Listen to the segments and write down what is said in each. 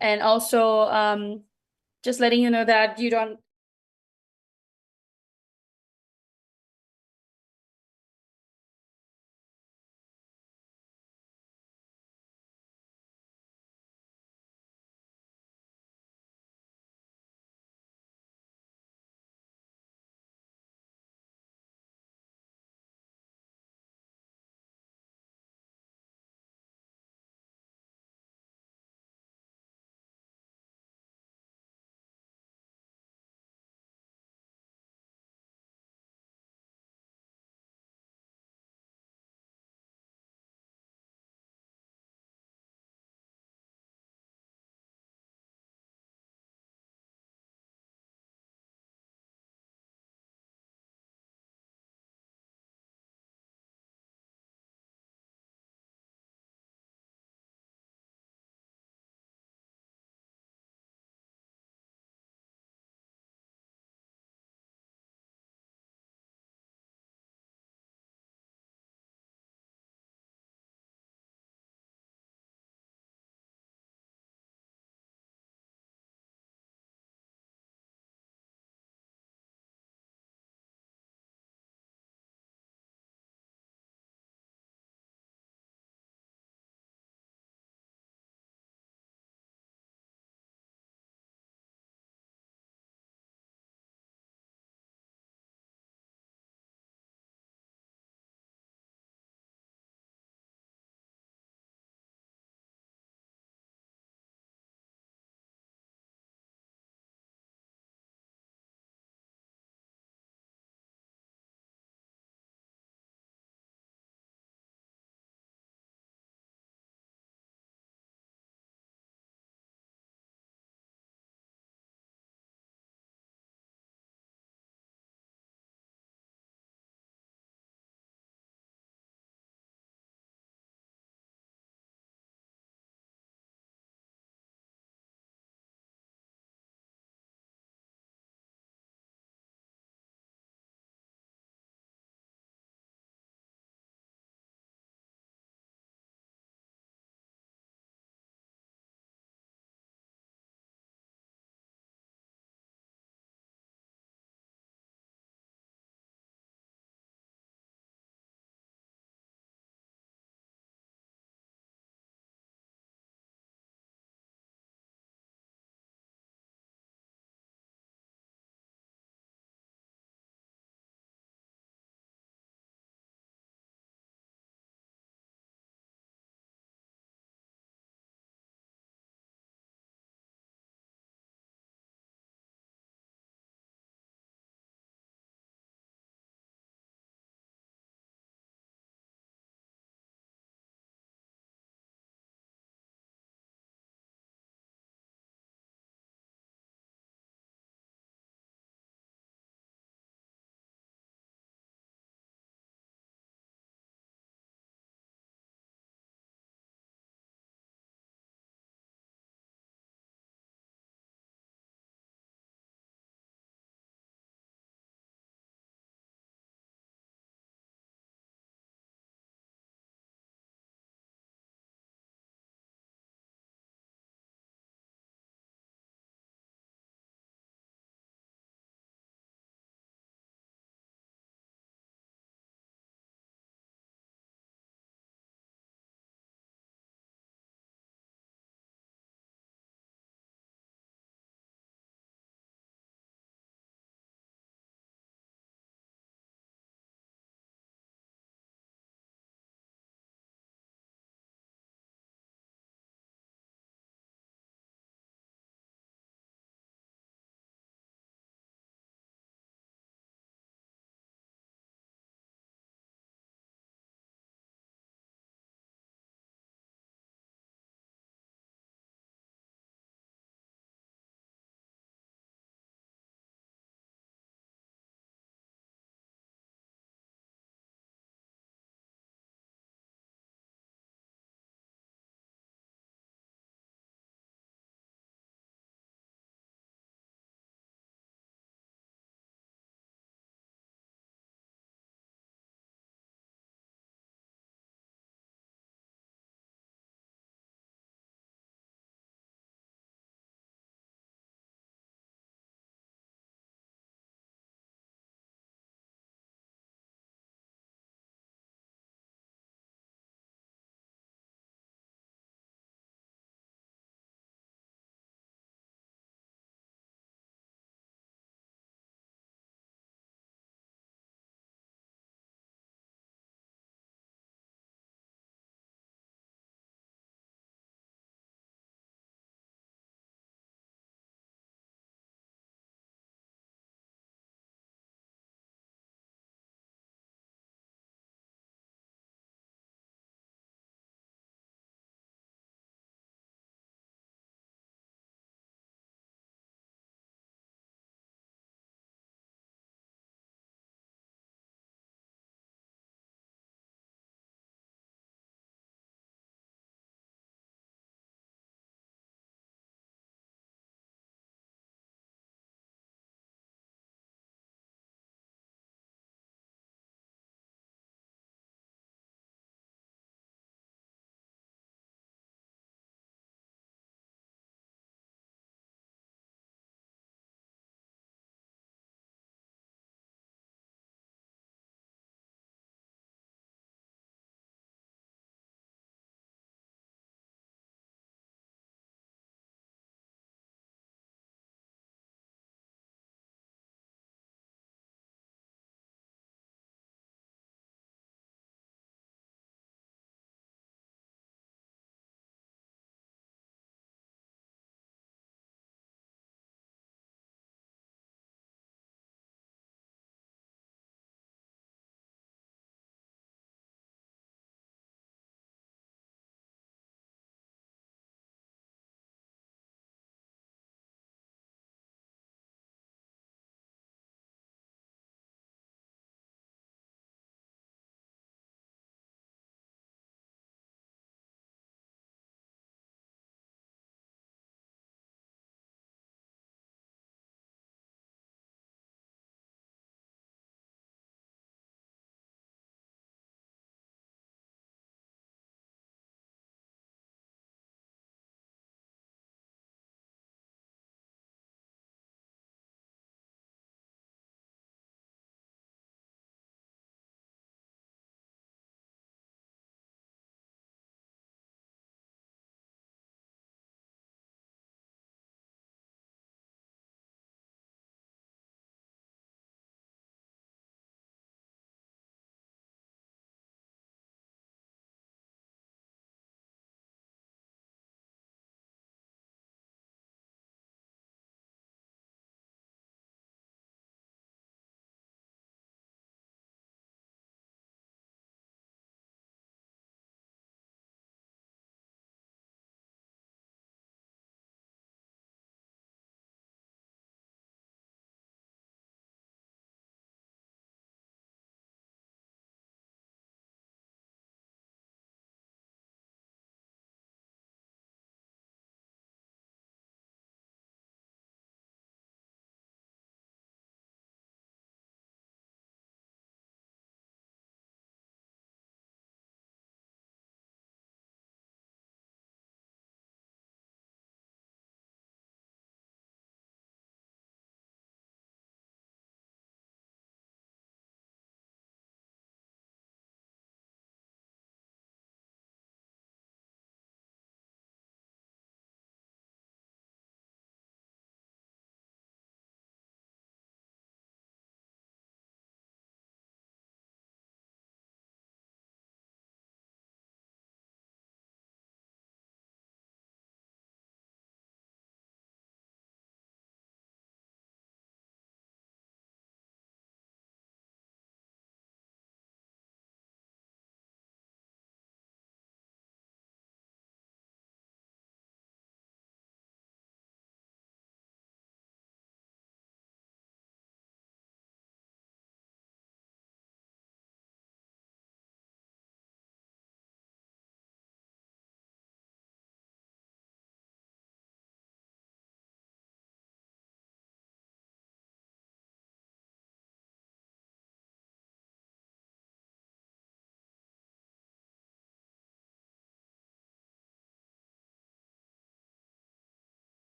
And also, just letting you know that you don't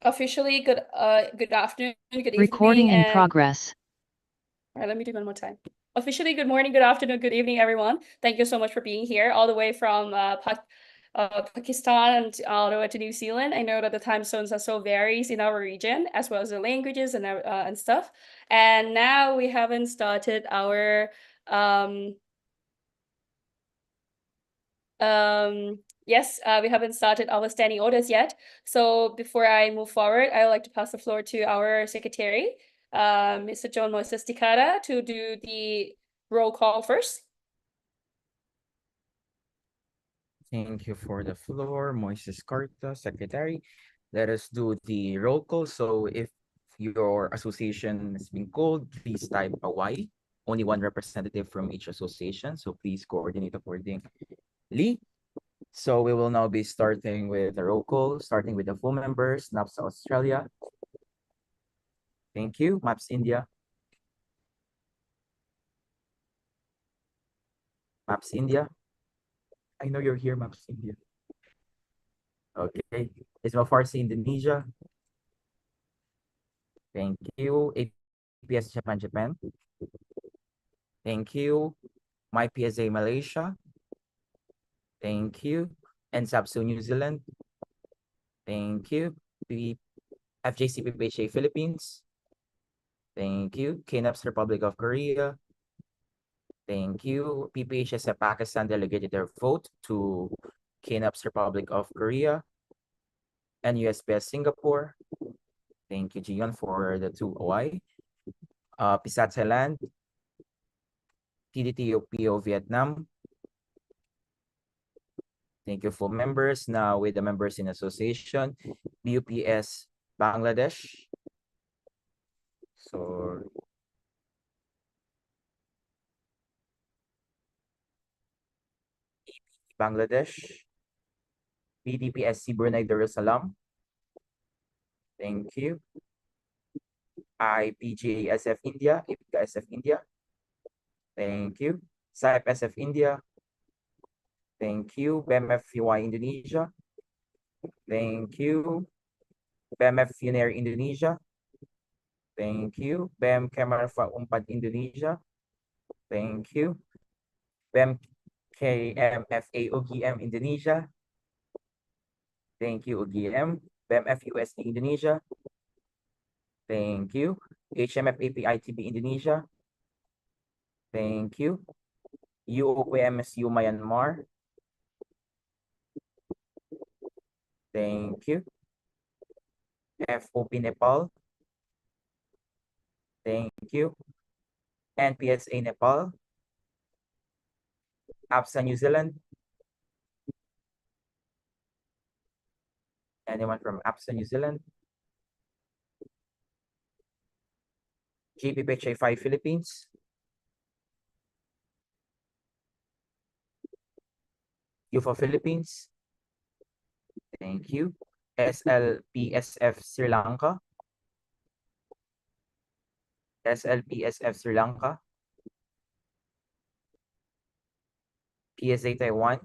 Officially, good afternoon, good evening, Recording in progress. All right, let me do one more time. Officially, good morning, good afternoon, good evening, everyone. Thank you so much for being here, all the way from Pakistan and all the way to New Zealand. I know that the time zones are so varies in our region, as well as the languages and stuff. And now we haven't started our yes, we haven't started our standing orders yet. So before I move forward, I would like to pass the floor to our secretary, Mr. John Moises Ticada, to do the roll call first. Thank you for the floor, Moises Carta, Secretary. Let us do the roll call. So if your association has been called, please type a Y. Only one representative from each association, so please coordinate accordingly. So we will now be starting with the roll call, starting with the full members, NAPS Australia. Thank you. MAPS India. MAPS India. I know you're here, MAPS India. Okay. Isma Farsi, Indonesia. Thank you. APS Japan. Thank you. My PSA Malaysia. Thank you. NSAPSU New Zealand. Thank you. FJC PPHA Philippines. Thank you. KNAPS Republic of Korea. Thank you. PPHSF Pakistan delegated their vote to KNAPS Republic of Korea and USPS Singapore. Thank you, Gian, for the 2 OI. PISA Thailand. TDTOPO Vietnam. Thank you, full members. Now with the members in association, BUPS Bangladesh. So Bangladesh. BDPSC Brunei Darussalam. Thank you. IPSF India, IPSF India. Thank you. SIPSF India. Thank you. BEMFUI Indonesia. Thank you. BEMF Funer Indonesia. Thank you. BEM Kemarfa Umpat Indonesia. Thank you. BEM KMFA UGM Indonesia. Thank you, UGM. BEM FUSD Indonesia. Thank you. HMF APITB Indonesia. Thank you. UOPMSU Myanmar. Thank you. FOP Nepal. Thank you. NPSA Nepal. APSA New Zealand. Anyone from APSA New Zealand? GPPHA 5 Philippines. UFO Philippines. Thank you. SLPSF Sri Lanka. SLPSF Sri Lanka. PSA Taiwan.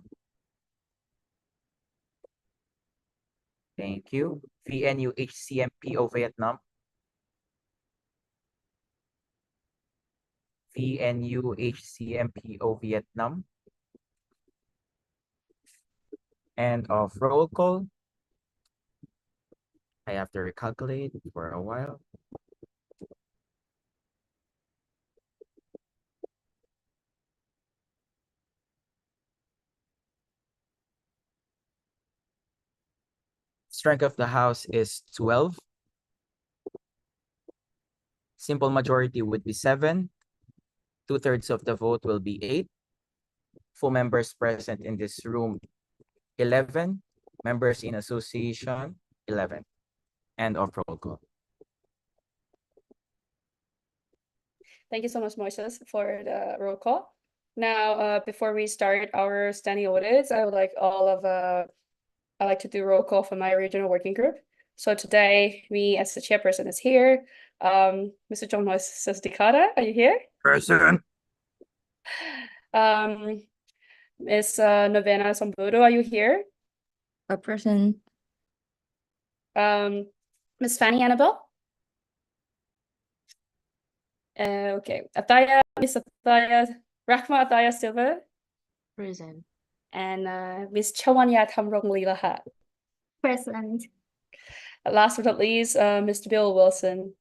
Thank you. VNU HCMPO Vietnam. VNU HCMPO Vietnam. End of roll call. I have to recalculate for a while. Strength of the House is 12. Simple majority would be 7. 2/3 of the vote will be 8. Full members present in this room, 11. Members in association, 11. End of roll call. Thank you so much, Moises, for the roll call. Now, before we start our standing audits, I would like I like to do roll call for my regional working group. So today, me as the chairperson is here. Mr. John Moises Ticada, are you here? Present. Miss Novena Sambudo, are you here? A person. Miss Fanny Annabelle? Okay. Ataya, Miss Ataya, Rahma Ataya Silva, Present. and Miss Chawanya Thamrong Leelaha. Present. Last but not least, Mr. Bill Wilson.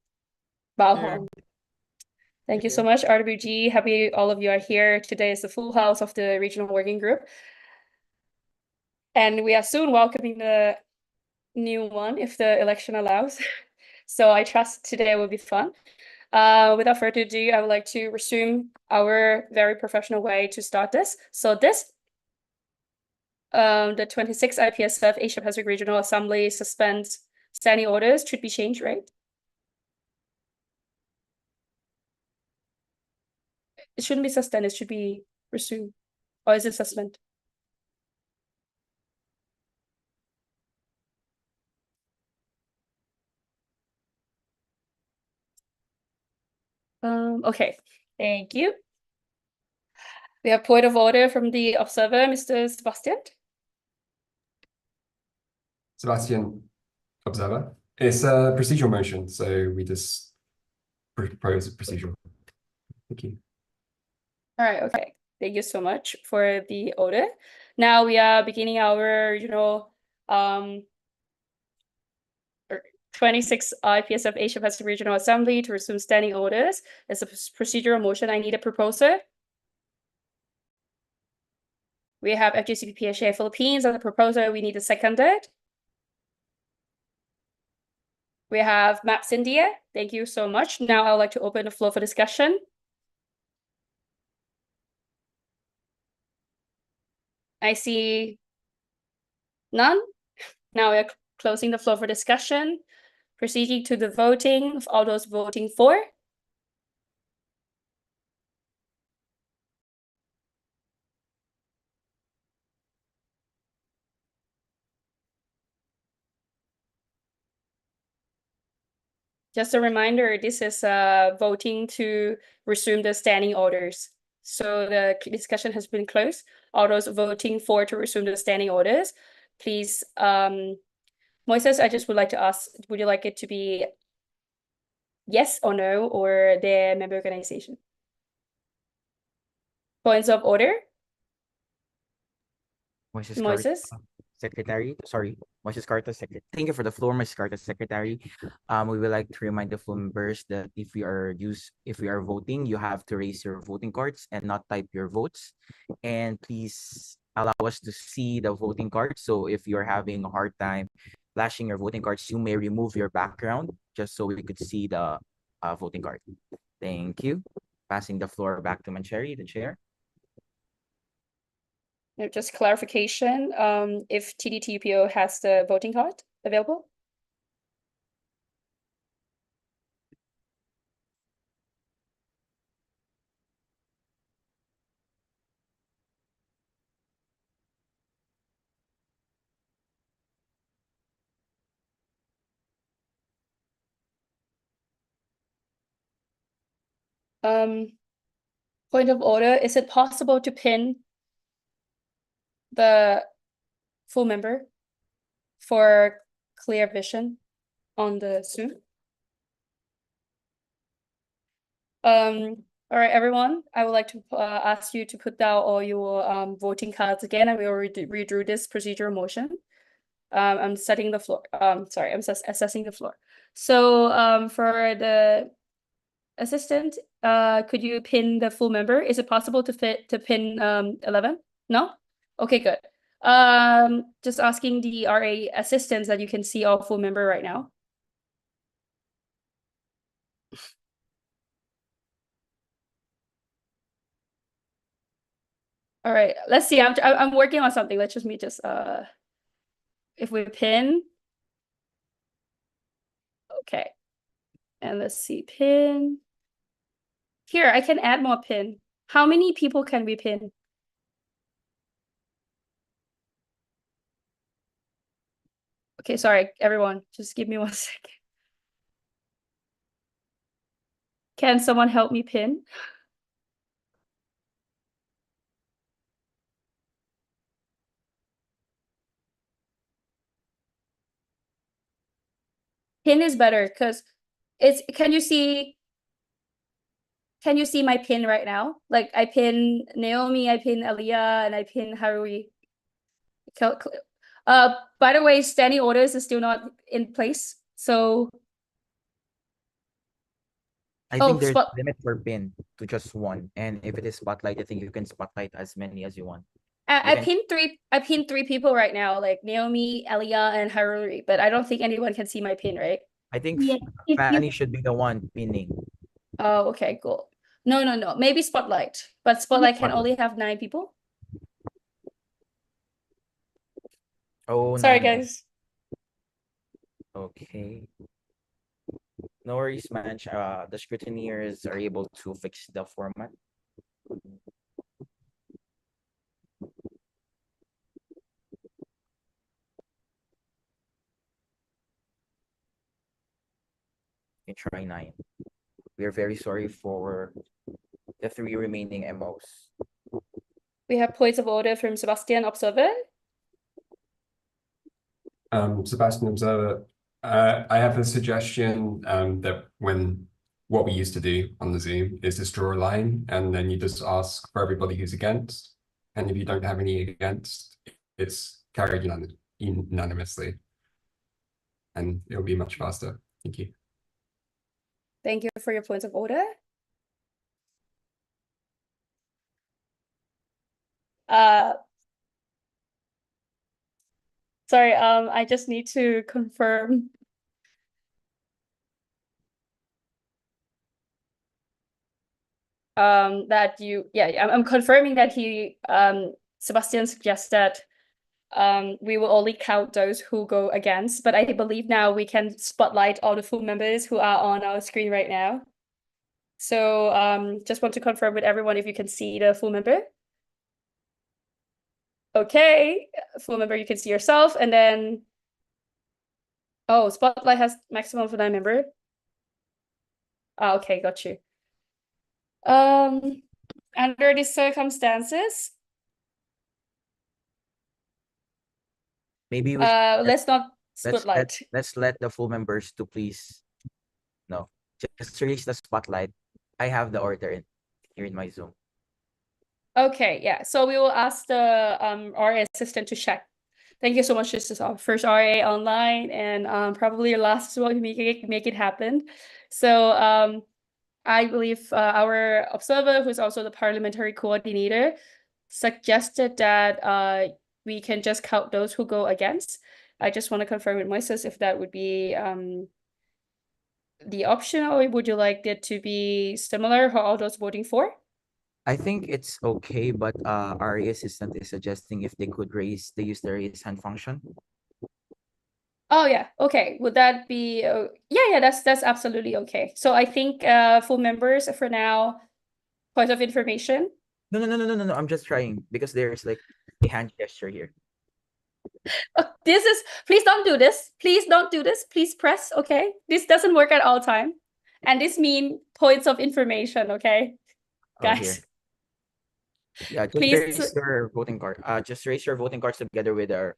Bao Hong. Thank you so much, RWG. Happy all of you are here. Today is the full house of the regional working group. And we are soon welcoming the new one if the election allows. So I trust today will be fun. Without further ado, I would like to resume our very professional way to start this. So this, the 26th IPSF Asia Pacific Regional Assembly suspends standing orders should be changed, right? It shouldn't be suspended, it should be resumed. Or is it suspend? Okay, thank you. We have point of order from the observer, Mr. Sebastian. Sebastian, observer. It's a procedural motion, so we just propose a procedural. Thank you. All right, okay. Thank you so much for the order. Now we are beginning our, 26 IPSF Asia Pacific Regional Assembly to resume standing orders. It's a procedural motion. I need a proposer. We have FGCP PHA Philippines as a proposer. We need a seconder. We have Maps India. Thank you so much. Now I would like to open the floor for discussion. I see none. Now we are closing the floor for discussion. Proceeding to the voting of all those voting for. Just a reminder, this is voting to resume the standing orders. So the discussion has been closed. All those voting for to resume the standing orders, please, Moises, I just would like to ask, would you like it to be yes or no, or their member organization? Points of order, Moises? Secretary, sorry, Mrs. Carta, Secretary. Thank you for the floor, Mrs. Carta, Secretary. We would like to remind the full members that if we are voting, you have to raise your voting cards and not type your votes. And please allow us to see the voting cards. So if you're having a hard time flashing your voting cards, you may remove your background just so we could see the voting card. Thank you. Passing the floor back to Mancheri, the chair. Just clarification, if TDTUPO has the voting card available? Point of order, is it possible to pin the full member for clear vision on the Zoom? All right, everyone, I would like to ask you to put down all your voting cards again, and we already redrew this procedural motion. I'm setting the floor. Sorry, I'm assessing the floor. So for the assistant, could you pin the full member? Is it possible to pin 11? No? Okay, good. Just asking the RA assistants that you can see all full member right now. All right, let's see. I'm working on something. Let's just if we pin. Okay. And let's see, pin. Here, I can add more pin. How many people can we pin? Okay, sorry, everyone. Just give me 1 second. Can someone help me pin? Pin is better because it's can you see my pin right now? Like I pin Naomi, I pin Aliyah, and I pin Harui. By the way, standing orders is still not in place. So I Oh, think there's spot- a limit for pin to just one. And if it is spotlight, I think you can spotlight as many as you want. I can- pinned three people right now, like Naomi, Aliyah, and Haruri, but I don't think anyone can see my pin, right? I think Yeah, if Fanny you should be the one pinning. Oh, okay, cool. No. Maybe Spotlight. But Spotlight can Spotlight. only have 9 people. Oh, Sorry, 9. guys. Okay. No worries, man. The scrutineers are able to fix the format. You can try 9. We are very sorry for the 3 remaining MOs. We have points of order from Sebastian Observer. Sebastian Observer, I have a suggestion that what we used to do on the Zoom is just draw a line and then you just ask for everybody who's against. And if you don't have any against, it's carried unanimously. And it'll be much faster. Thank you. Thank you for your points of order. Sorry, I just need to confirm. That I'm confirming that Sebastian suggested we will only count those who go against, but I believe now we can spotlight all the full members who are on our screen right now. So just want to confirm with everyone if you can see the full member. Okay, full member, you can see yourself, and then spotlight has maximum for 9 member. Okay, got you. Under these circumstances, Maybe we let's not spotlight. let's let the full members to please just release the spotlight. I have the order here in my Zoom. Okay, yeah. So we will ask the RA assistant to check. Thank you so much. This is our first RA online and probably your last as well to make it happen. So I believe our observer, who's also the parliamentary coordinator, suggested that we can just count those who go against. I just want to confirm with Moises if that would be the option, or would you like it to be similar for all those voting for? I think it's okay, but our assistant is suggesting if they could use the raise hand function. Oh yeah, okay. Would that be yeah, that's absolutely okay. So I think full members for now, point of information. No. I'm just trying because there's like a hand gesture here. Please don't do this. Please don't do this. Please press, okay? This doesn't work at all time. And this means points of information, okay? Oh, Guys. here. Yeah, just Please raise your voting card. Just raise your voting cards together with a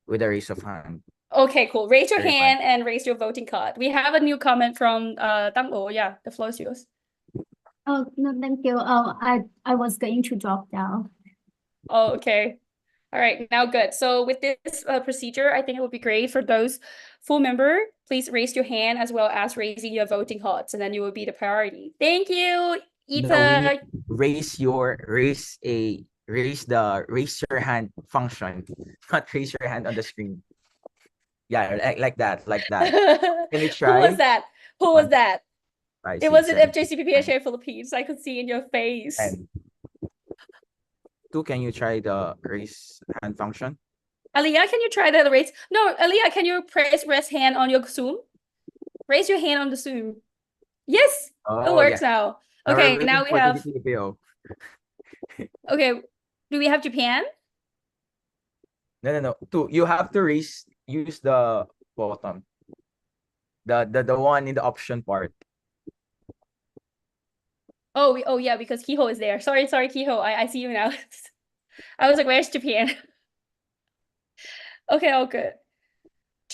raise of hand. Okay, cool. Raise your Very hand and raise your voting card. We have a new comment from Tang O. Yeah, the floor is yours. Oh no, thank you. I was going to drop down. Oh, okay. All right, now good. So with this procedure, I think it would be great for those full member, please raise your hand as well as raising your voting cards, and then you will be the priority. Thank you, Ita. No, raise your hand function, not raise your hand on the screen. Yeah, like that. Can we try? Who was that? Who was that? It wasn't FJCPPHA Philippines. I could see in your face. And 2, can you try the raise hand function? Aliyah, can you try the raise? No, Aliyah, can you raise hand on your Zoom? Raise your hand on the Zoom. Yes, it works now. Okay, now we have. Okay, do we have Japan? No. 2, you have to use the bottom. The one in the option part. Oh yeah, because Kiho is there. Sorry, Kiho. I see you now. I was like, where's Japan? Okay, all good.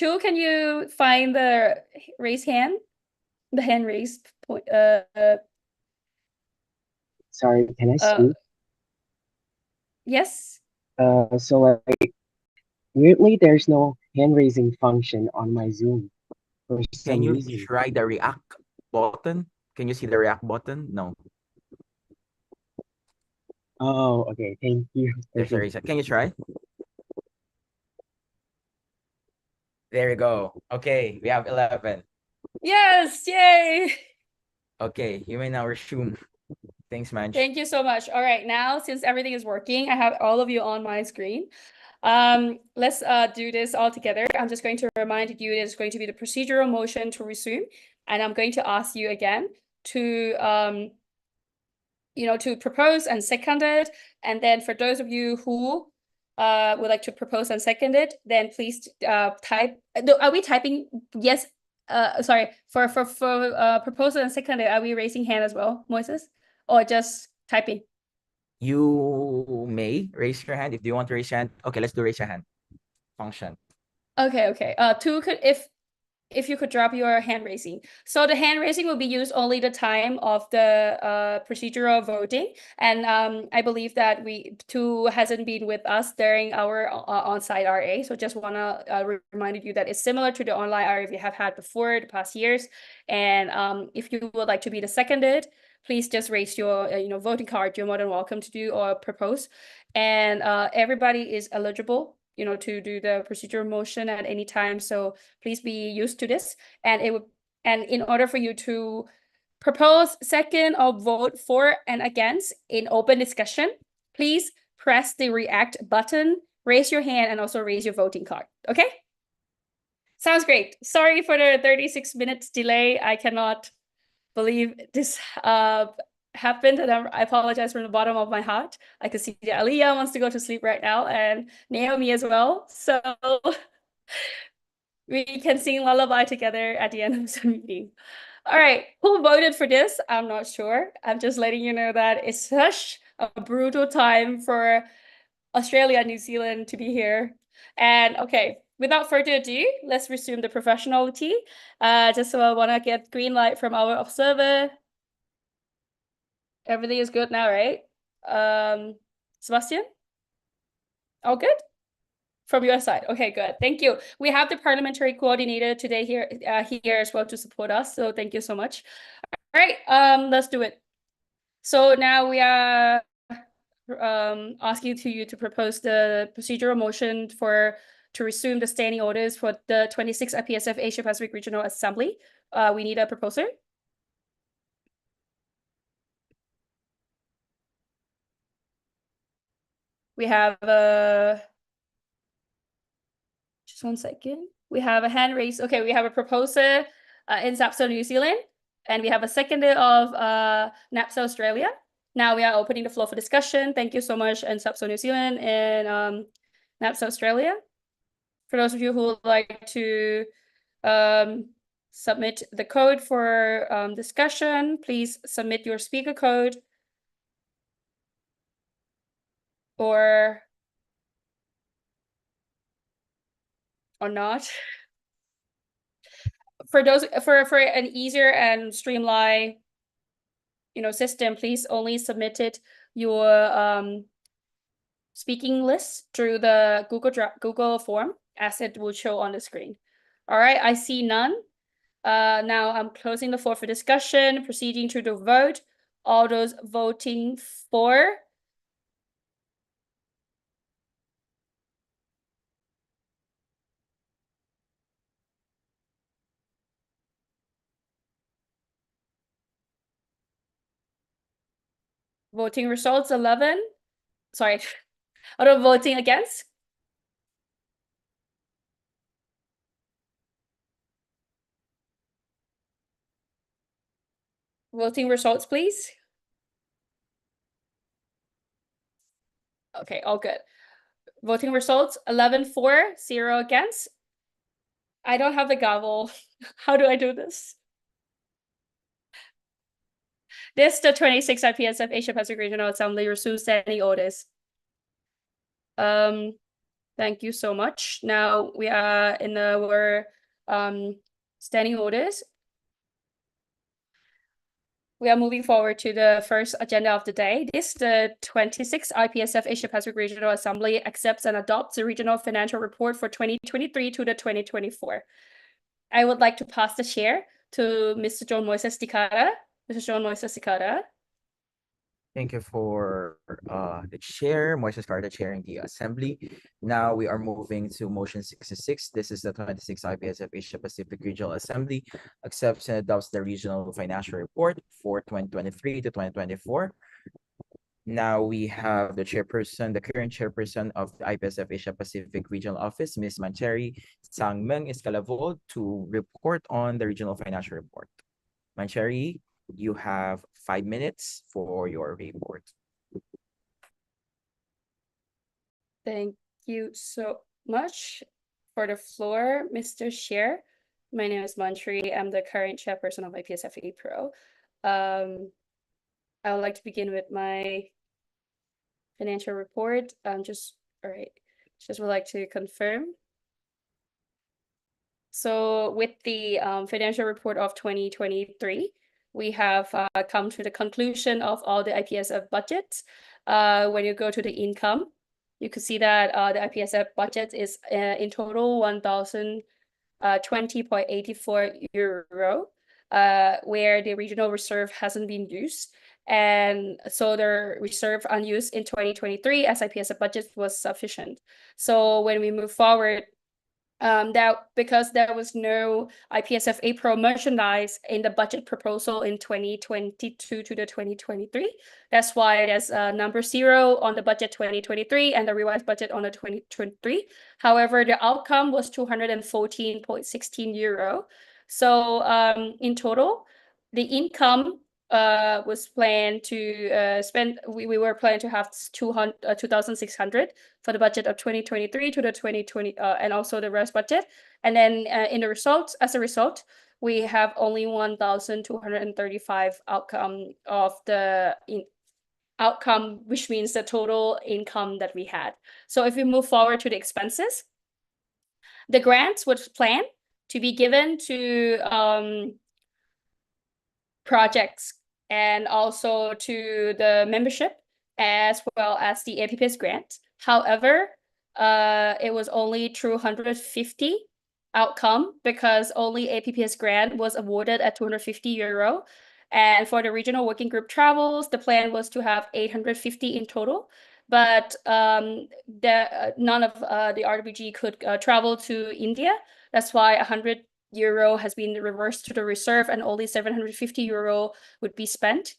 Two, can you find the raise hand? The hand raised point. Sorry, can I Uh, speak? yes. So weirdly, there's no hand raising function on my Zoom for Can some you reason. try the react button? Can you see the react button? No, Oh, okay. Thank you. there's a Okay. raise. Can you try? There you go. Okay, we have 11. Yes, yay. Okay, you may now resume. Thanks, Manj. Thank you so much. All right, now since everything is working, I have all of you on my screen. Let's do this all together. I'm just going to remind you there's going to be the procedural motion to resume, and I'm going to ask you again to to propose and second it. And then for those of you who would like to propose and second it, then please type. Are we typing yes? Sorry, for proposal and second it, are we raising hand as well, Moises? Or just typing? You may raise your hand if you want to raise your hand. Okay, let's do raise your hand function. Okay. Two could if you could drop your hand raising. So the hand raising will be used only the time of the procedural voting. And I believe that Two hasn't been with us during our on-site RA. So just want to remind you that it's similar to the online RA we have had before the past years. And if you would like to be the seconded, please just raise your voting card. You're more than welcome to do or propose. And everybody is eligible to do the procedural motion at any time. So please be used to this. And in order for you to propose, second, or vote for and against in open discussion, please press the react button, raise your hand, and also raise your voting card. Okay? Sounds great. Sorry for the 36 minutes delay. I cannot believe this happened, and I apologize from the bottom of my heart. I can see that Aliyah wants to go to sleep right now, and Naomi as well. So we can sing lullaby together at the end of the meeting. All right, who voted for this? I'm not sure. I'm just letting you know that it's such a brutal time for Australia and New Zealand to be here. And okay, without further ado, let's resume the professionality. Just so I want to get green light from our observer. Everything is good now, right? Sebastian? All good? From your side. Okay, good. Thank you. We have the parliamentary coordinator today here as well to support us. So thank you so much. All right, let's do it. So now we are asking you to propose the procedural motion to resume the standing orders for the 26th IPSF Asia Pacific Regional Assembly. We need a proposer. We have just one second. We have a hand raised. Okay, we have a proposer in SAPSO New Zealand, and we have a seconder of NAPSO Australia. Now we are opening the floor for discussion. Thank you so much, in SAPSO New Zealand and NAPSO Australia. For those of you who would like to submit the code for discussion, please submit your speaker code or not. For an easier and streamlined system, please only submit your speaking list through the Google form as it will show on the screen. All right, I see none. Now I'm closing the floor for discussion, proceeding to the vote. All those voting for. Voting results 11. Sorry, out of voting against. Voting results, please. Okay, all good. Voting results 11 for, 0 against. I don't have the gavel. How do I do this? This the 26th IPSF Asia Pacific Regional Assembly resumes standing orders. Thank you so much. Now we are in our standing orders. We are moving forward to the first agenda of the day. This, the 26th IPSF Asia Pacific Regional Assembly accepts and adopts the regional financial report for 2023 to the 2024. I would like to pass the chair to Mr. John Moises Tikara. Mr. John Moises Tikara. Thank you for the chair, Moises Carta chairing the assembly. Now we are moving to motion 66. This is the 26th IPSF Asia Pacific Regional Assembly accepts and adopts the regional financial report for 2023 to 2024. Now we have the chairperson, the current chairperson of the IPSF Asia Pacific Regional Office, Ms. Mancheri Sangmeng Escalavo, to report on the regional financial report. Mancheri, you have 5 minutes for your report. Thank you so much for the floor, Mr. Chair. My name is Mancheri. I'm the current chairperson of IPSF APRO. I would like to begin with my financial report. Just would like to confirm. So with the financial report of 2023, we have come to the conclusion of all the IPSF budgets. When you go to the income, you can see that the IPSF budget is in total 1,020.84 euro, where the regional reserve hasn't been used. And so the reserve unused in 2023 as IPSF budget was sufficient. So when we move forward, because there was no IPSF APRO merchandise in the budget proposal in 2022 to the 2023. That's why there's number 0 on the budget 2023 and the revised budget on the 2023. However, the outcome was 214.16 euro. So in total, the income was planned to spend, we were planning to have 2,600 for the budget of 2023 to the 2020 and also the rest budget. And then in the results, as a result, we have only 1,235 outcome of the outcome, which means the total income that we had. So if we move forward to the expenses, the grants was planned to be given to projects and also to the membership as well as the APPS grant. However, it was only 250 outcome because only APPS grant was awarded at 250 euro. And for the regional working group travels, the plan was to have 850 in total. But none of the RWG could travel to India. That's why 100 euro has been reversed to the reserve and only 750 euro would be spent.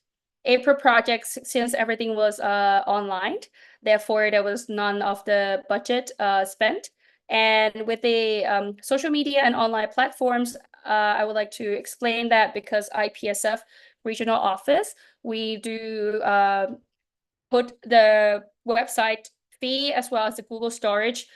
APRO projects, since everything was online, therefore there was none of the budget spent. And with the social media and online platforms, I would like to explain that because IPSF regional office, we do put the website fee as well as the Google storage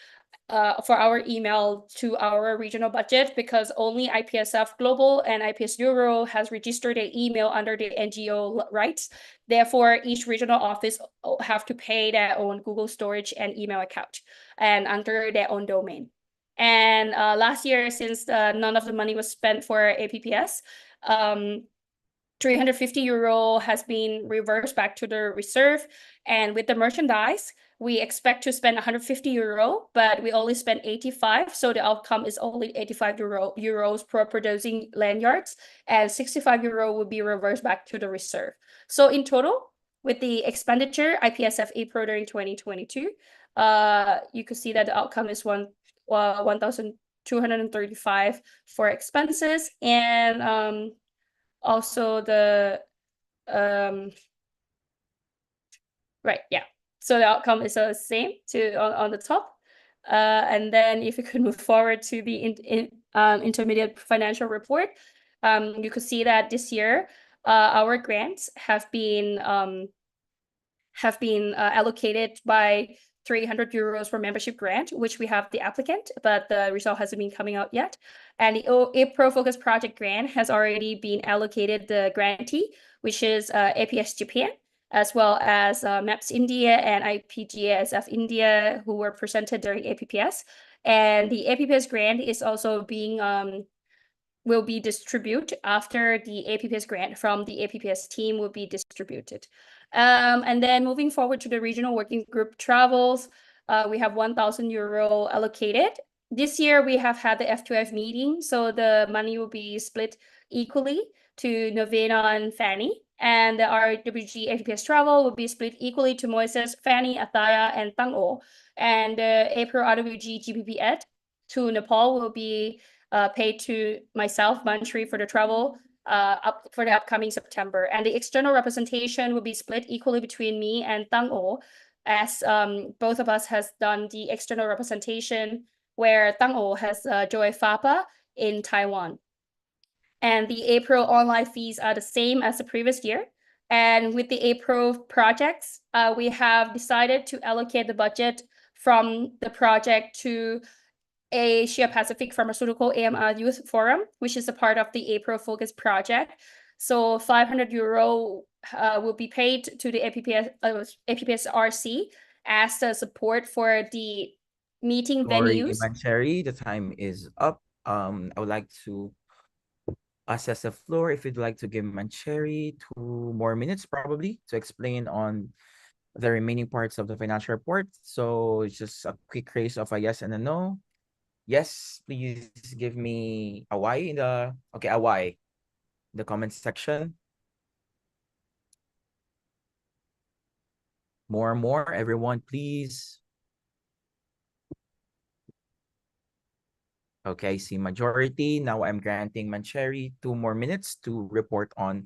for our email to our regional budget because only IPSF Global and IPS Euro has registered an email under the NGO rights. Therefore, each regional office have to pay their own Google storage and email account and under their own domain. And last year, since none of the money was spent for APPS, 350 euro has been reversed back to the reserve. And with the merchandise, we expect to spend 150 euro, but we only spent 85. So the outcome is only 85 euros per producing lanyards, and 65 euro will be reversed back to the reserve. So in total, with the expenditure, IPSF APRO during 2022, you could see that the outcome is 1,235 for expenses, and also the right, yeah. So the outcome is the same on the top. And then if you could move forward to the intermediate financial report, you could see that this year our grants have been allocated by 300 euros for membership grant, which we have the applicant, but the result hasn't been coming out yet. And the APRO Focus Project grant has already been allocated the grantee, which is APS Japan. as well as MAPS India and IPSF India, who were presented during APPS. And the APPS grant is also being will be distributed after the APPS grant from the APPS team will be distributed. And then moving forward to the regional working group travels, we have 1,000 euro allocated. This year we have had the F2F meeting, so the money will be split equally to Novena and Fanny. And the RWG APPS travel will be split equally to Moises, Fanny, Athaya, and Tang-O. And the APRO RWG GPP Ed to Nepal will be paid to myself, Manchri, for the travel up for the upcoming September. And the external representation will be split equally between me and Tang-O, as both of us has done the external representation, where Tang-O has joined FAPA in Taiwan. And the April online fees are the same as the previous year. And with the April projects, we have decided to allocate the budget from the project to Asia Pacific Pharmaceutical AMR Youth Forum, which is a part of the April Focus project. So 500 euro will be paid to the APPS RC as the support for the meeting Sorry, venues. Mancheri, the time is up. I would like to assess the floor if you'd like to give Mancheri 2 more minutes probably to explain on the remaining parts of the financial report. So it's just a quick raise of a yes and a no. Yes, please give me a Y in the a Y in the comment section. More, everyone, please. Okay, I see majority. Now I'm granting Mancheri 2 more minutes to report on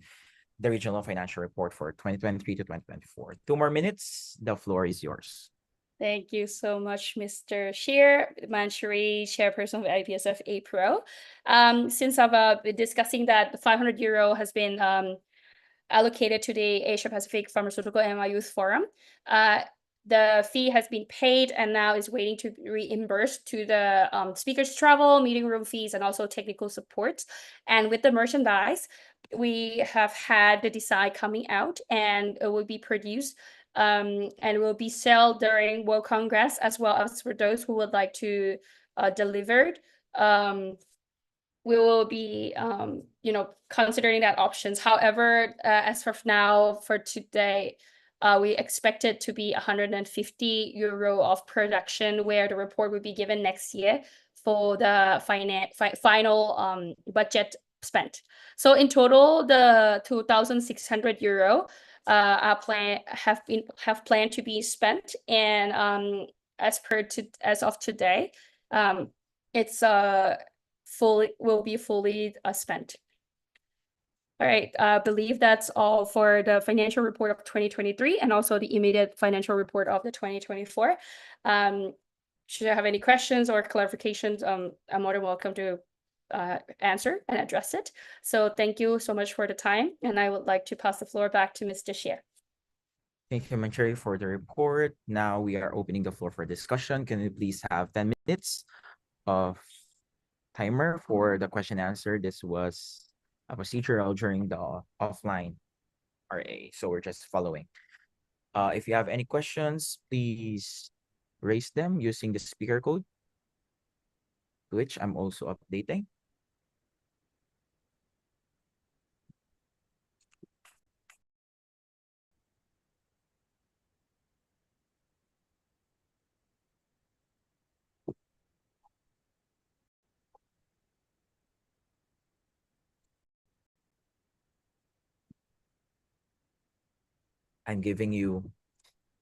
the regional financial report for 2023 to 2024. 2 more minutes. The floor is yours. Thank you so much, Mr. Shear, Mancheri, chairperson of IPSF APRO. Since I've been discussing that the 500 euro has been allocated to the Asia Pacific Pharmaceutical AMR Youth Forum, the fee has been paid and now is waiting to be reimbursed to the speakers' travel, meeting room fees, and also technical support. And with the merchandise, we have had the design coming out, and it will be produced and will be sold during World Congress, as well as for those who would like to deliver. We will be, considering that options. However, as of now, for today, we expect it to be 150 euro of production, where the report will be given next year for the final budget spent. So in total, the 2,600 euro have planned to be spent, and as of today, it's will be fully spent. All right, I believe that's all for the financial report of 2023 and also the immediate financial report of the 2024. Should you have any questions or clarifications, I'm more than welcome to answer and address it. So thank you so much for the time, and I would like to pass the floor back to Mr. Shear. Thank you, Mancheri, for the report. Now we are opening the floor for discussion. Can we please have 10 minutes of timer for the question and answer? This was a procedural during the offline RA, so we're just following. If you have any questions, please raise them using the speaker code, which I'm also updating. I'm giving you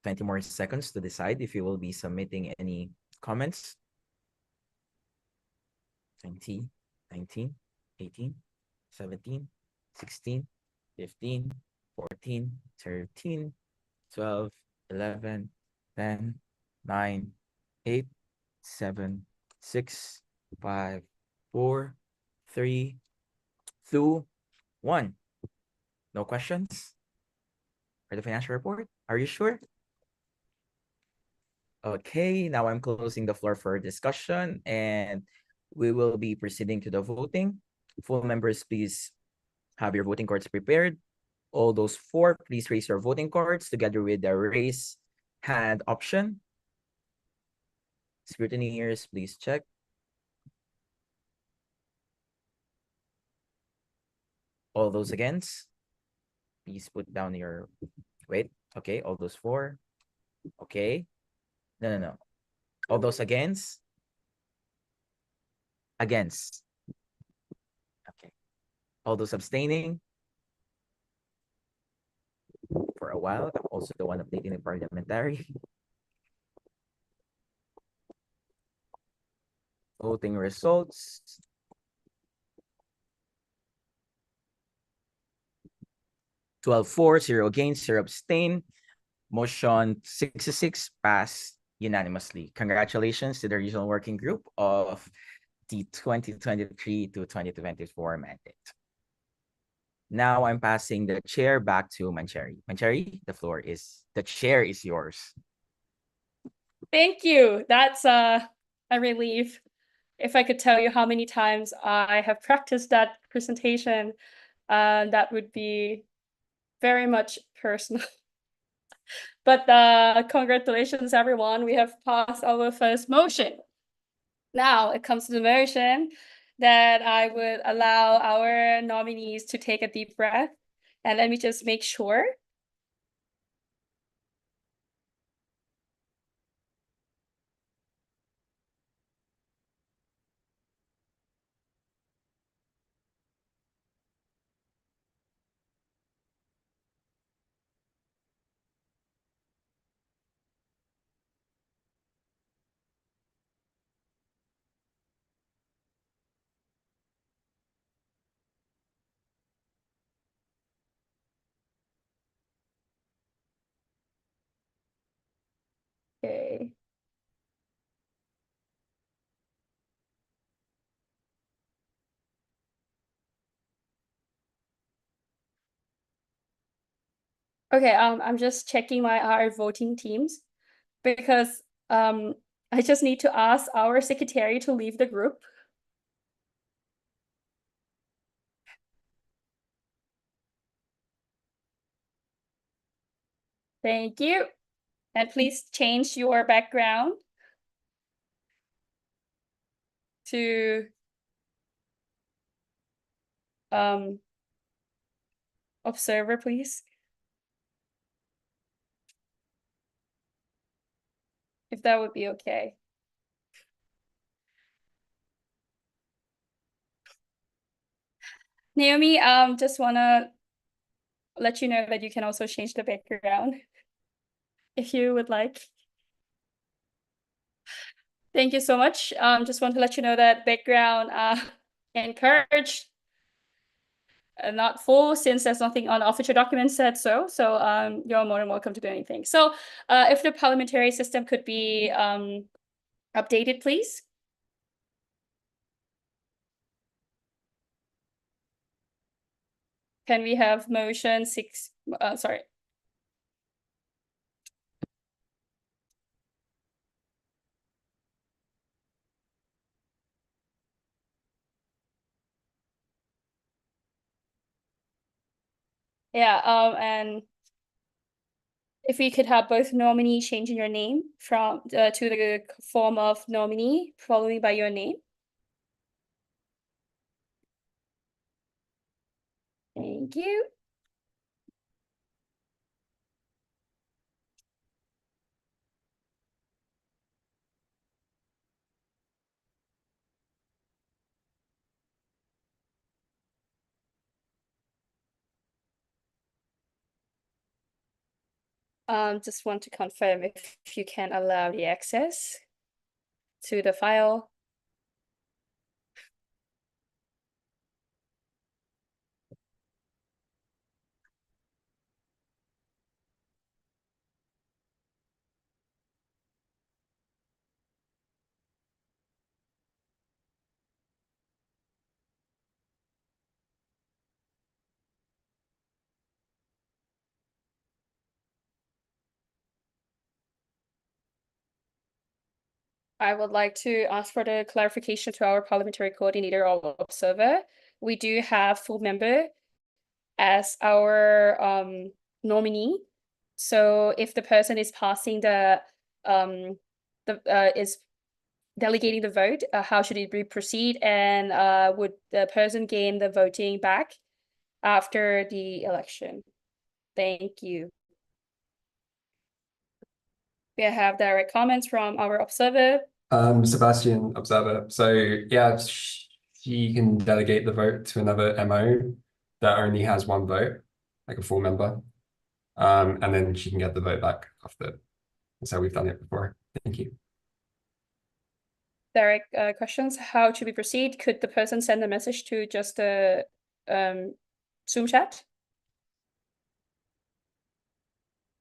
20 more seconds to decide if you will be submitting any comments. 20, 19, 18, 17, 16, 15, 14, 13, 12, 11, 10, 9, 8, 7, 6, 5, 4, 3, 2, 1. No questions for the financial report? Are you sure? Okay, now I'm closing the floor for discussion, and we will be proceeding to the voting. Full members, please have your voting cards prepared. All those 4, please raise your voting cards together with the raise hand option. Scrutineers, please check. All those against, please put down your, wait, okay, all those 4. Okay. No. All those against? Against. Okay. All those abstaining? For a while, I'm also the one updating the parliamentary. Voting results. 12 for, 0 against, 0 abstain. Motion 66 passed unanimously. Congratulations to the regional working group of the 2023 to 2024 mandate. Now I'm passing the chair back to Mancheri. Mancheri, the chair is yours. Thank you. That's a relief. If I could tell you how many times I have practiced that presentation, that would be very much personal. But congratulations, everyone. We have passed our first motion. Now it comes to the motion that I would allow our nominees to take a deep breath. And let me just make sure. Okay. Okay, I'm just checking our voting teams because I just need to ask our secretary to leave the group. Thank you. And please change your background to observer, please. If that would be okay. Naomi, just wanna let you know that you can also change the background if you would like. Thank you so much. Just want to let you know that background encouraged, not full, since there's nothing on the official document said so. So you're more than welcome to do anything. So if the parliamentary system could be updated, please. Can we have motion 6? Sorry. Yeah, and if we could have both nominee changing your name from to the form of nominee, following by your name. Thank you. Just want to confirm if you can allow the access to the file. I would like to ask for the clarification to our parliamentary coordinator or observer. We do have full member as our nominee. So if the person is passing is delegating the vote, how should it be proceed, and would the person gain the voting back after the election? Thank you. We have direct comments from our observer. Sebastian, observer. So yeah, she can delegate the vote to another MO that only has one vote, like a full member. And then she can get the vote back after. That's how we've done it before. Thank you. Direct questions. How should we proceed? Could the person send a message to just the Zoom chat?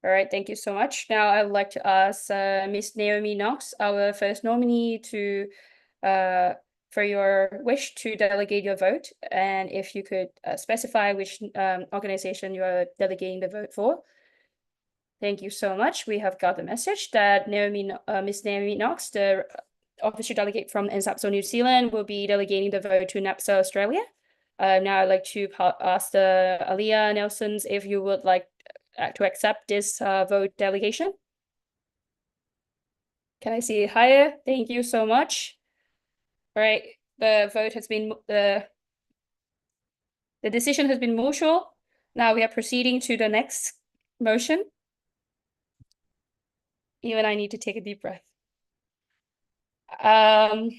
All right, thank you so much. Now I would like to ask Miss Naomi Knox, our first nominee, to for your wish to delegate your vote, and if you could specify which organization you are delegating the vote for. Thank you so much. We have got the message that Miss Naomi Knox, the official delegate from NSAPSO New Zealand, will be delegating the vote to NAPSA Australia. Now I'd like to ask the Aliyah Nelsons if you would like to accept this vote delegation. Can I see higher? Thank you so much. All right, the vote has been the decision has been mutual. Now we are proceeding to the next motion. Even I need to take a deep breath. I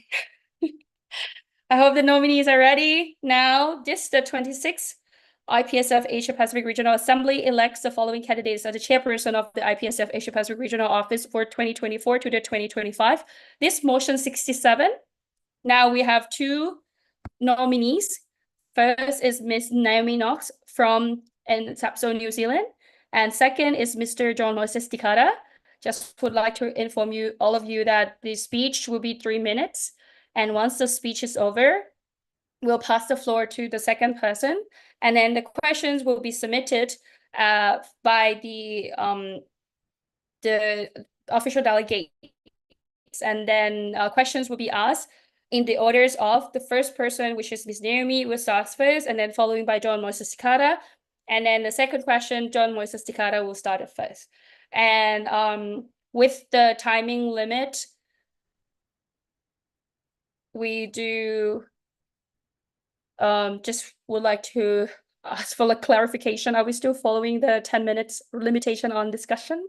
hope the nominees are ready. Now, this the 26th IPSF Asia Pacific Regional Assembly elects the following candidates as the chairperson of the IPSF Asia Pacific Regional Office for 2024 to the 2025. This motion 67. Now we have two nominees. First is Ms. Naomi Knox from NSAPSO New Zealand, and second is Mr. John Moises Tikara. Just would like to inform you, all of you, that the speech will be 3 minutes. And once the speech is over, we'll pass the floor to the second person. And then the questions will be submitted by the official delegates. And then questions will be asked in the orders of the first person, which is Ms. Naomi, will start first, and then following by John Moises Tikara. And then the second question, John Moises Tikara will start it first. And with the timing limit, we do just would like to ask for a clarification. Are we still following the 10 minutes limitation on discussion?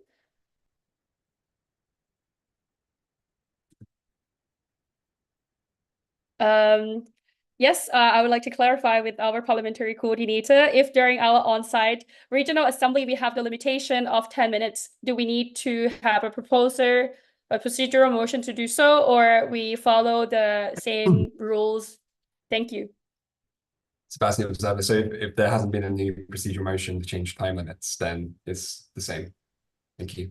Yes, I would like to clarify with our parliamentary coordinator, if during our on-site regional assembly, we have the limitation of 10 minutes, do we need to have a proposer, a procedural motion to do so, or we follow the same rules? Thank you. Sebastian, observer. So if there hasn't been a new procedural motion to change time limits, then it's the same. Thank you.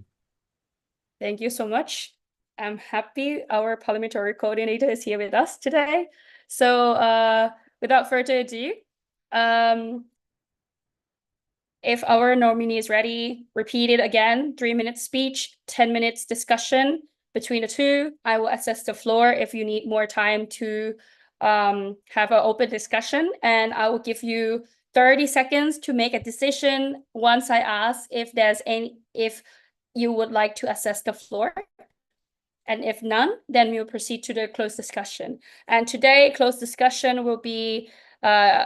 Thank you so much. I'm happy our parliamentary coordinator is here with us today. So without further ado, if our nominee is ready, repeat it again, 3 minutes speech, 10 minutes discussion between the two. I will access the floor if you need more time to have an open discussion, and I will give you 30 seconds to make a decision once I ask if you would like to access the floor. And if none, then we'll proceed to the closed discussion. And today, closed discussion will be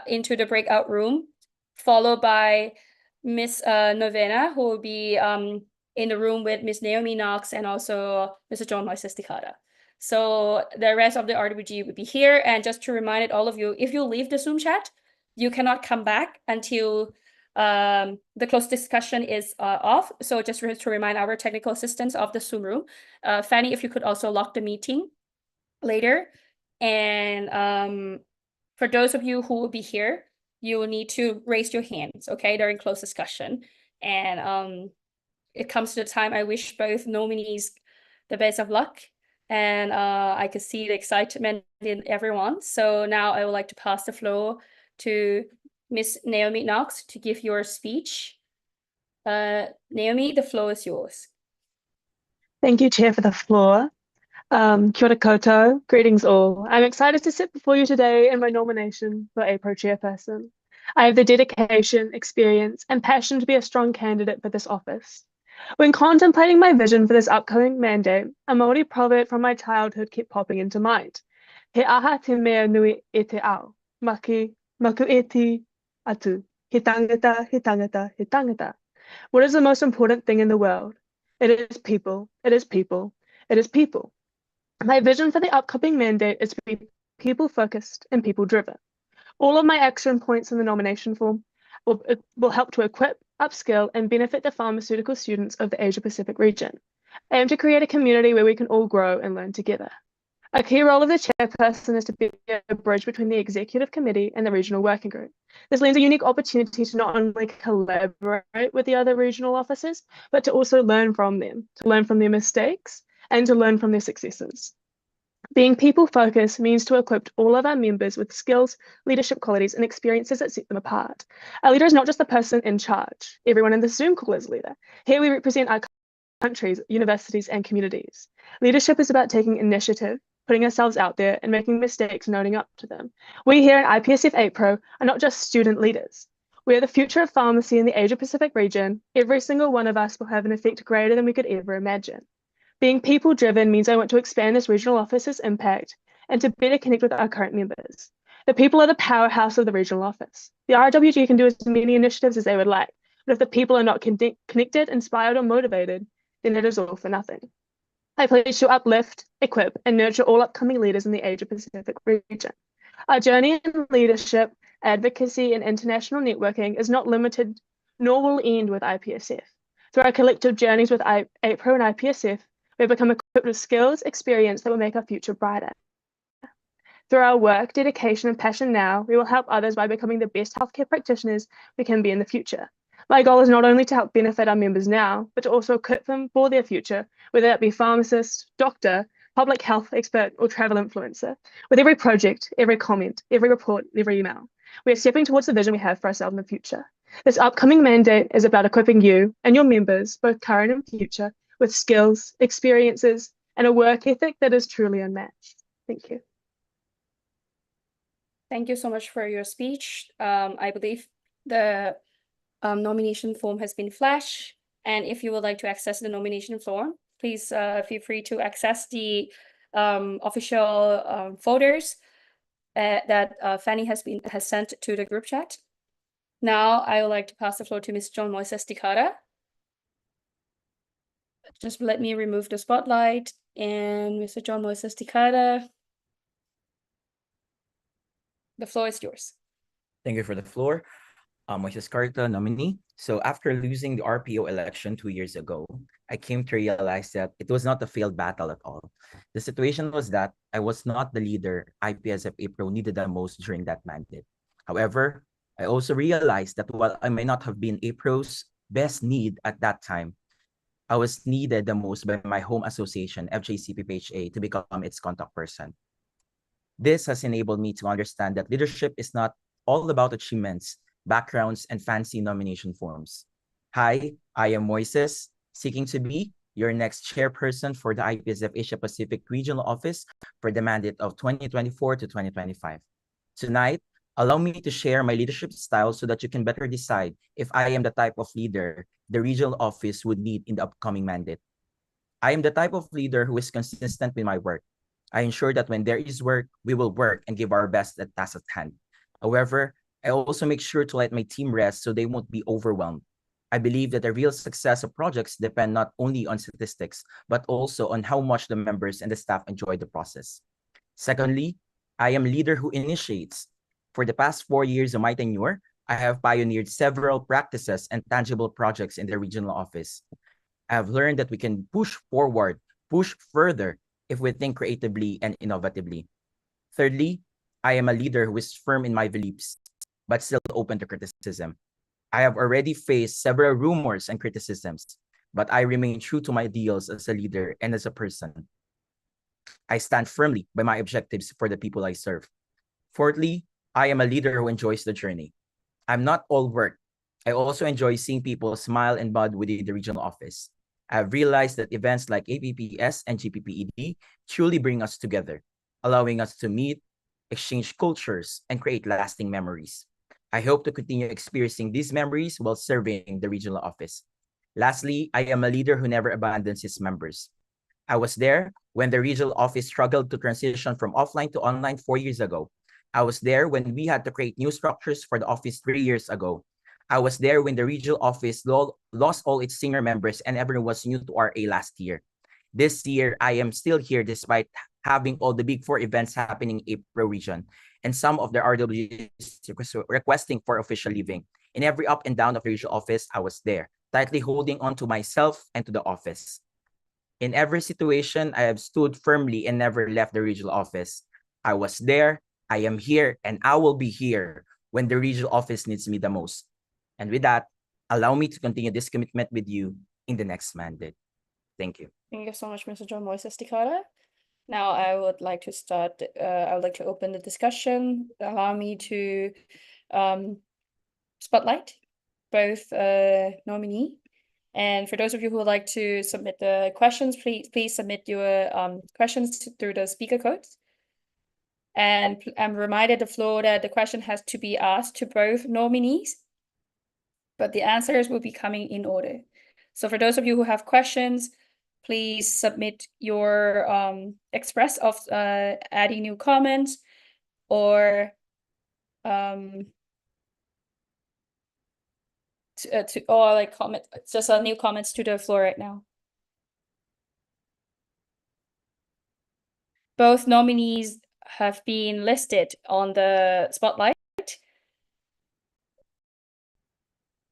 into the breakout room, followed by Miss Novena, who will be in the room with Miss Naomi Knox and also Mr. John Moises Tikara. So the rest of the RWG will be here. And just to remind all of you, if you leave the Zoom chat, you cannot come back until the closed discussion is off. So just to remind our technical assistants of the Zoom room, Fanny, if you could also lock the meeting later. And for those of you who will be here, you will need to raise your hands, okay, during closed discussion. And it comes to the time I wish both nominees the best of luck. And I could see the excitement in everyone. So now I would like to pass the floor to Miss Naomi Knox to give your speech. Naomi, the floor is yours. Thank you, Chair, for the floor. Kia ora koutou, greetings all. I'm excited to sit before you today in my nomination for APRO chairperson. I have the dedication, experience, and passion to be a strong candidate for this office. When contemplating my vision for this upcoming mandate, a Māori proverb from my childhood kept popping into mind. He aha te mea nui e te ao, maku e te atu, he tangata, he tangata, he tangata. What is the most important thing in the world? It is people, it is people, it is people. My vision for the upcoming mandate is to be people-focused and people-driven. All of my action points in the nomination form will help to equip, upskill, and benefit the pharmaceutical students of the Asia-Pacific region. I aim to create a community where we can all grow and learn together. A key role of the chairperson is to be a bridge between the executive committee and the regional working group. This lends a unique opportunity to not only collaborate with the other regional officers, but to also learn from them, to learn from their mistakes and to learn from their successes. Being people-focused means to equip all of our members with skills, leadership qualities, and experiences that set them apart. A leader is not just the person in charge. Everyone in the Zoom call is a leader. Here we represent our countries, universities, and communities. Leadership is about taking initiative, putting ourselves out there, and making mistakes and owning up to them. We here at IPSF APRO are not just student leaders. We are the future of pharmacy in the Asia-Pacific region. Every single one of us will have an effect greater than we could ever imagine. Being people-driven means I want to expand this regional office's impact and to better connect with our current members. The people are the powerhouse of the regional office. The RWG can do as many initiatives as they would like, but if the people are not connected, inspired, or motivated, then it is all for nothing. I pledge to uplift, equip, and nurture all upcoming leaders in the Asia-Pacific region. Our journey in leadership, advocacy, and international networking is not limited, nor will end with IPSF. Through our collective journeys with APRO and IPSF, we become equipped with skills, experience that will make our future brighter. Through our work, dedication, and passion now, we will help others by becoming the best healthcare practitioners we can be in the future. My goal is not only to help benefit our members now, but to also equip them for their future, whether that be pharmacist, doctor, public health expert, or travel influencer. With every project, every comment, every report, every email, we are stepping towards the vision we have for ourselves in the future. This upcoming mandate is about equipping you and your members, both current and future, with skills, experiences, and a work ethic that is truly unmatched. Thank you. Thank you so much for your speech. I believe the nomination form has been flashed, and if you would like to access the nomination form, please feel free to access the official folders that Fanny has sent to the group chat. Now I would like to pass the floor to Ms. John Moises Tikara. Just let me remove the spotlight, and Mr. John Moises Tikara, the floor is yours. Thank you for the floor. Moises Carta, nominee. So after losing the RPO election 2 years ago, I came to realize that it was not a failed battle at all. The situation was that I was not the leader IPSF APRO needed the most during that mandate. However, I also realized that while I may not have been APRO's best need at that time, I was needed the most by my home association, FJCPPHA, to become its contact person. This has enabled me to understand that leadership is not all about achievements, backgrounds, and fancy nomination forms. Hi, I am Moises, seeking to be your next chairperson for the IPSF Asia Pacific Regional Office for the mandate of 2024 to 2025. Tonight, allow me to share my leadership style so that you can better decide if I am the type of leader the regional office would need in the upcoming mandate. I am the type of leader who is consistent with my work. I ensure that when there is work, we will work and give our best at task at hand. However, I also make sure to let my team rest so they won't be overwhelmed. I believe that the real success of projects depend not only on statistics, but also on how much the members and the staff enjoy the process. Secondly, I am a leader who initiates. For the past 4 years of my tenure, I have pioneered several practices and tangible projects in the regional office. I have learned that we can push forward, push further if we think creatively and innovatively. Thirdly, I am a leader who is firm in my beliefs, but still open to criticism. I have already faced several rumors and criticisms, but I remain true to my ideals as a leader and as a person. I stand firmly by my objectives for the people I serve. Fourthly, I am a leader who enjoys the journey. I'm not all work. I also enjoy seeing people smile and bond within the regional office. I've realized that events like APPS and GPPED truly bring us together, allowing us to meet, exchange cultures, and create lasting memories. I hope to continue experiencing these memories while serving the regional office. Lastly, I am a leader who never abandons his members. I was there when the regional office struggled to transition from offline to online 4 years ago. I was there when we had to create new structures for the office 3 years ago. I was there when the regional office lost all its senior members and everyone was new to RA last year. This year, I am still here despite having all the big four events happening in APRO region and some of the RWs requesting for official leaving. In every up and down of the regional office, I was there, tightly holding on to myself and to the office. In every situation, I have stood firmly and never left the regional office. I was there, I am here, and I will be here when the regional office needs me the most. And with that, allow me to continue this commitment with you in the next mandate. Thank you. Thank you so much, Mr. John Moises Tikara. Now I would like to start, I would like to open the discussion. Allow me to spotlight both nominee. And for those of you who would like to submit the questions, please submit your questions through the speaker codes. And I'm reminded the floor that the question has to be asked to both nominees, but the answers will be coming in order. So for those of you who have questions, please submit your express of adding new comments or like comment, just new comments to the floor right now. Both nominees have been listed on the spotlight.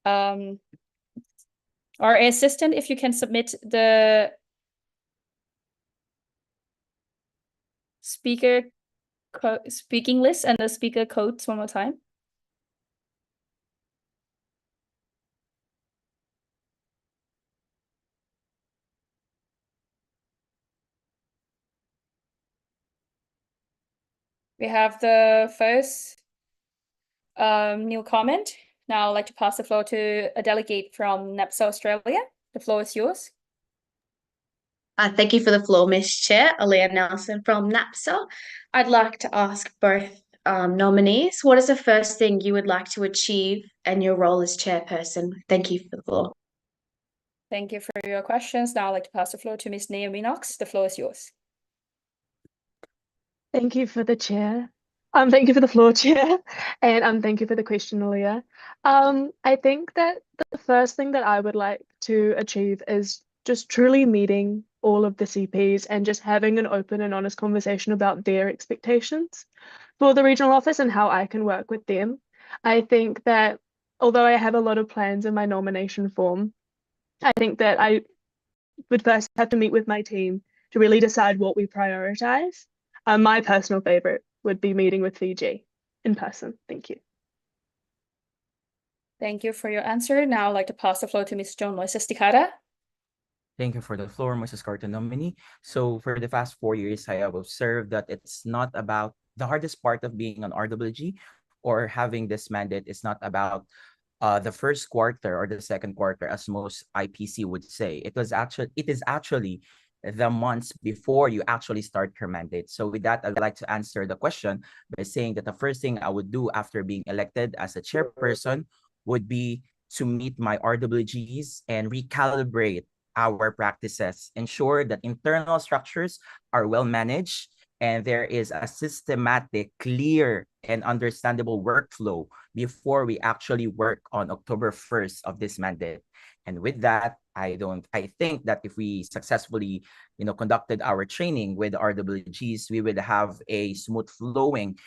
Our assistant, if you can submit the speaking list and the speaker codes one more time. We have the first new comment. Now I'd like to pass the floor to a delegate from NAPSA Australia. The floor is yours. Thank you for the floor, Ms. Chair. Aaliyah Nelson from NAPSA. I'd like to ask both nominees, what is the first thing you would like to achieve in your role as chairperson? Thank you for the floor. Thank you for your questions. Now I'd like to pass the floor to Ms. Naomi Knox. The floor is yours. Thank you for the chair. Thank you for the floor, Chair, and thank you for the question, Aaliyah. I think that the first thing that I would like to achieve is just truly meeting all of the CPs and just having an open and honest conversation about their expectations for the regional office and how I can work with them. I think that although I have a lot of plans in my nomination form, I think that I would first have to meet with my team to really decide what we prioritize. My personal favorite would be meeting with Fiji in person. Thank you. Thank you for your answer. Now I'd like to pass the floor to Ms. John Moises Tikara. Thank you for the floor, Mrs. Carter nominee. So for the past 4 years, I have observed that it's not about the hardest part of being an RWG or having this mandate. It's not about the first quarter or the second quarter, as most IPC would say. It is actually the months before you actually start your mandate. So with that, I'd like to answer the question by saying that the first thing I would do after being elected as a chairperson would be to meet my RWGs and recalibrate our practices, ensure that internal structures are well managed and there is a systematic, clear, and understandable workflow before we actually work on October 1st of this mandate. And with that, I think that if we successfully, conducted our training with RWGs, we would have a smooth flowing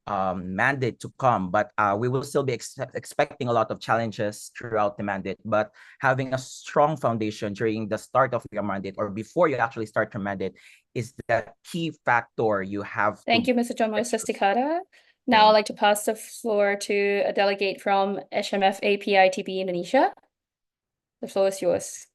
mandate to come, but we will still be expecting a lot of challenges throughout the mandate. But having a strong foundation during the start of your mandate or before you actually start your mandate is the key factor you have. Thank you, Mr. John Moises Tikara. Now I'd like to pass the floor to a delegate from HMF APITB Indonesia. The floor is yours.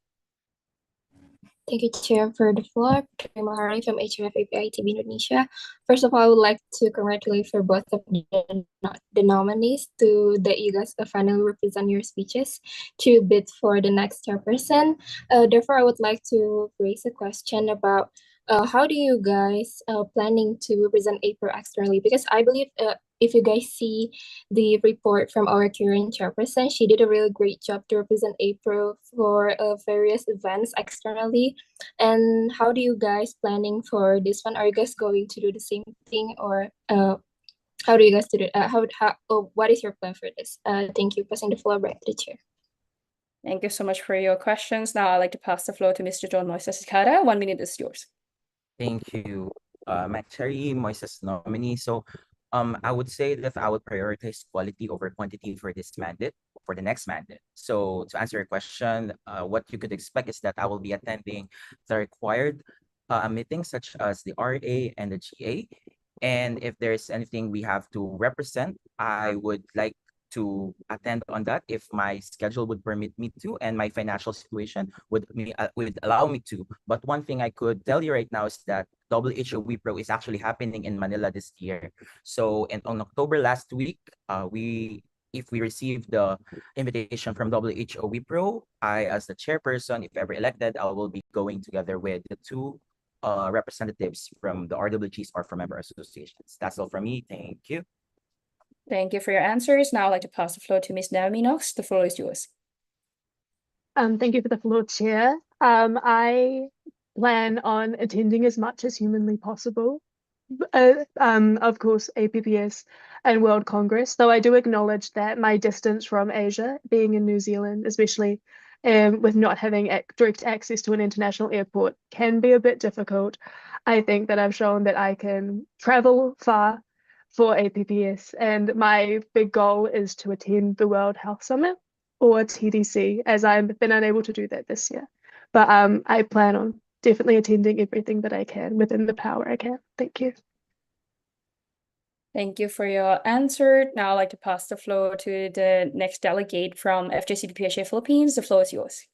Thank you, Chair, for the floor. Terima Hari from HMF APITB Indonesia. First of all, I would like to congratulate for both of the nominees that you guys finally represent your speeches to bid for the next chairperson. Therefore, I would like to raise a question about how do you guys planning to represent APRO externally? Because I believe if you guys see the report from our current chairperson, she did a really great job to represent APRO for various events externally. And how do you guys planning for this one? Are you guys going to do the same thing, or how do you guys do it? What is your plan for this? Thank you. Passing the floor back to the chair. Thank you so much for your questions. Now I'd like to pass the floor to Mr. John Moises Cara. 1 minute is yours. Thank you, Cherry, Moises nominee. So, I would say that I would prioritize quality over quantity for this mandate, for the next mandate. So, to answer your question, what you could expect is that I will be attending the required meetings such as the RA and the GA. And if there's anything we have to represent, I would like to attend on that if my schedule would permit me to and my financial situation would allow me to. But one thing I could tell you right now is that WHO WIPRO is actually happening in Manila this year. So, and on October last week, if we received the invitation from WHO WIPRO, I, as the chairperson, if ever elected, I will be going together with the two representatives from the RWGs or from member associations. That's all from me. Thank you. Thank you for your answers. Now I'd like to pass the floor to Ms. Naomi Knox. The floor is yours. Thank you for the floor, Chair. I plan on attending as much as humanly possible. Of course, APPS and World Congress, though I do acknowledge that my distance from Asia, being in New Zealand, especially with not having direct access to an international airport, can be a bit difficult. I think that I've shown that I can travel far for APPS, and my big goal is to attend the World Health Summit or TDC, as I've been unable to do that this year. But I plan on definitely attending everything that I can within the power I can. Thank you. Thank you for your answer. Now I'd like to pass the floor to the next delegate from FJCPPHA Philippines. The floor is yours.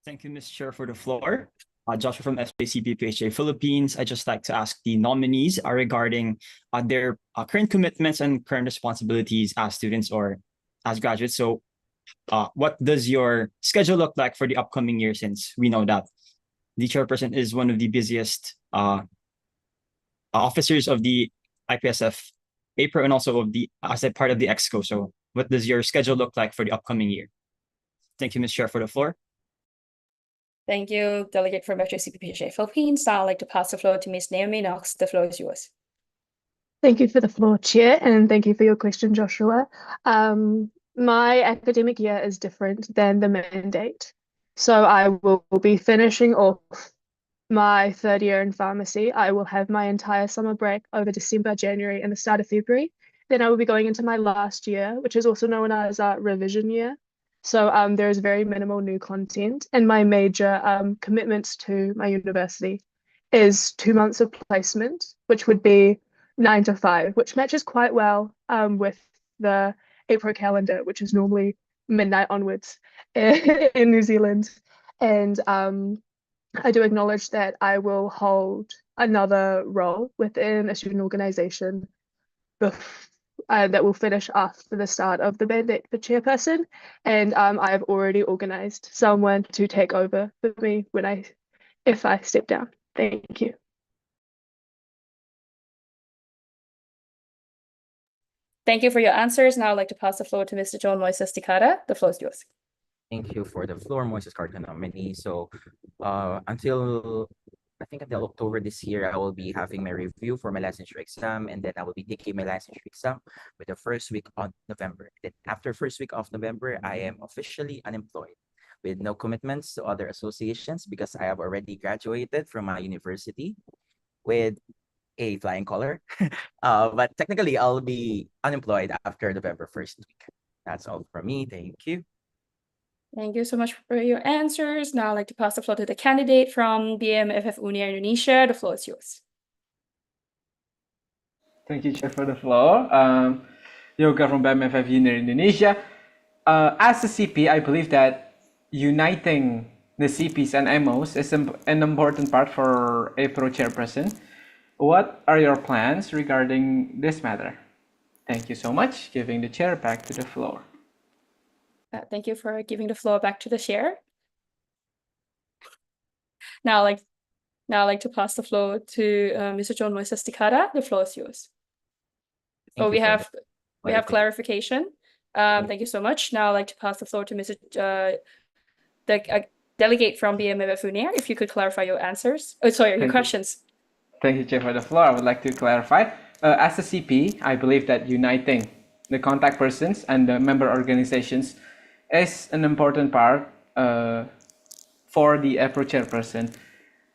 Thank you, Ms. Chair, for the floor. Joshua from FJCPPHA Philippines. I just like to ask the nominees regarding their current commitments and current responsibilities as students or as graduates. So what does your schedule look like for the upcoming year, since we know that the chairperson is one of the busiest officers of the IPSF APRO and also of the as a part of the EXCO. So what does your schedule look like for the upcoming year? Thank you, Ms. Chair, for the floor. Thank you, Delegate from FJCPPHA Philippines. Now I'd like to pass the floor to Ms. Naomi Knox. The floor is yours. Thank you for the floor, Chair, and thank you for your question, Joshua. My academic year is different than the mandate. So I will be finishing off my third year in pharmacy. I will have my entire summer break over December, January, and the start of February. Then I will be going into my last year, which is also known as a revision year. So there is very minimal new content, and my major commitments to my university is 2 months of placement, which would be 9 to 5, which matches quite well with the APRO calendar, which is normally midnight onwards in New Zealand. And I do acknowledge that I will hold another role within a student organization that will finish after the start of the mandate for chairperson. And I have already organized someone to take over for me if I step down. Thank you. Thank you for your answers. Now I'd like to pass the floor to Mr. John Moises Cara. The floor is yours. Thank you for the floor, Moises Carta nominee. So until October this year, I will be having my review for my licensure exam, and then I will be taking my licensure exam with the first week of November. Then after first week of November, I am officially unemployed with no commitments to other associations because I have already graduated from my university with a flying color. But technically, I'll be unemployed after November 1st week. That's all from me. Thank you. Thank you so much for your answers. Now I'd like to pass the floor to the candidate from BMFF Unia Indonesia. The floor is yours. Thank you, Chair, for the floor. Yoga from BMFF Unia Indonesia. As a CP, I believe that uniting the CPs and MOs is an important part for APRO chairperson. What are your plans regarding this matter? Thank you so much. Giving the chair back to the floor. Thank you for giving the floor back to the chair. Now I'd like to pass the floor to Mr. John Moises Cara. The floor is yours. Oh, Thank we you for have the clarification. Thank you so much. Now I'd like to pass the floor to Mr. The delegate from BMF UNIR. If you could clarify your answers. Oh, sorry, your Thank you. questions. Thank you, Chair, for the floor. I would like to clarify. As a CP, I believe that uniting the contact persons and the member organizations is an important part for the APRO chairperson.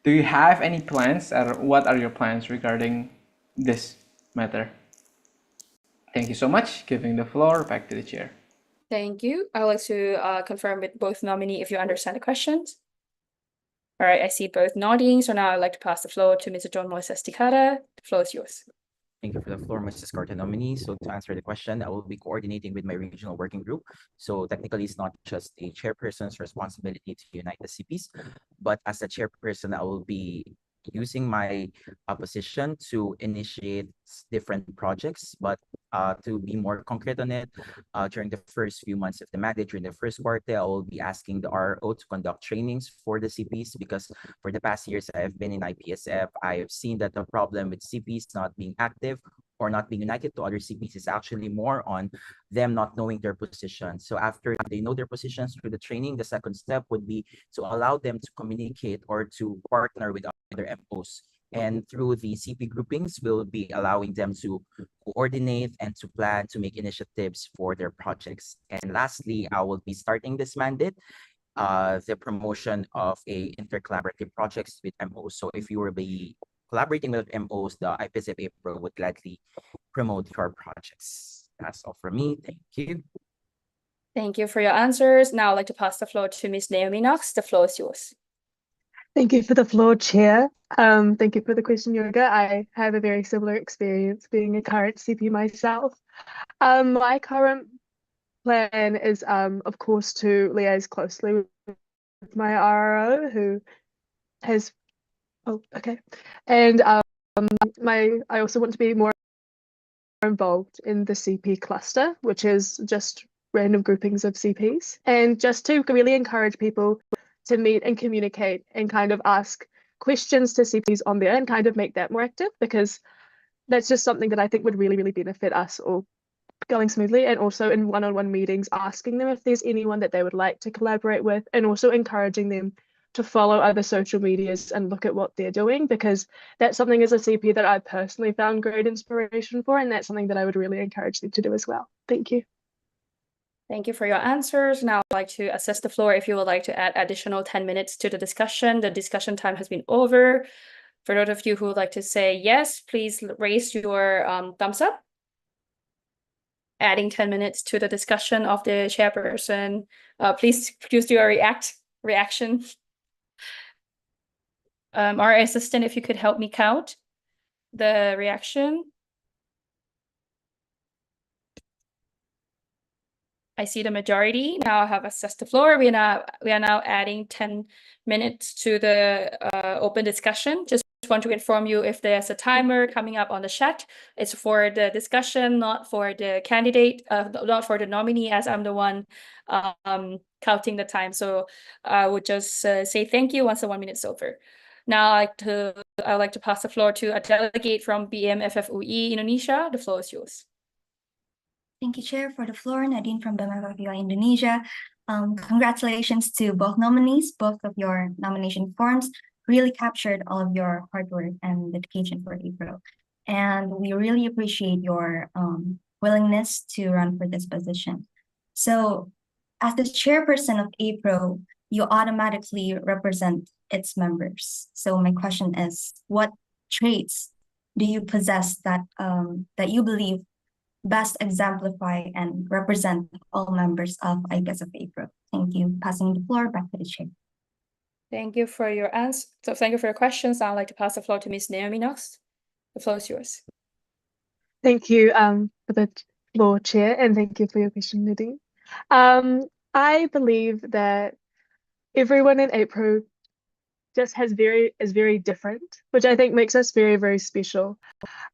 Do you have any plans, or what are your plans regarding this matter? Thank you so much. Giving the floor back to the chair. Thank you. I would like to confirm with both nominee if you understand the questions. All right, I see both nodding. So now I'd like to pass the floor to Mr. John Moises Tejada. The floor is yours. Thank you for the floor, Mrs. Carter nominee. So to answer the question, I will be coordinating with my regional working group. So technically, it's not just a chairperson's responsibility to unite the CPs, but as a chairperson, I will be using my position to initiate different projects, but to be more concrete on it, during the first few months of the mandate, during the first quarter, I will be asking the RO to conduct trainings for the CPs because for the past years I've been in IPSF, I have seen that the problem with CPs not being active or not being united to other CPs is actually more on them not knowing their position. So after they know their positions through the training, the second step would be to allow them to communicate or to partner with other MOs. And through the CP groupings, we'll be allowing them to coordinate and to plan to make initiatives for their projects. And lastly, I will be starting this mandate, the promotion of a intercollaborative projects with MOs. So if you will be collaborating with MOs, the IPSF APRO would gladly promote your projects. That's all from me. Thank you. Thank you for your answers. Now I'd like to pass the floor to Ms. Naomi Knox. The floor is yours. Thank you for the floor, Chair. Thank you for the question, Yoga. I have a very similar experience being a current CP myself. My current plan is, of course, to liaise closely with my RRO, who has, and I also want to be more involved in the CP cluster, which is just random groupings of CPs, and just to really encourage people to meet and communicate and kind of ask questions to CPs on there and kind of make that more active, because that's just something that I think would really, really benefit us all going smoothly. And also in one-on-one meetings, asking them if there's anyone that they would like to collaborate with, and also encouraging them to follow other social medias and look at what they're doing, because that's something as a CP that I personally found great inspiration for, and that's something that I would really encourage them to do as well. Thank you. Thank you for your answers. Now I'd like to assess the floor if you would like to add additional 10 minutes to the discussion. The discussion time has been over. For those of you who would like to say yes, please raise your thumbs up. Adding 10 minutes to the discussion of the chairperson. Please do a reaction. Our assistant, if you could help me count the reaction. I see the majority. Now I have assessed the floor. We are now adding 10 minutes to the open discussion. Just want to inform you if there's a timer coming up on the chat. It's for the discussion, not for the candidate, not for the nominee, as I'm the one counting the time. So I would just say thank you once the 1 minute's over. Now I'd like to pass the floor to a delegate from BMFF UI Indonesia. The floor is yours. Thank you, Chair, for the floor. Nadine from BMFF UI Indonesia. Congratulations to both nominees. Both of your nomination forms really captured all of your hard work and dedication for APRO. And we really appreciate your willingness to run for this position. So as the chairperson of APRO, you automatically represent its members. So my question is, what traits do you possess that you believe best exemplify and represent all members of IPSF APRO? Thank you. Passing the floor back to the chair. Thank you for your answer. So thank you for your questions. I'd like to pass the floor to Ms. Naomi Knox. The floor is yours. Thank you for the floor, Chair, and thank you for your question, Nadine. I believe that everyone in APRO just is very different, which I think makes us very, very special.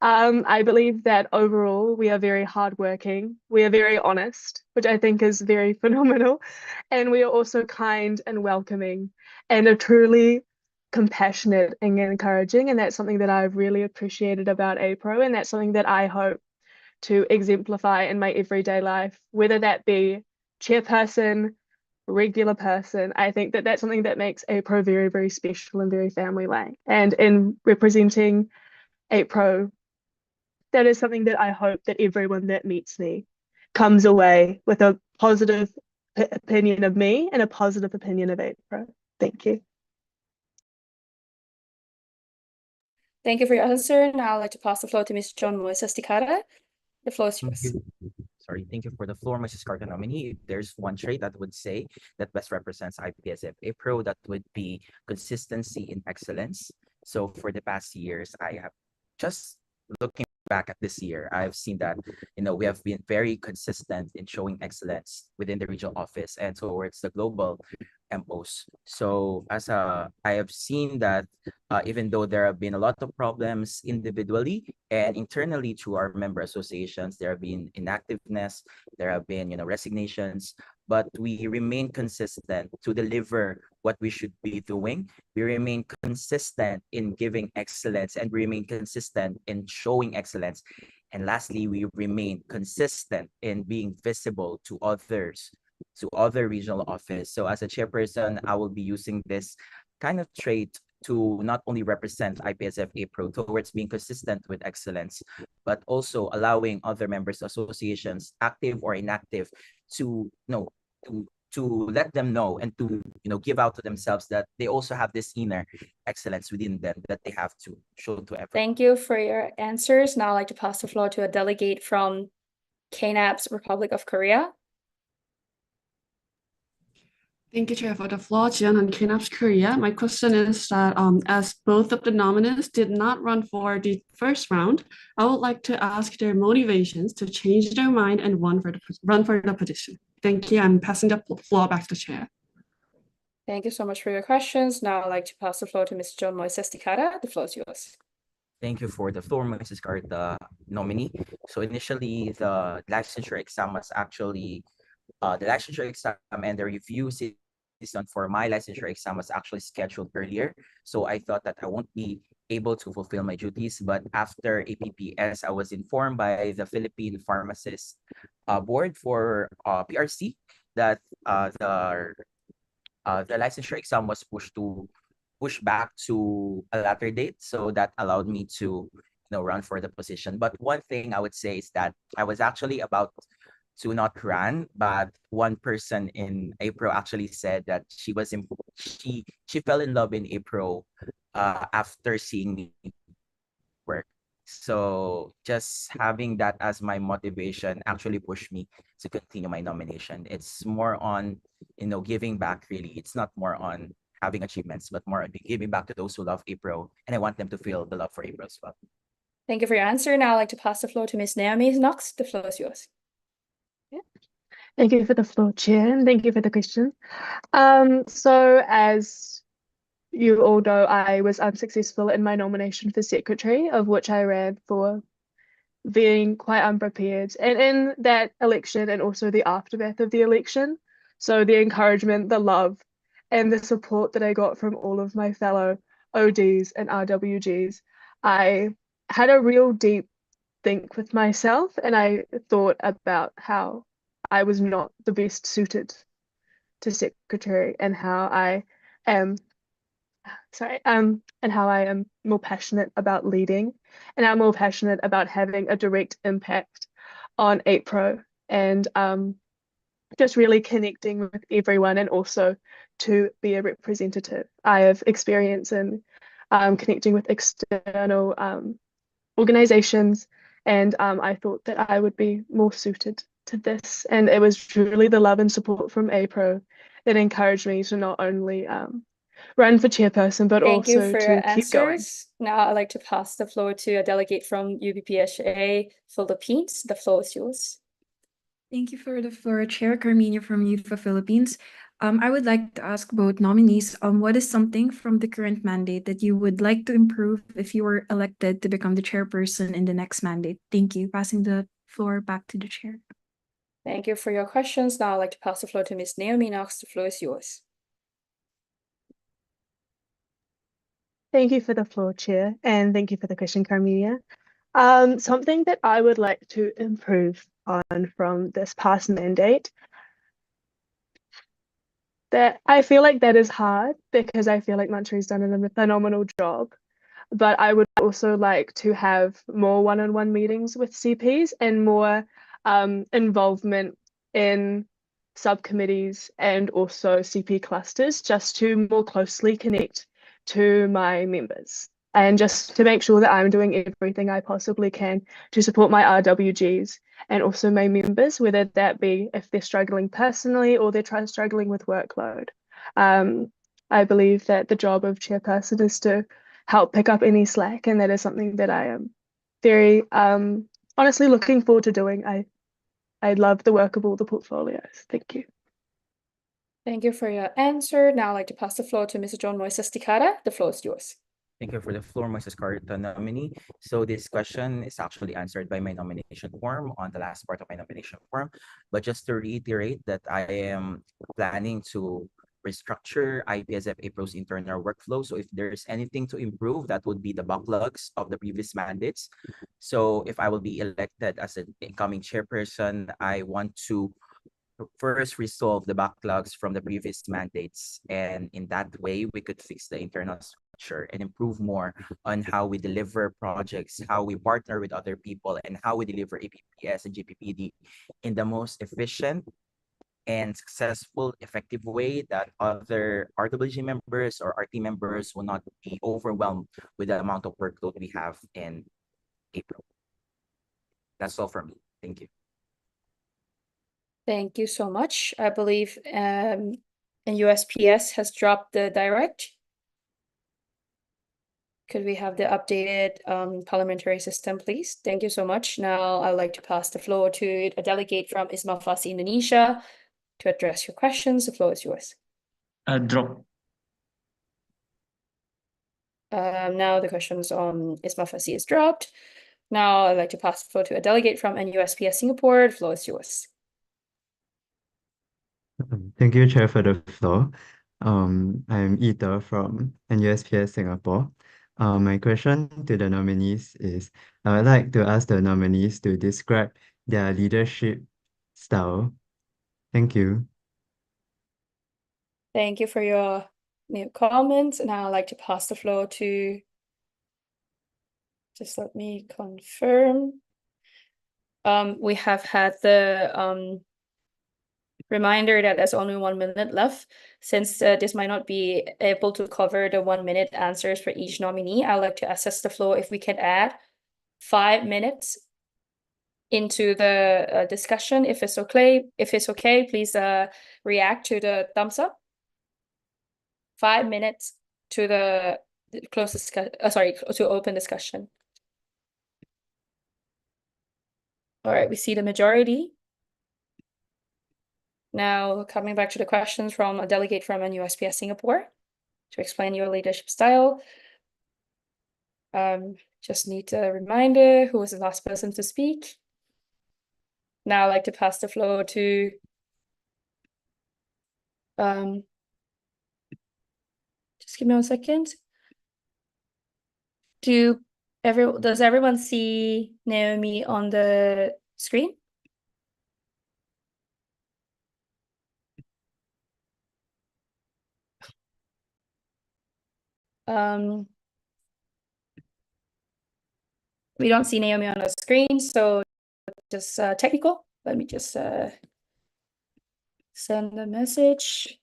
I believe that overall we are very hardworking, we are very honest, which I think is very phenomenal, and we are also kind and welcoming and are truly compassionate and encouraging, and that's something that I've really appreciated about APRO, and that's something that I hope to exemplify in my everyday life, whether that be chairperson, regular person. I think that that's something that makes APRO very, very special and very family-like. And in representing APRO, that is something that I hope that everyone that meets me comes away with a positive opinion of me and a positive opinion of APRO. Thank you. Thank you for your answer. Now I'd like to pass the floor to Ms. John Moises Tikara. The floor is Thank yours. you. Sorry, thank you for the floor, Mrs. Carter nominee. If there's one trait that would say that best represents IPSF APRO, that would be consistency in excellence. So for the past years, I have just looking back at this year, I've seen that, we have been very consistent in showing excellence within the regional office and towards the global MOs. So I have seen that even though there have been a lot of problems individually and internally through our member associations, there have been inactiveness, there have been, resignations, but we remain consistent to deliver what we should be doing. We remain consistent in giving excellence and we remain consistent in showing excellence. And lastly, we remain consistent in being visible to others, to other regional office. So as a chairperson, I will be using this kind of trait to not only represent IPSF APRO towards being consistent with excellence, but also allowing other members associations, active or inactive, to to let them know and to give out to themselves that they also have this inner excellence within them that they have to show to everyone. Thank you for your answers. Now I'd like to pass the floor to a delegate from KNAP's Republic of Korea. Thank you, Chair, for the floor. Jian and KNAP's Korea. My question is that as both of the nominees did not run for the first round, I would like to ask their motivations to change their mind and run for the position. Thank you. I'm passing the floor back to the Chair. Thank you so much for your questions. Now I'd like to pass the floor to Ms. John Moises Tikara. The floor is yours. Thank you for the floor, Mrs. Carta nominee. So initially, the licensure exam was actually the licensure exam and the review season for my licensure exam was actually scheduled earlier. So I thought that I won't be able to fulfill my duties. But after APPS, I was informed by the Philippine Pharmacist Board for PRC that the licensure exam was pushed back to a later date. So that allowed me to run for the position. But one thing I would say is that I was actually about to not run, but one person in APRO actually said that she fell in love in APRO after seeing me work. So just having that as my motivation actually pushed me to continue my nomination. It's more on giving back, really. It's not more on having achievements, but more on giving back to those who love APRO, and I want them to feel the love for APRO as well. Thank you for your answer. Now I'd like to pass the floor to Ms. Naomi Knox. The floor is yours. Thank you for the floor, Chair, and thank you for the question. So as you all know, I was unsuccessful in my nomination for secretary, of which I ran for being quite unprepared. And in that election and also the aftermath of the election, so the encouragement, the love, and the support that I got from all of my fellow ODs and RWGs, I had a real deep think with myself, and I thought about how I was not the best suited to secretary and how I am and how I am more passionate about leading and I'm more passionate about having a direct impact on APRO and just really connecting with everyone and also to be a representative. I have experience in connecting with external organizations, and I thought that I would be more suited to this. And it was truly the love and support from APRO that encouraged me to not only run for chairperson, but Thank you also for to your keep going. answers. Now I'd like to pass the floor to a delegate from UBPSA Philippines. The floor is yours. Thank you for the floor, Chair Carmina from UFA Philippines. I would like to ask both nominees, what is something from the current mandate that you would like to improve if you were elected to become the chairperson in the next mandate? Thank you. Passing the floor back to the chair. Thank you for your questions. Now I'd like to pass the floor to Ms. Naomi Knox. The floor is yours. Thank you for the floor, Chair, and thank you for the question, Carmelia. Something that I would like to improve on from this past mandate, that I feel like that is hard because I feel like Mantri's done a phenomenal job. But I would also like to have more one-on-one meetings with CPs and more involvement in subcommittees and also CP clusters, just to more closely connect to my members and just to make sure that I'm doing everything I possibly can to support my RWGs and also my members, whether that be if they're struggling personally or they're struggling with workload. I believe that the job of chairperson is to help pick up any slack, and that is something that I am very honestly looking forward to doing. I love the work of all the portfolios. Thank you. Thank you for your answer. Now I'd like to pass the floor to Mr. John Moises Tikara. The floor is yours. Thank you for the floor, Mrs. Carta nominee. So this question is actually answered by my nomination form on the last part of my nomination form. But just to reiterate that I am planning to restructure IPSF APRO's internal workflow. So if there's anything to improve, that would be the backlogs of the previous mandates. So if I will be elected as an incoming chairperson, I want to first resolve the backlogs from the previous mandates. And in that way, we could fix the internal structure and improve more on how we deliver projects, how we partner with other people, and how we deliver APPS and GPPD in the most efficient and successful, effective way that other RWG members or RT members will not be overwhelmed with the amount of workload we have in April. That's all for me. Thank you. Thank you so much. I believe USPS has dropped the direct. Could we have the updated parliamentary system, please? Thank you so much. Now I'd like to pass the floor to a delegate from IPSF APRO Indonesia to address your questions. The floor is yours. Drop. Now the questions on IPSF APRO is dropped. Now I'd like to pass the floor to a delegate from NUSPS Singapore. The floor is yours. Thank you, Chair, for the floor. I'm Ita from NUSPS Singapore. My question to the nominees is, I would like to ask the nominees to describe their leadership style. Thank you. Thank you for your new comments. Now I'd like to pass the floor to, just let me confirm. We have had the reminder that there's only 1 minute left. Since this might not be able to cover the 1 minute answers for each nominee, I'd like to assess the floor if we can add 5 minutes into the discussion. If it's okay, please react to the thumbs up. 5 minutes to the close discussion. Sorry, to open discussion. All right, we see the majority. Now, coming back to the questions from a delegate from NUSPS Singapore to explain your leadership style. Just need a reminder, who was the last person to speak? Now I'd like to pass the floor to just give me 1 second. Does everyone see Naomi on the screen? We don't see Naomi on the screen, so just technical. Let me just send a message.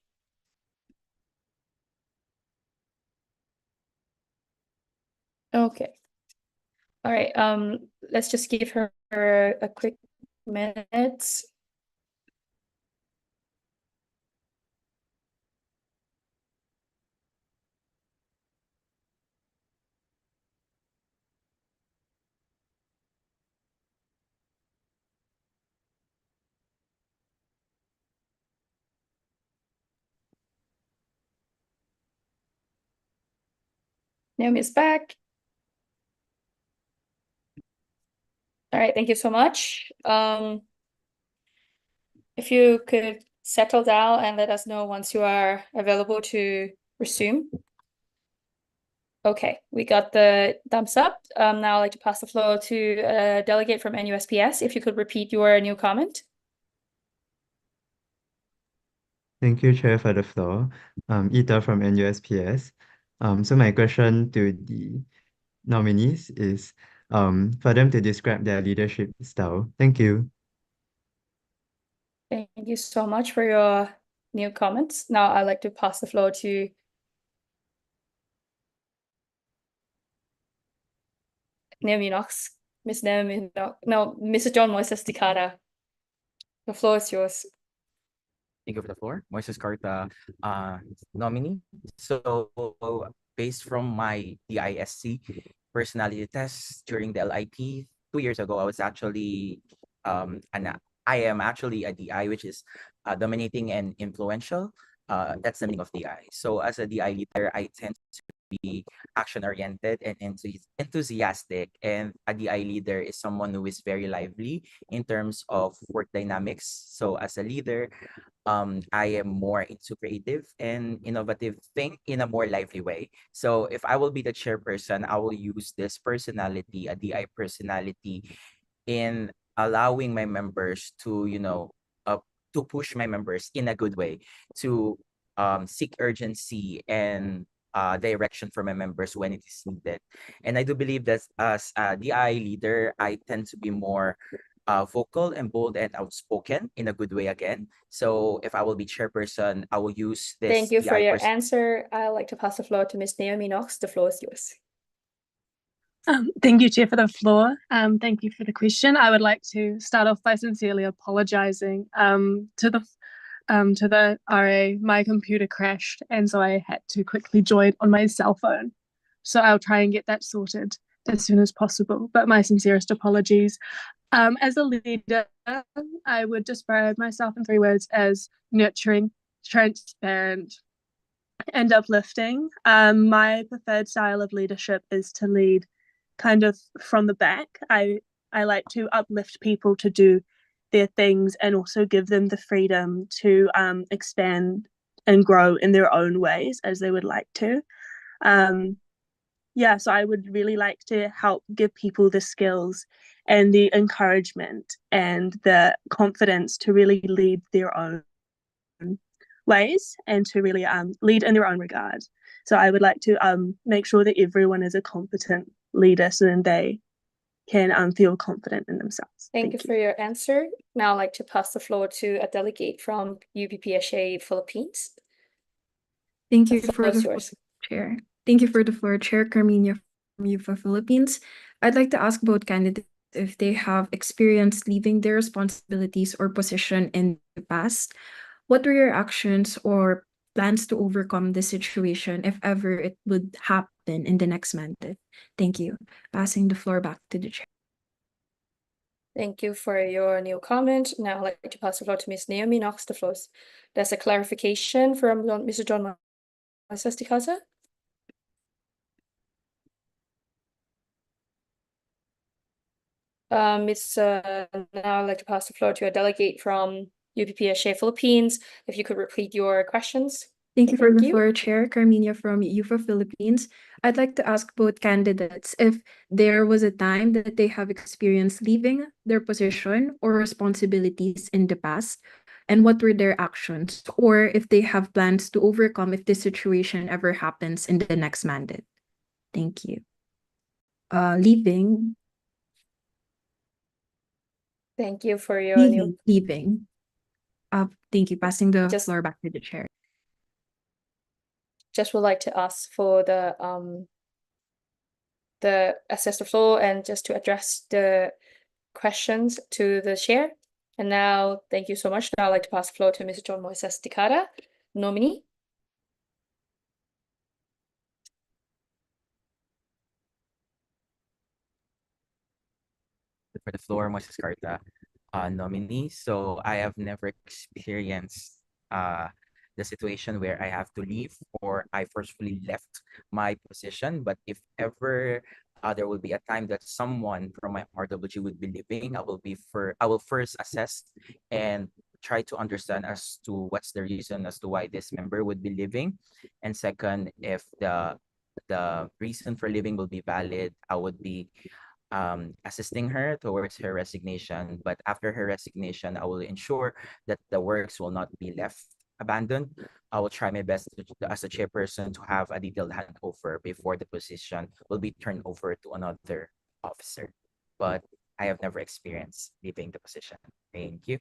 Okay. All right, let's just give her a quick minute. Naomi is back. All right, thank you so much. If you could settle down and let us know once you are available to resume. Okay, we got the thumbs up. Now I'd like to pass the floor to a delegate from NUSPS. If you could repeat your new comment. Thank you, Chair, for the floor. Ita from NUSPS. So my question to the nominees is for them to describe their leadership style. Thank you. Thank you so much for your new comments. Now I'd like to pass the floor to Naomi Knox. Miss Naomi Knox. No, Mr. John Moises Dicada. The floor is yours. Thank you for the floor. Moises Carta, nominee. So based from my DISC personality test during the LIP 2 years ago, I was actually I am actually a DI, which is dominating and influential. That's the meaning of DI. So as a DI leader, I tend to be action oriented and enthusiastic, and a DI leader is someone who is very lively in terms of work dynamics. So as a leader, I am more into creative and innovative think in a more lively way. So if I will be the chairperson, I will use this personality, a DI personality, in allowing my members to, to push my members in a good way, to seek urgency and direction from my members when it is needed. And I do believe that as a DI leader, I tend to be more vocal and bold and outspoken in a good way again. So if I will be chairperson, I will use this. Thank you for DI your answer. I'd like to pass the floor to Miss Naomi Knox. The floor is yours. Thank you, Chair, for the floor. Thank you for the question. I would like to start off by sincerely apologising to the RA. My computer crashed, and so I had to quickly join on my cell phone. So I'll try and get that sorted as soon as possible. But my sincerest apologies. As a leader, I would describe myself in 3 words as nurturing, transparent, and uplifting. My preferred style of leadership is to lead kind of from the back. I like to uplift people to do their things and also give them the freedom to expand and grow in their own ways as they would like to. Yeah, so I would really like to help give people the skills and the encouragement and the confidence to really lead their own ways and to really lead in their own regard. So I would like to make sure that everyone is a competent leader so then they can feel confident in themselves. Thank you for your answer. Now I'd like to pass the floor to a delegate from UPPSA Philippines. Thank you The for floor is the yours. Chair. Thank you for the floor, Chair Carmina from UFA Philippines. I'd like to ask both candidates if they have experience leaving their responsibilities or position in the past. What were your actions or plans to overcome this situation if ever it would happen in the next mandate? Thank you. Passing the floor back to the Chair. Thank you for your new comment. Now I'd like to pass the floor to Ms. Naomi Knox. The floor. There's a clarification from Mr. John Moises Dicada. Now I'd like to pass the floor to a delegate from UPPSA Philippines. If you could repeat your questions. Thank you for the floor, Chair Carmina from UFA Philippines. I'd like to ask both candidates if there was a time that they have experienced leaving their position or responsibilities in the past, and what were their actions, or if they have plans to overcome if this situation ever happens in the next mandate. Thank you. Leaving. Thank you for your leaving. Thank you. Passing the floor back to the Chair. Just would like to ask for the assess the floor and just to address the questions to the chair. And now, thank you so much. Now I'd like to pass the floor to Mr. John Moises Dicada, nominee. For the floor, Moises Carta, nominee. So I have never experienced the situation where I have to leave or I forcefully left my position. But if ever there will be a time that someone from my RWG would be leaving, I will first assess and try to understand as to what's the reason as to why this member would be leaving. And second, if the the reason for leaving will be valid, I would be assisting her towards her resignation. But after her resignation, I will ensure that the works will not be left abandoned. I will try my best as a chairperson to have a detailed handover before the position will be turned over to another officer. But I have never experienced leaving the position. Thank you.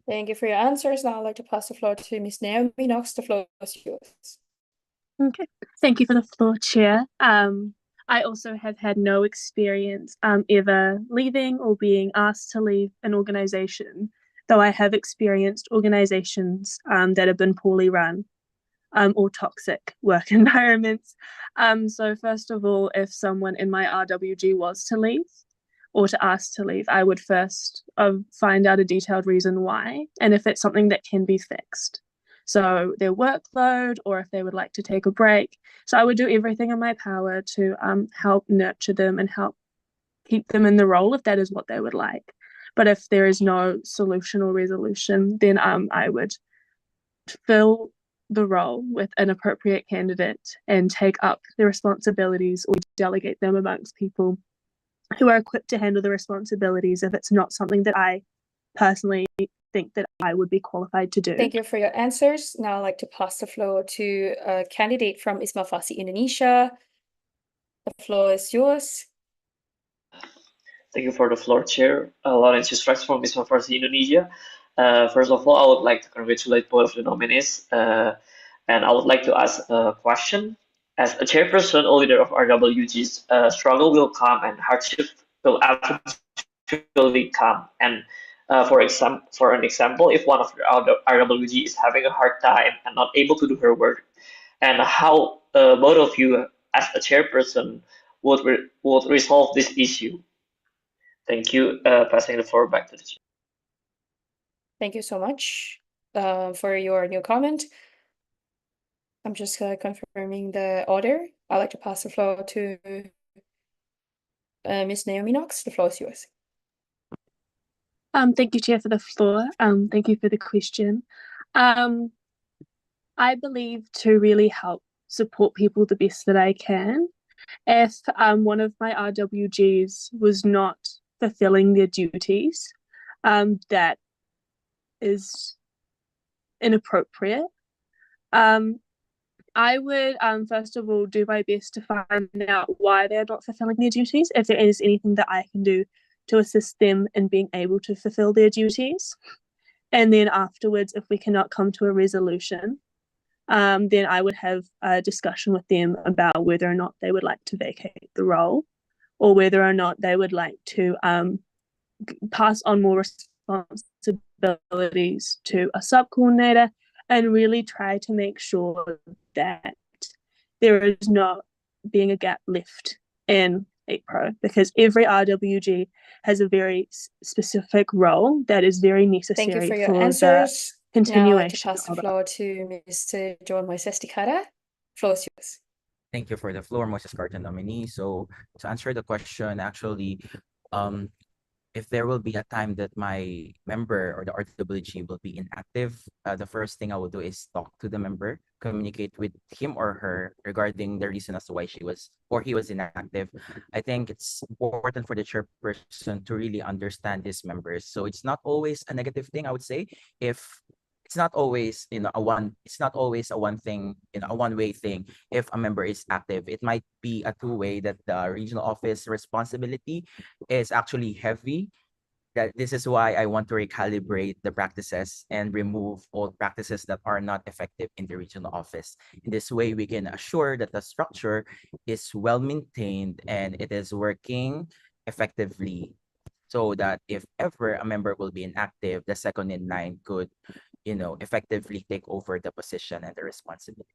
Thank you for your answers. Now I'd like to pass the floor to Ms. Naomi Knox. The floor is yours. Okay, thank you for the floor, Chair. I also have had no experience ever leaving or being asked to leave an organization, though I have experienced organizations that have been poorly run or toxic work environments. So first of all, if someone in my RWG was to leave or to ask to leave, I would first find out a detailed reason why, and if it's something that can be fixed. So their workload, or if they would like to take a break. So I would do everything in my power to help nurture them and help keep them in the role if that is what they would like. But if there is no solution or resolution, then I would fill the role with an appropriate candidate and take up the responsibilities or delegate them amongst people who are equipped to handle the responsibilities if it's not something that I personally think that I would be qualified to do. Thank you for your answers. Now I'd like to pass the floor to a candidate from ISMA FASI Indonesia. The floor is yours. Thank you for the floor, Chair. Lawrence Strikes from ISMA FASI Indonesia. First of all, I would like to congratulate both of the nominees. And I would like to ask a question. As a chairperson or leader of RWGs, struggle will come and hardship will eventually come. And for an example, if one of the RWG is having a hard time and not able to do her work, and how both of you, as a chairperson, would resolve this issue. Thank you. Passing the floor back to the chair. Thank you so much for your new comment. I'm just confirming the order. I'd like to pass the floor to Ms. Naomi Knox. The floor is yours. Thank you, Chair, for the floor. Thank you for the question. I believe to really help support people the best that I can, if one of my RWGs was not fulfilling their duties, that is inappropriate, I would first of all do my best to find out why they're not fulfilling their duties, if there is anything that I can do to assist them in being able to fulfill their duties. And then afterwards, if we cannot come to a resolution, then I would have a discussion with them about whether or not they would like to vacate the role, or whether or not they would like to pass on more responsibilities to a sub-coordinator, and really try to make sure that there is not being a gap left in APRO, because every RWG has a very specific role that is very necessary. Thank you for your the answers. Now I'd like to continuation pass the of floor to Mr. John Moises Tikara. Floor is yours. Thank you for the floor, Moses Carter nominee. So to answer the question, actually, if there will be a time that my member or the RWG will be inactive, the first thing I will do is talk to the member, communicate with him or her regarding the reason as to why she was or he was inactive. I think it's important for the chairperson to really understand his members. So it's not always a negative thing, I would say. If it's not always it's not always a one thing, a one-way thing. If a member is active, it might be a two-way, that the regional office responsibility is actually heavy. That this is why I want to recalibrate the practices and remove old practices that are not effective in the regional office. In this way, we can assure that the structure is well maintained and it is working effectively, so that if ever a member will be inactive, the second in line could effectively take over the position and the responsibility.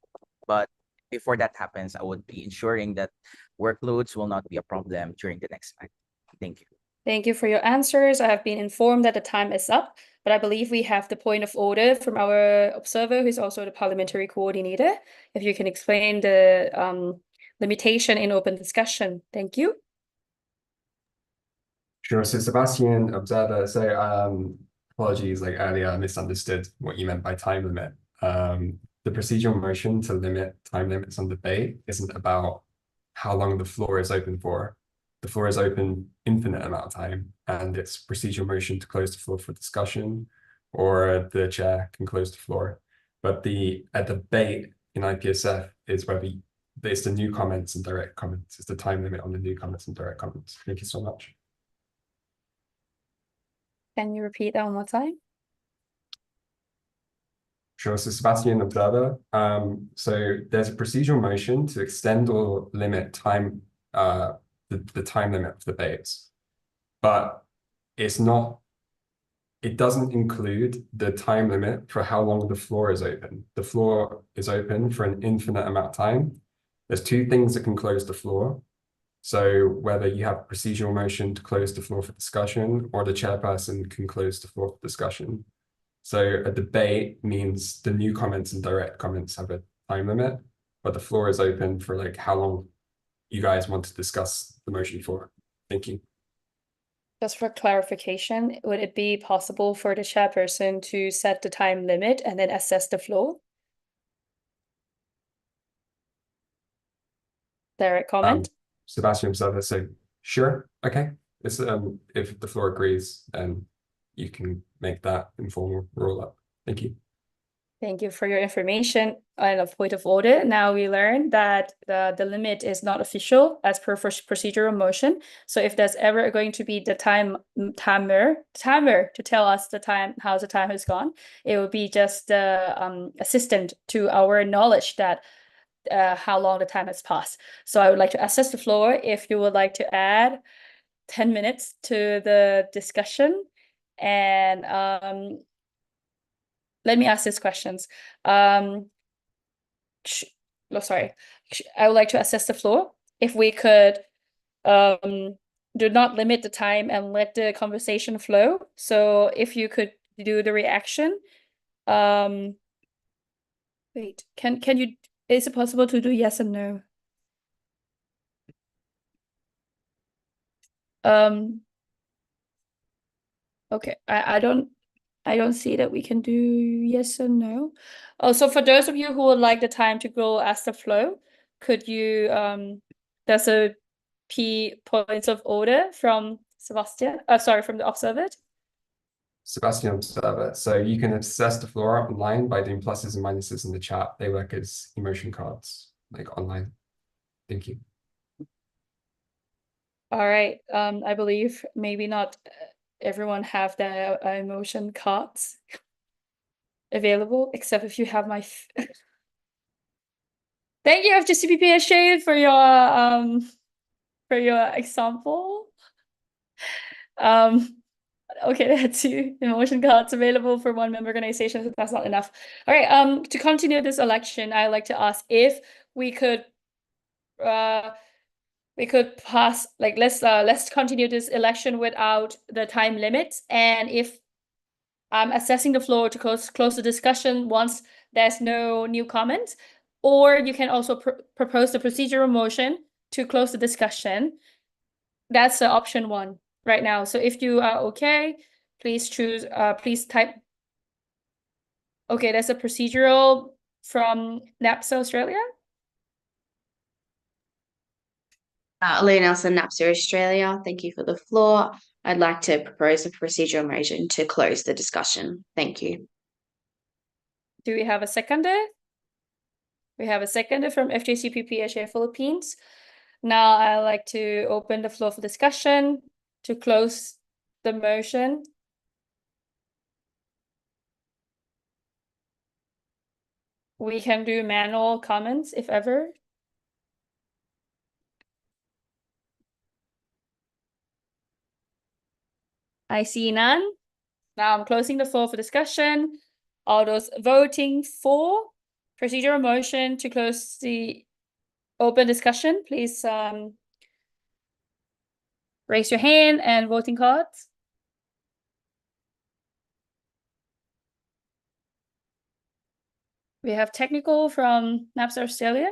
But before that happens, I would be ensuring that workloads will not be a problem during the next month. Thank you. Thank you for your answers. I have been informed that the time is up, but I believe we have the point of order from our observer, who is also the parliamentary coordinator. If you can explain the limitation in open discussion. Thank you. Sure. So Sebastian, observer. So apologies, like earlier I misunderstood what you meant by time limit. the procedural motion to limit time limits on debate isn't about how long the floor is open for. The floor is open infinite amount of time, and it's procedural motion to close the floor for discussion, or the chair can close the floor. But a debate in IPSF is where it's the new comments and direct comments. It's the time limit on the new comments and direct comments. Thank you so much. Can you repeat that one more time? Sure. So Sebastian, observer. So there's a procedural motion to extend or limit time, the time limit of debates, but it doesn't include the time limit for how long the floor is open. The floor is open for an infinite amount of time. There's two things that can close the floor. So whether you have procedural motion to close the floor for discussion, or the chairperson can close the floor for discussion. So a debate means the new comments and direct comments have a time limit, but the floor is open for like how long you guys want to discuss the motion for. Thank you. Just for clarification, would it be possible for the chairperson to set the time limit and then assess the floor? Direct comment? Sebastian observer, so sure, okay. It's if the floor agrees, then you can make that informal roll up. Thank you. Thank you for your information. And a point of order, now we learned that the limit is not official as per procedural motion. So if there's ever going to be the timer to tell us the time, how the time has gone, it will be just the assistant to our knowledge that how long the time has passed. So I would like to assess the floor if you would like to add 10 minutes to the discussion. And let me ask these questions. Sorry. I would like to assess the floor. If we could do not limit the time and let the conversation flow. So if you could do the reaction. Wait, can you, is it possible to do yes and no? Okay, I don't see that we can do yes or no. Oh, so for those of you who would like the time to go as the flow, could you there's a P points of order from Sebastian. Sorry, from the observer. Sebastian observer. So you can assess the floor online by doing pluses and minuses in the chat. They work as emotion cards, like online. Thank you. All right. I believe maybe not everyone have their emotion cards available, except if you have my. Thank you, FGCPPHA, for your example. Okay, there are two emotion cards available for one member organization, so that's not enough. All right, to continue this election, I'd like to ask if we could pass, like, let's continue this election without the time limits, and if I'm assessing the floor to close the discussion once there's no new comments, or you can also propose the procedural motion to close the discussion. That's option one right now. So if you are okay, please choose, please type. Okay, there's a procedural from NAPSA Australia. Leah Nelson, NAPSA Australia. Thank you for the floor. I'd like to propose a procedural motion to close the discussion. Thank you. Do we have a seconder? We have a seconder from FJCPPHA Philippines. Now I'd like to open the floor for discussion to close the motion. We can do manual comments if ever. I see none. Now I'm closing the floor for discussion. All those voting for procedural motion to close the open discussion, please raise your hand and voting cards. We have technical from NAPSA Australia.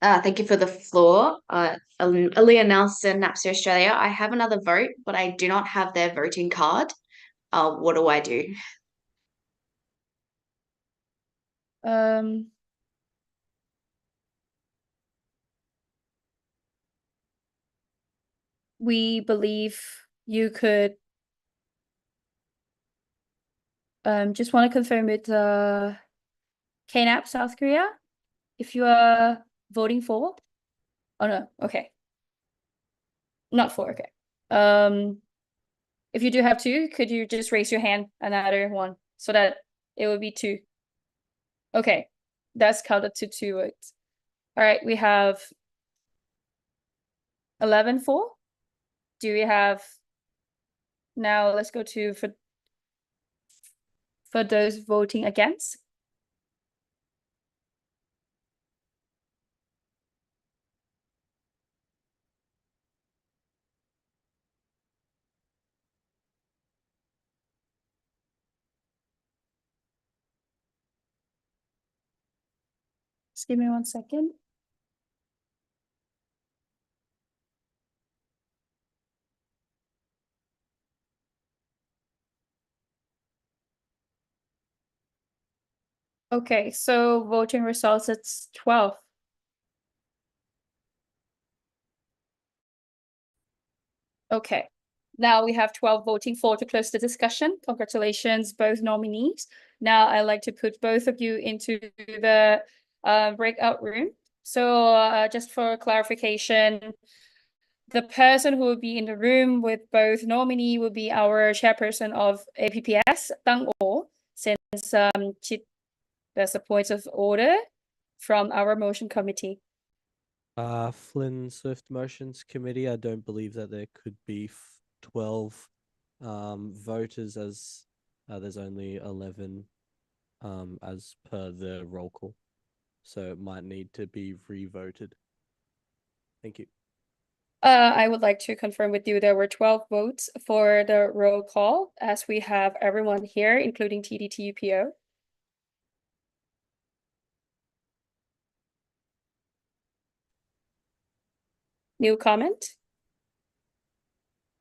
Thank you for the floor. Leah Nelson, NAPSA Australia. I have another vote, but I do not have their voting card. What do I do? Um, we believe you could just want to confirm with KNAP South Korea if you are voting for. Oh no, okay. Not for, okay. If you do have two, could you just raise your hand another one so that it would be two? Okay, that's counted to two votes. All right, we have 11 for. Do we have now? Let's go to for those voting against. Just give me 1 second. Okay, so voting results, it's 12. Okay, now we have 12 voting for to close the discussion. Congratulations, both nominees. Now I'd like to put both of you into the breakout room. So just for clarification, the person who will be in the room with both nominee will be our chairperson of APPS, Tang O, since there's a point of order from our motion committee. Flynn Swift Motions Committee, I don't believe that there could be 12 voters as there's only 11 as per the roll call. So it might need to be re-voted. Thank you. I would like to confirm with you there were 12 votes for the roll call as we have everyone here, including TDTUPO. New comment?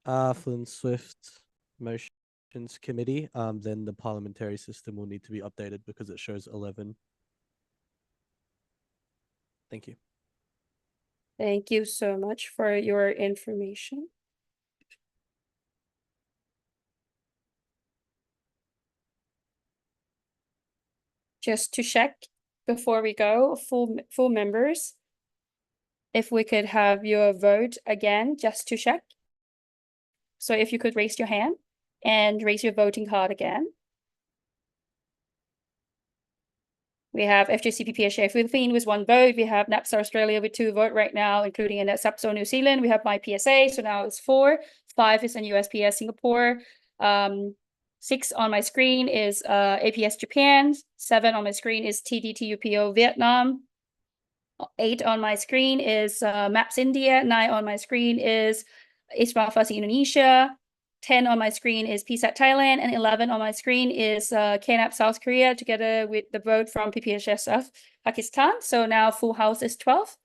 Flynn Swift Motions Committee, then the parliamentary system will need to be updated because it shows 11. Thank you. Thank you so much for your information. Just to check before we go, full members, if we could have your vote again, just to check. So if you could raise your hand and raise your voting card again. We have FJCPPHA Philippines with 1 vote. We have NAPSA Australia with 2 votes right now, including in SAPSO New Zealand. We have MyPSA, so now it's 4. 5 is in USPS Singapore. 6 on my screen is APS Japan. 7 on my screen is TDTUPO Vietnam. 8 on my screen is MAPS India. 9 on my screen is IPSF APRO Indonesia. 10 on my screen is PSAT Thailand, and 11 on my screen is KNAP South Korea, together with the vote from PPHSF Pakistan. So now full house is 12.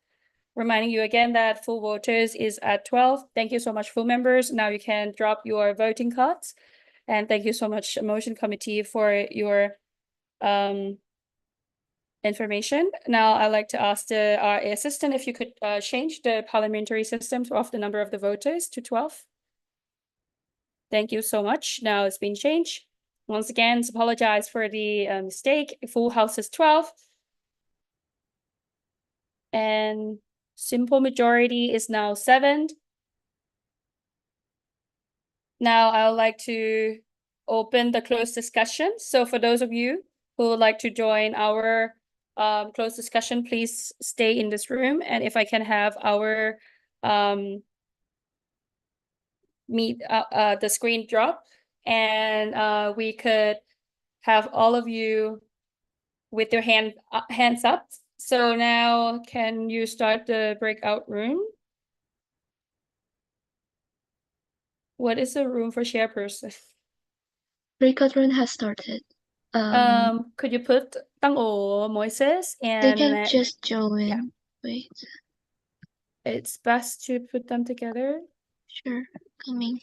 Reminding you again that full voters is at 12. Thank you so much, full members. Now you can drop your voting cards. And thank you so much, motion committee, for your information. Now I'd like to ask the RA assistant if you could change the parliamentary system of the number of the voters to 12. Thank you so much. Now it's been changed. Once again, apologize for the mistake. Full house is 12. And simple majority is now 7. Now I would like to open the closed discussion. So for those of you who would like to join our closed discussion, please stay in this room. And if I can have our the screen drop, and we could have all of you with your hands up. So now can you start the breakout room? What is the room for chairperson? Breakout room has started. Could you put Tang O, Moises, They and can just join. yeah. Wait, It's best to put them together. sure, coming.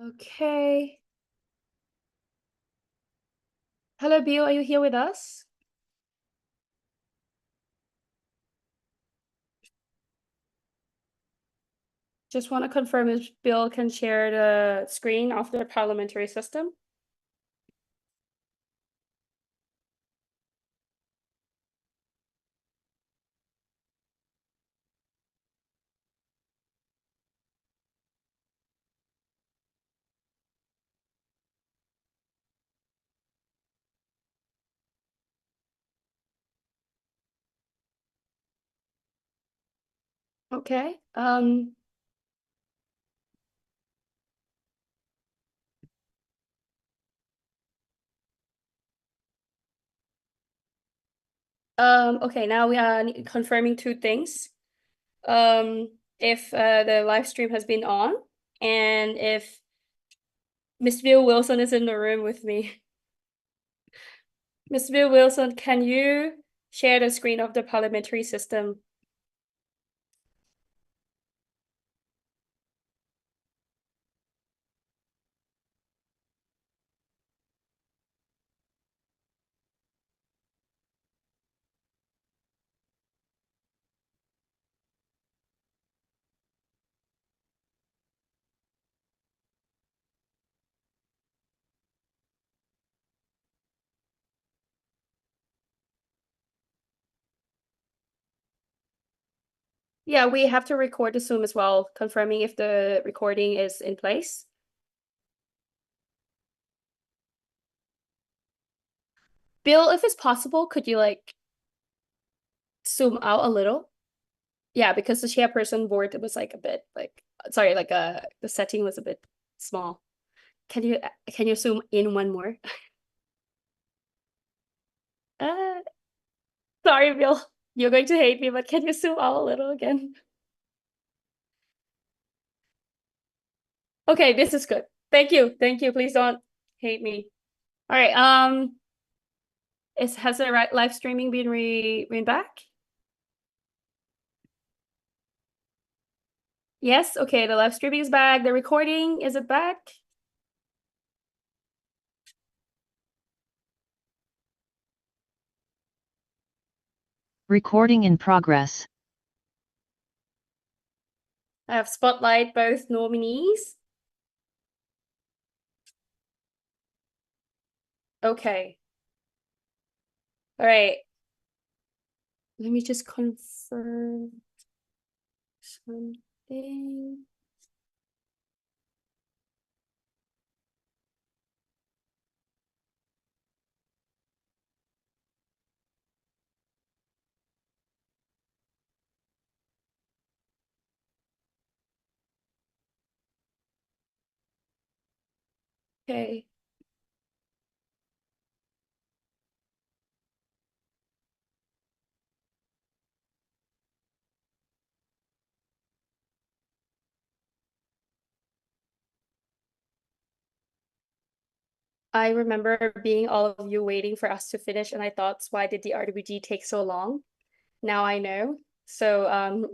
Okay. Hello, Bill. Are you here with us? Just want to confirm if Bill can share the screen of the parliamentary system. Okay. Okay, now we are confirming two things. If the live stream has been on and if Miss Bill Wilson is in the room with me. Miss Bill Wilson, can you share the screen of the parliamentary system? Yeah, we have to record the Zoom as well, confirming if the recording is in place. Bill, if it's possible, could you like zoom out a little? Yeah, because the chairperson board was like a bit like sorry, like the setting was a bit small. Can you zoom in one more? Uh, sorry, Bill. You're going to hate me, but can you zoom out a little again? Okay, this is good. Thank you. Thank you. Please don't hate me. All right. Has the live streaming been back? Yes. Okay. The live streaming is back. The recording, is it back? Recording in progress. I have spotlight both nominees. Okay. All right. Let me just confirm something. Okay. I remember being all of you waiting for us to finish, and I thought, why did the RWG take so long? Now I know. So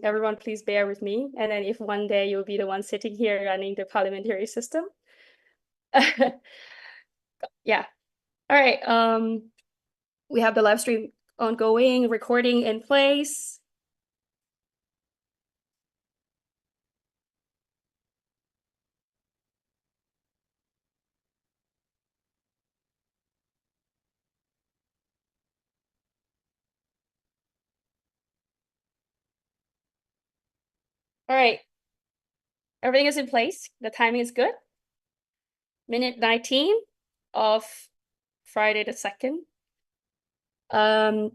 everyone, please bear with me. And then if one day you'll be the one sitting here running the parliamentary system. Yeah. All right. We have the live stream ongoing, recording in place. All right. Everything is in place. The timing is good. Minute 19 of Friday the 2nd.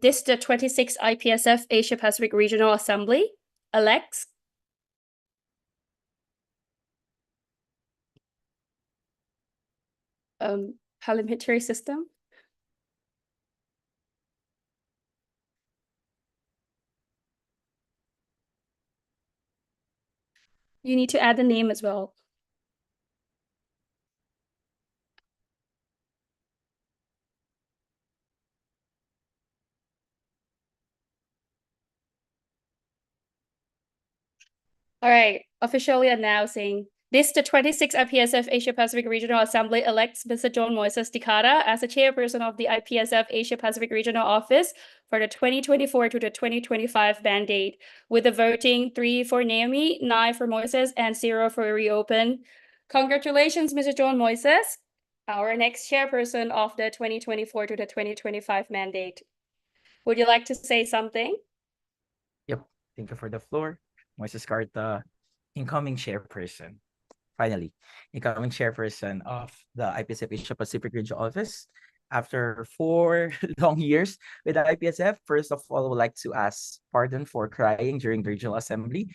This the 26th IPSF Asia Pacific Regional Assembly elects parliamentary system. You need to add the name as well. All right, officially announcing This, the 26th IPSF Asia Pacific Regional Assembly elects Mr. John Moises Dicada as the chairperson of the IPSF Asia Pacific Regional Office for the 2024 to the 2025 mandate, with the voting 3 for Naomi, 9 for Moises, and 0 for reopen. Congratulations, Mr. John Moises, our next chairperson of the 2024 to the 2025 mandate. Would you like to say something? Yep. Thank you for the floor. Moises Carta, incoming chairperson. Finally, incoming chairperson of the IPSF Asia Pacific Regional Office. After 4 long years with the IPSF, first of all, I would like to ask pardon for crying during the regional assembly.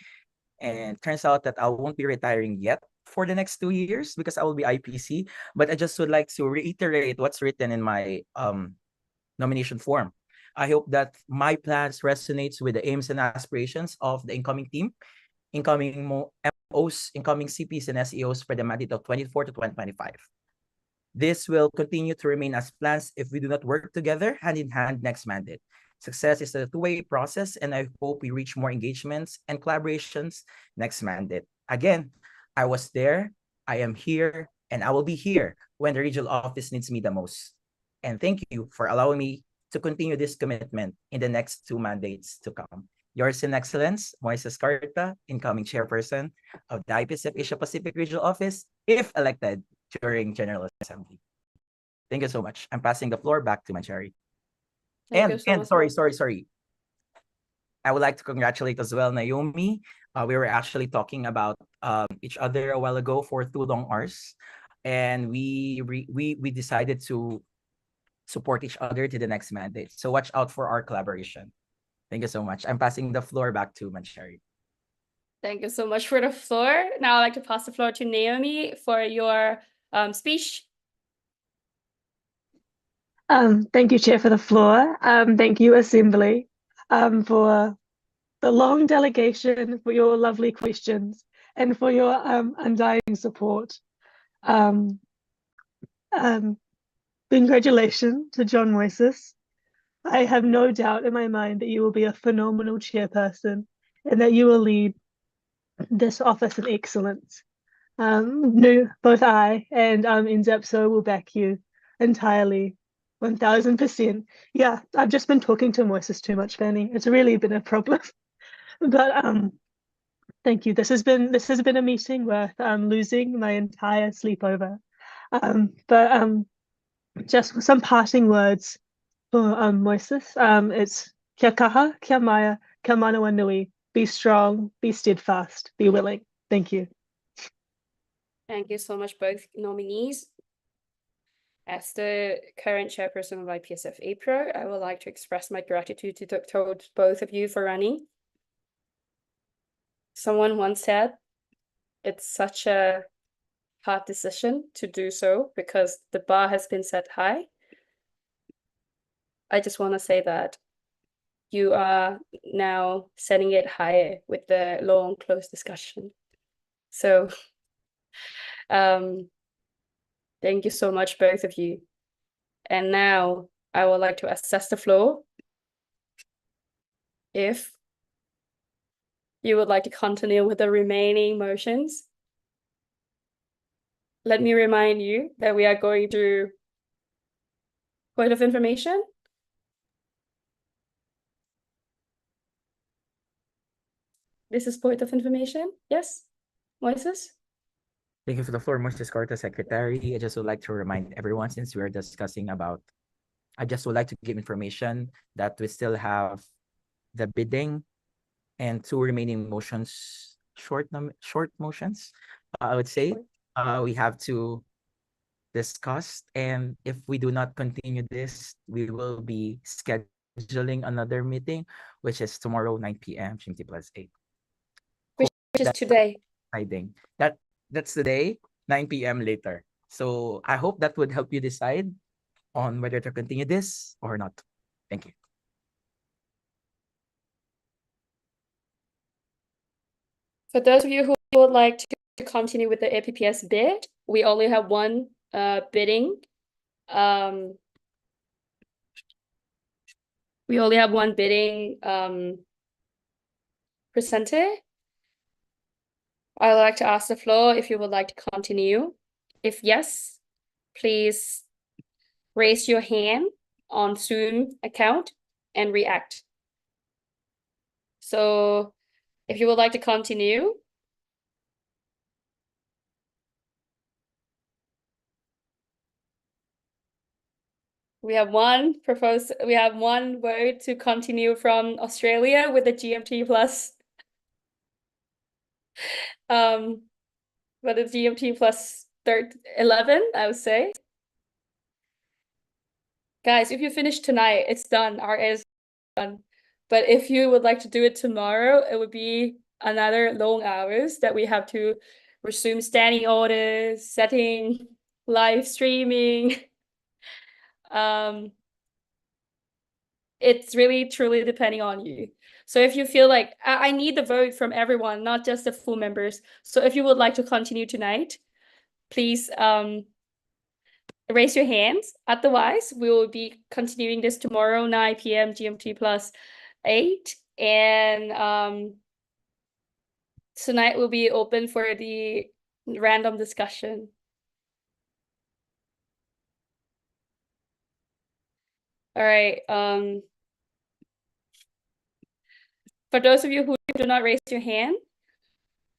And turns out that I won't be retiring yet for the next 2 years because I will be IPC. But I just would like to reiterate what's written in my nomination form. I hope that my plans resonates with the aims and aspirations of the incoming team, incoming MOs, incoming CPs and SEOs for the mandate of 24 to 2025. This will continue to remain as plans if we do not work together hand in hand next mandate. Success is a two-way process, and I hope we reach more engagements and collaborations next mandate. Again, I was there, I am here, and I will be here when the regional office needs me the most. And thank you for allowing me to continue this commitment in the next 2 mandates to come. Yours in Excellence, Moises Carta, incoming chairperson of the IPSF Asia Pacific Regional Office, if elected during General Assembly. Thank you so much. I'm passing the floor back to my Cherry. And sorry. I would like to congratulate as well Naomi. We were actually talking about each other a while ago for 2 long hours, and we decided to support each other to the next mandate. So watch out for our collaboration. Thank you so much. I'm passing the floor back to Mancheri. Thank you so much for the floor. Now I'd like to pass the floor to Naomi for your speech. Thank you, Chair, for the floor. Thank you, Assembly, for the long delegation, for your lovely questions, and for your undying support. Congratulations to John Moises. I have no doubt in my mind that you will be a phenomenal chairperson and that you will lead this office in excellence. No, both I and Inzepso will back you entirely, 1000%. Yeah, I've just been talking to Moises too much, Fanny. It's really been a problem. But thank you. This has been a meeting worth losing my entire sleepover. But just some parting words for Moises. It's kia kaha, kia maya, kia manawa nui. Be strong, be steadfast, be willing. Thank you. Thank you so much, both nominees. As the current chairperson of IPSF APRO, I would like to express my gratitude towards both of you for running. Someone once said, it's such a hard decision to do so because the bar has been set high. I just want to say that you are now setting it higher with the long, close discussion. So thank you so much, both of you. And now I would like to assess the floor. If you would like to continue with the remaining motions, let me remind you that we are going to point of information. This is point of information. Yes, Moises? Thank you for the floor, Moises Carta, Secretary. I just would like to remind everyone, since we are discussing about, I just would like to give information that we still have the bidding and 2 remaining motions, short motions, I would say. We have to discuss, and if we do not continue this, we will be scheduling another meeting, which is tomorrow, 9 p.m. GMT plus 8. Which is today. That's today, 9 p.m. later. So I hope that would help you decide on whether to continue this or not. Thank you. For those of you who would like to continue with the APPS bid, we only have one bidding. We only have one bidding presenter. I'd like to ask the floor if you would like to continue. If yes, please raise your hand on Zoom account and react. So if you would like to continue, we have one word to continue from Australia with the GMT plus. But the GMT plus 11, I would say. Guys, if you finish tonight, it's done. RA is done. But if you would like to do it tomorrow, it would be another long hours that we have to resume standing orders, setting, live streaming. It's really truly depending on you. So if you feel like I need the vote from everyone, not just the full members. So if you would like to continue tonight, please raise your hands. Otherwise, we will be continuing this tomorrow, 9 p.m. GMT plus 8. And tonight will be open for the random discussion. All right. For those of you who do not raise your hand,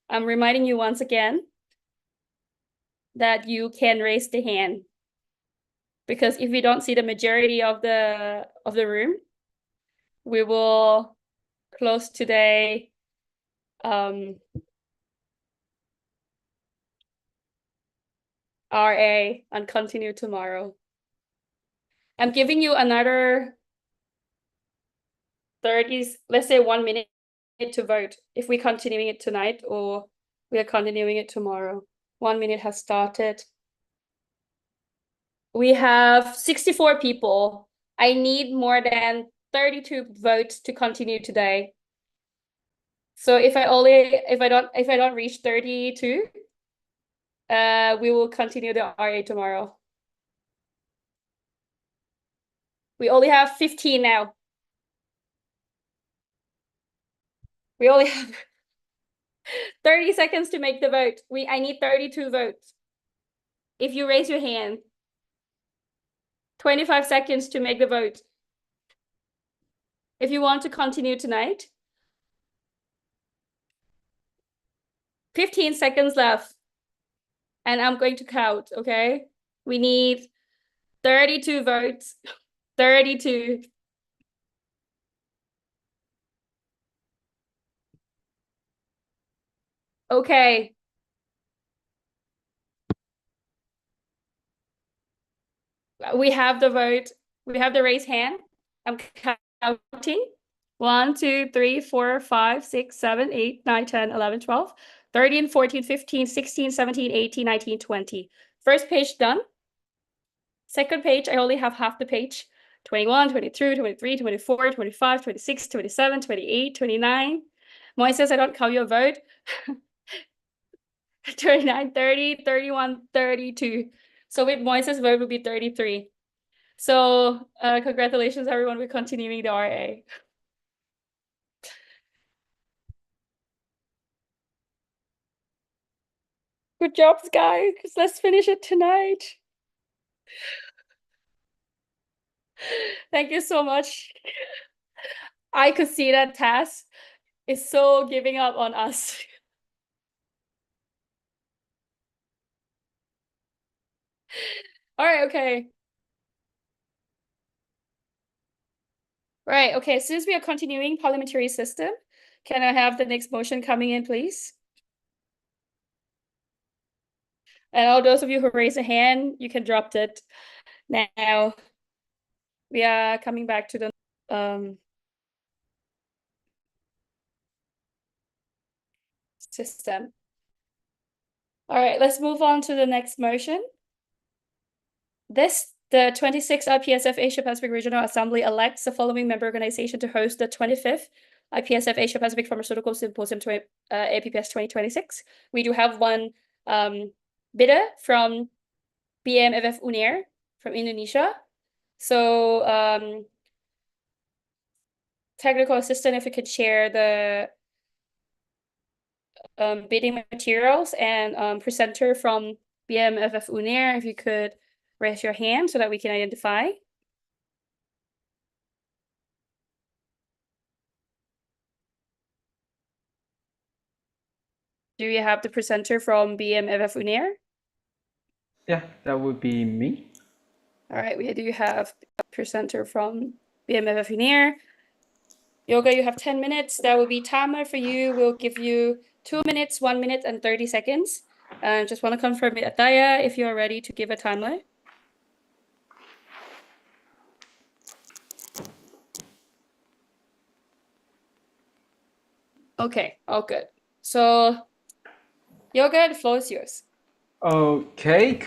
I'm reminding you once again that you can raise the hand. Because if we don't see the majority of the room, we will close today RA and continue tomorrow. I'm giving you another 30, let's say 1 minute to vote if we're continuing it tonight or we are continuing it tomorrow. 1 minute has started. We have 64 people. I need more than 32 votes to continue today. So if I don't reach 32, we will continue the RA tomorrow. We only have 15 now. We only have 30 seconds to make the vote. I need 32 votes. If you raise your hand, 25 seconds to make the vote. If you want to continue tonight, 15 seconds left. And I'm going to count, okay? We need 32 votes. 32. Okay. We have the vote. We have the raise hand. I'm counting. 1, 2, 3, 4, 5, 6, 7, 8, 9, 10, 11, 12, 13, 14, 15, 16, 17, 18, 19, 20. First page done. Second page, I only have half the page. 21, 22, 23, 24, 25, 26, 27, 28, 29. Moises, I don't count your vote. 29, 30, 31, 32. So with Moises' vote will be 33. So congratulations, everyone. We're continuing the RA. Good job, guys. Let's finish it tonight. Thank you so much. I could see that Tess is so giving up on us. All right, okay. Right, okay, since we are continuing parliamentary system, can I have the next motion coming in, please? And all those of you who raise a hand, you can drop it now. We are coming back to the system. All right, let's move on to the next motion. The 26th IPSF Asia Pacific Regional Assembly elects the following member organization to host the 25th IPSF Asia Pacific Pharmaceutical Symposium APPS 2026. We do have one bidder from BMFF Unair from Indonesia. So technical assistant, if you could share the bidding materials and presenter from BMFF UNER, if you could raise your hand so that we can identify. Do you have the presenter from BMFF UNER? Yeah, that would be me. All right, we do have a presenter from BMFF UNER. Yoga, you have 10 minutes. That will be timer for you. We'll give you 2 minutes, 1 minute, and 30 seconds. Just want to confirm with Ataya if you are ready to give a timer. Okay, all good. So, Yoga, the floor is yours. Okay,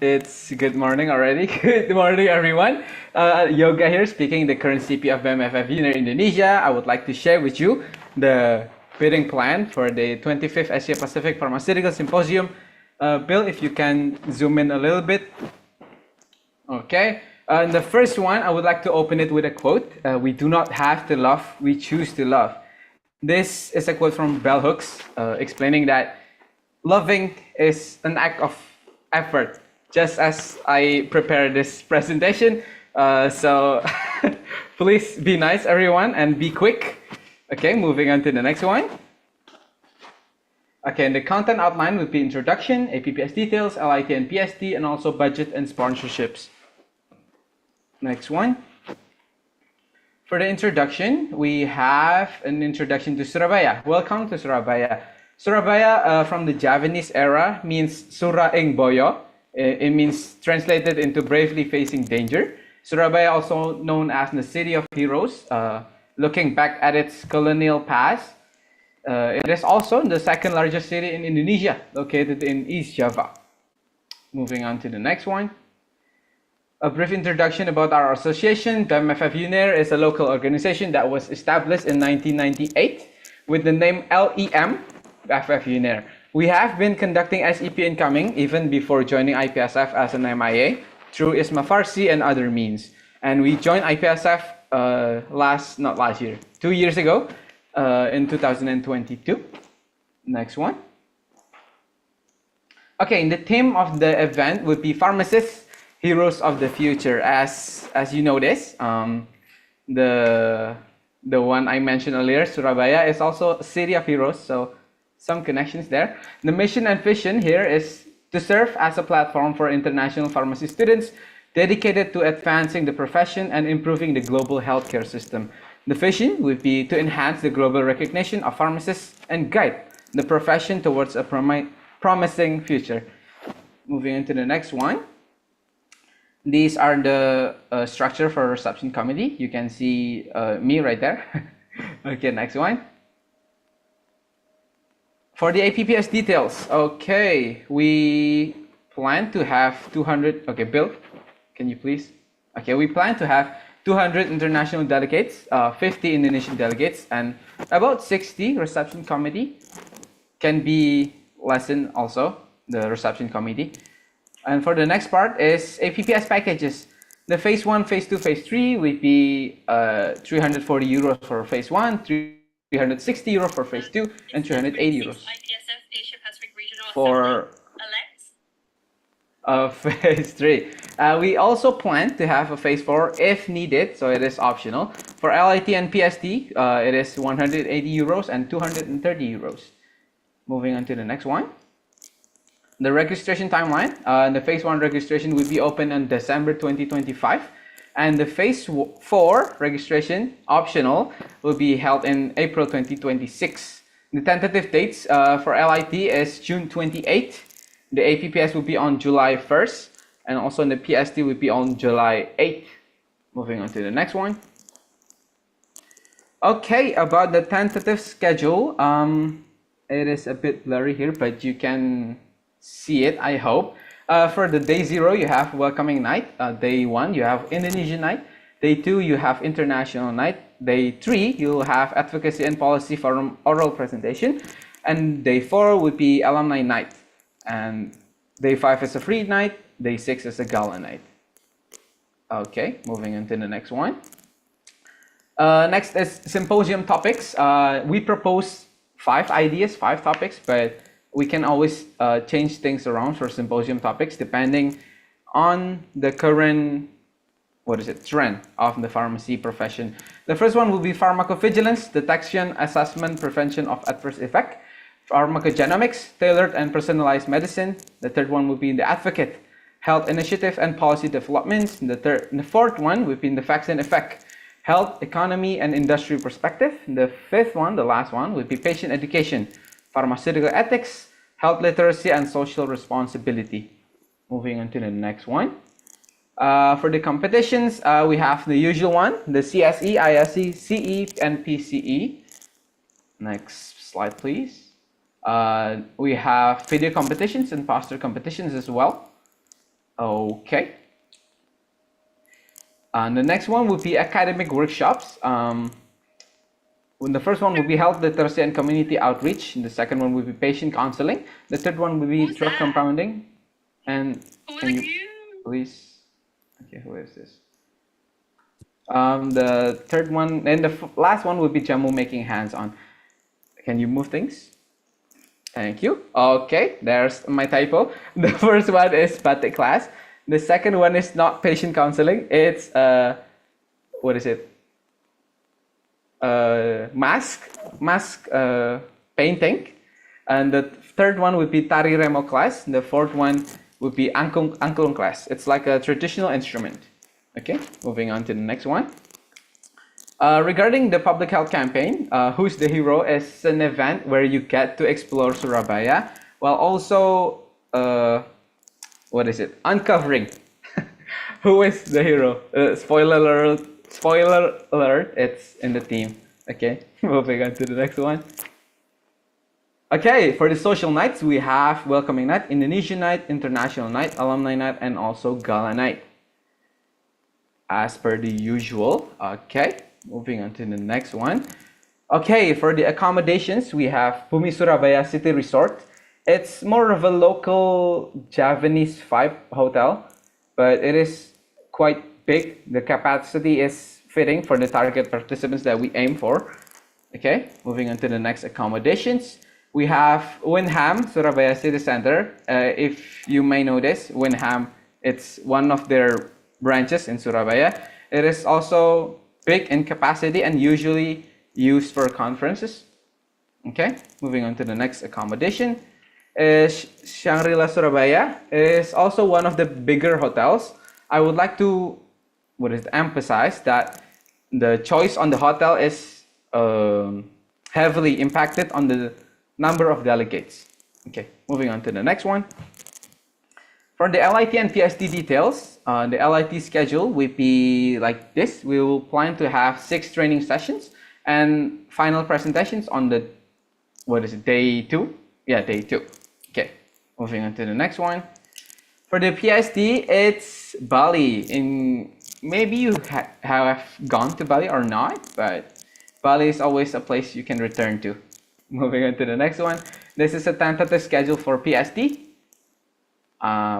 it's good morning already. Good morning, everyone. Yoga here, speaking the current CP of BMFF UNER Indonesia. I would like to share with you the bidding plan for the 25th Asia Pacific Pharmaceutical Symposium. Bill, if you can zoom in a little bit. Okay. The first one, I would like to open it with a quote. We do not have to love, we choose to love. This is a quote from Bell Hooks, explaining that loving is an act of effort, just as I prepare this presentation. So please be nice, everyone, and be quick. Okay, moving on to the next one. Okay, and the content outline would be introduction, APPS details, LIT and PST, and also budget and sponsorships. Next one. For the introduction, we have an introduction to Surabaya. Welcome to Surabaya. Surabaya from the Javanese era means Sura ing Boyo. It means translated into bravely facing danger. Surabaya, also known as the city of heroes, looking back at its colonial past. It is also the second largest city in Indonesia, located in East Java. Moving on to the next one. A brief introduction about our association. BMFF UNER is a local organization that was established in 1998 with the name LEM, FF UNER. We have been conducting SEP incoming even before joining IPSF as an MIA through ISMA Farsi and other means. And we joined IPSF 2 years ago in 2022. Next one. Okay, and the theme of the event would be pharmacists, heroes of the future. As you notice, the one I mentioned earlier, Surabaya, is also a city of heroes, so some connections there. The mission and vision here is to serve as a platform for international pharmacy students dedicated to advancing the profession and improving the global healthcare system. The vision would be to enhance the global recognition of pharmacists and guide the profession towards a promising future. Moving into the next one. These are the structure for reception committee. You can see me right there. Okay, next one. For the APPS details, okay, we plan to have 200. Okay, Bill, can you please? Okay, we plan to have 200 international delegates, 50 Indonesian delegates, and about 60 reception committee. Can be lessened also, the reception committee. And for the next part is APPS packages. The phase 1, phase 2, phase 3 would be 340 euros for phase 1, 360 euros for phase 2, and 380 euros for phase 3. We also plan to have a phase 4 if needed, so it is optional. For LIT and PST, it is 180 euros and 230 euros. Moving on to the next one. The registration timeline, the phase 1 registration will be open on December 2025, and the phase 4 registration, optional, will be held in April 2026. The tentative dates for LIT is June 28. The APPS will be on July 1st, and also the PST will be on July 8th. Moving on to the next one. Okay, about the tentative schedule, it is a bit blurry here, but you can see it, I hope. For the day 0, you have welcoming night. Day 1, you have Indonesian night. Day 2, you have international night. Day 3, you'll have advocacy and policy forum oral presentation. And day 4 would be alumni night. And day 5 is a free night. Day 6 is a gala night. Okay, moving on to the next one. Next is symposium topics. We propose 5 ideas, 5 topics, but we can always change things around for symposium topics depending on the current trend of the pharmacy profession. The first one will be pharmacovigilance, detection, assessment, prevention of adverse effect. Pharmacogenomics, tailored and personalized medicine. The third one will be in the advocate, health initiative and policy developments. The fourth one will be in the vaccine effect, health, economy, and industry perspective. The fifth one, the last one, will be patient education, pharmaceutical ethics, health literacy, and social responsibility. Moving on to the next one. For the competitions, we have the usual one, the CSE, ISE, CE, and PCE. Next slide, please. We have video competitions and poster competitions as well. Okay. And the next one will be academic workshops. The first one will be health literacy and community outreach. And the second one will be patient counseling. The third one will be drug compounding. And can you please? Okay, who is this? The third one and the last one will be jamu making hands-on. Can you move things? Thank you. Okay, there's my typo. The first one is batik class. The second one is not patient counseling. It's mask painting. And the third one would be tari remo class. The fourth one would be angklung class. It's like a traditional instrument. Okay, moving on to the next one. Regarding the public health campaign, Who's the Hero is an event where you get to explore Surabaya while also uncovering who is the hero. Spoiler alert, it's in the theme. Okay, moving on to the next one. Okay, for the social nights, we have Welcoming Night, Indonesian Night, International Night, Alumni Night, and also Gala Night. As per the usual. Okay, moving on to the next one. Okay, for the accommodations, we have Bumi Surabaya City Resort. It's more of a local Javanese vibe hotel, but it is quite big. The capacity is fitting for the target participants that we aim for. Okay, moving on to the next accommodations. We have Winham Surabaya City Center. If you may notice, Winham, it's one of their branches in Surabaya. It is also big in capacity and usually used for conferences. Okay, moving on to the next accommodation. Shangri-La Surabaya is also one of the bigger hotels. I would like to emphasize that the choice on the hotel is heavily impacted on the number of delegates. Okay, moving on to the next one. For the LIT and PSD details, the LIT schedule will be like this. We will plan to have 6 training sessions and final presentations on the, day 2? Yeah, day 2. Okay, moving on to the next one. For the PSD, it's Bali. Maybe you have gone to Bali or not, but Bali is always a place you can return to. Moving on to the next one. This is a tentative schedule for PSD.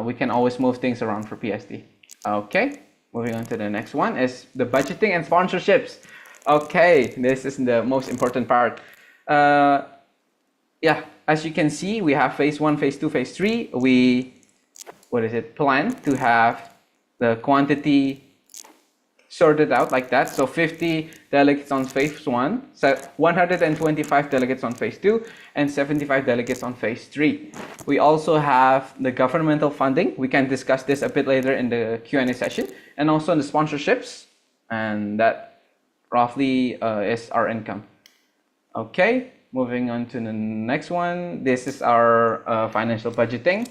We can always move things around for PSD. Okay, moving on to the next one is the budgeting and sponsorships. Okay, this is the most important part. Yeah, as you can see, we have phase 1, phase 2, phase 3. We plan to have the quantity sorted out like that. So 50 delegates on phase 1, so 125 delegates on phase 2, and 75 delegates on phase 3. We also have the governmental funding. We can discuss this a bit later in the Q&A session, and also in the sponsorships, and that roughly is our income. Okay, moving on to the next one. This is our financial budgeting.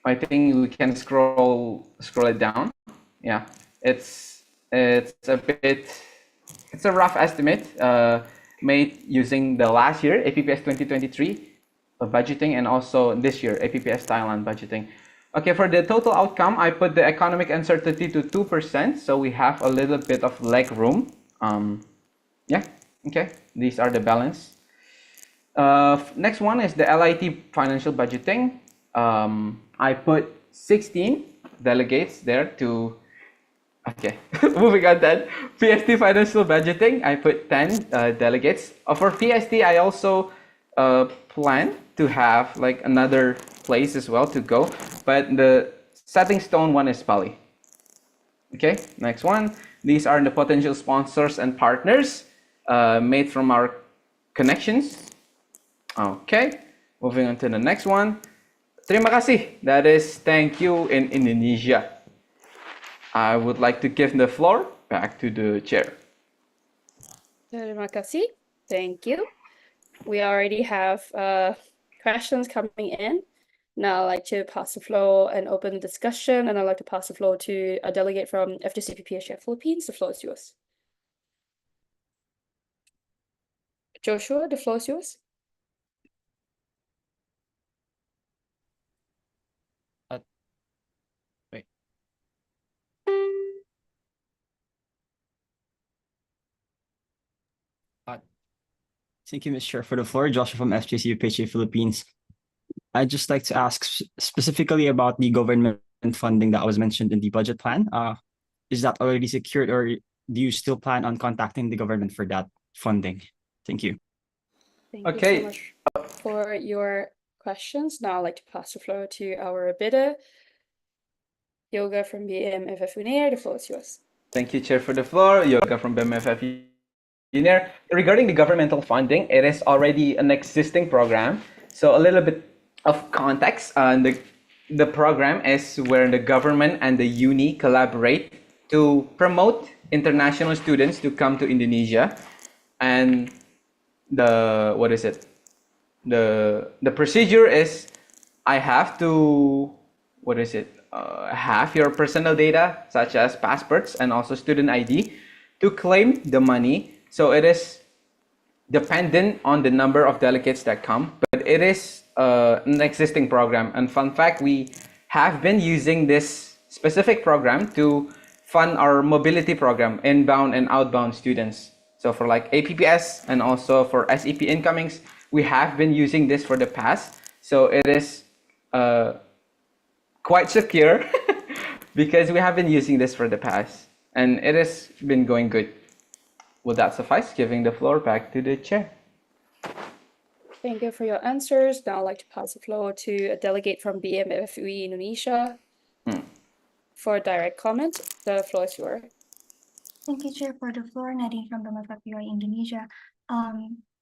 I think we can scroll it down. Yeah, it's a rough estimate made using the last year APPS 2023 budgeting and also this year APPS Thailand budgeting. Okay, for the total outcome, I put the economic uncertainty to 2%, so we have a little bit of leg room. Yeah, okay, these are the balance. Next one is the LIT financial budgeting. I put 16 delegates there to Okay, moving on then. PST financial budgeting, I put 10 delegates. For PST, I also plan to have like another place as well to go, but the setting stone one is Bali. Okay, next one. These are the potential sponsors and partners made from our connections. Okay, moving on to the next one. Terima kasih. That is thank you in Indonesia. I would like to give the floor back to the chair. Terima kasih. Thank you. We already have questions coming in. Now I'd like to pass the floor and open discussion, and I'd like to pass the floor to a delegate from FGCP PHF Philippines. The floor is yours. Joshua, the floor is yours. Wait. Thank you, Ms. Chair, for the floor. Joshua from FGCP PHA Philippines. I'd just like to ask specifically about the government funding that was mentioned in the budget plan. Is that already secured, or do you still plan on contacting the government for that funding? Thank you. Thank you so much for your questions. Now I'd like to pass the floor to our bidder, Yoga from BMFF UNIR. The floor is yours. Thank you, Chair, for the floor. Yoga from BMFF UNIR. Regarding the governmental funding, it is already an existing program. So a little bit of context. The program is where the government and the uni collaborate to promote international students to come to Indonesia. And the procedure is I have to have your personal data such as passports and also student ID to claim the money. So it is dependent on the number of delegates that come, but it is an existing program. And fun fact, we have been using this specific program to fund our mobility program, inbound and outbound students. So for like APPS and also for SEP incomings, we have been using this for the past. So it is quite secure because we have been using this for the past and it has been going good. Would that suffice? Giving the floor back to the chair. Thank you for your answers. Now I'd like to pass the floor to a delegate from BMFUE Indonesia for a direct comment. The floor is yours. Thank you, Chair, for the floor. Nadine from BMFUE Indonesia.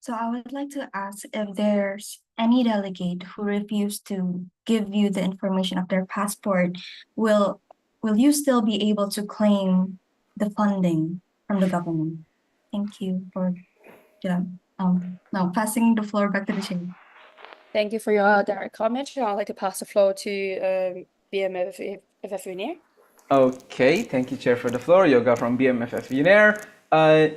So I would like to ask if there's any delegate who refused to give you the information of their passport, will you still be able to claim the funding from the government? Thank you for now passing the floor back to the chair. Thank you for your direct comment. I'd like to pass the floor to BMFF UNIR. Okay, thank you, Chair, for the floor. Yoga from BMFF UNIR.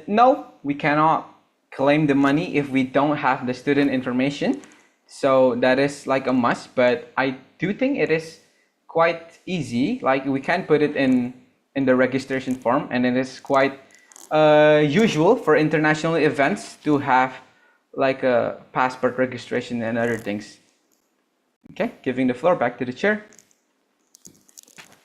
No, we cannot claim the money if we don't have the student information. So that is like a must, but I do think it is quite easy. Like we can put it in the registration form, and it is quite usual for international events to have like a passport registration and other things. Okay, giving the floor back to the chair.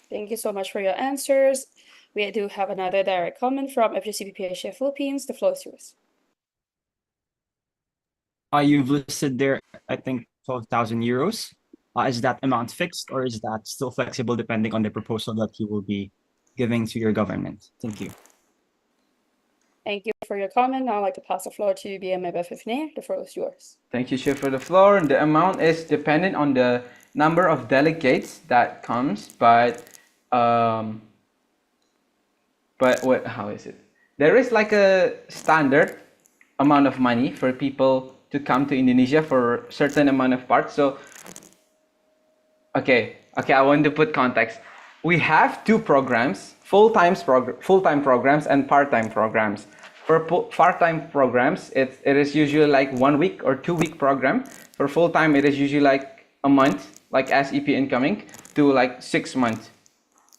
Thank you so much for your answers. We do have another direct comment from FGCP PHA Philippines. The floor is yours. You've listed there, I think, 12,000 euros. Is that amount fixed, or is that still flexible depending on the proposal that you will be giving to your government? Thank you. Thank you for your comment. Now I'd like to pass the floor to BMFF UNIR. The floor is yours. Thank you, Chair, for the floor. The amount is dependent on the number of delegates that comes, but how is it? There is like a standard amount of money for people to come to Indonesia for a certain amount of parts. So, okay, I want to put context. We have two programs, full-time programs and part-time programs. For part-time programs, it is usually like 1 week or 2 week program. For full-time, it is usually like a month, like SEP incoming, to like 6 months.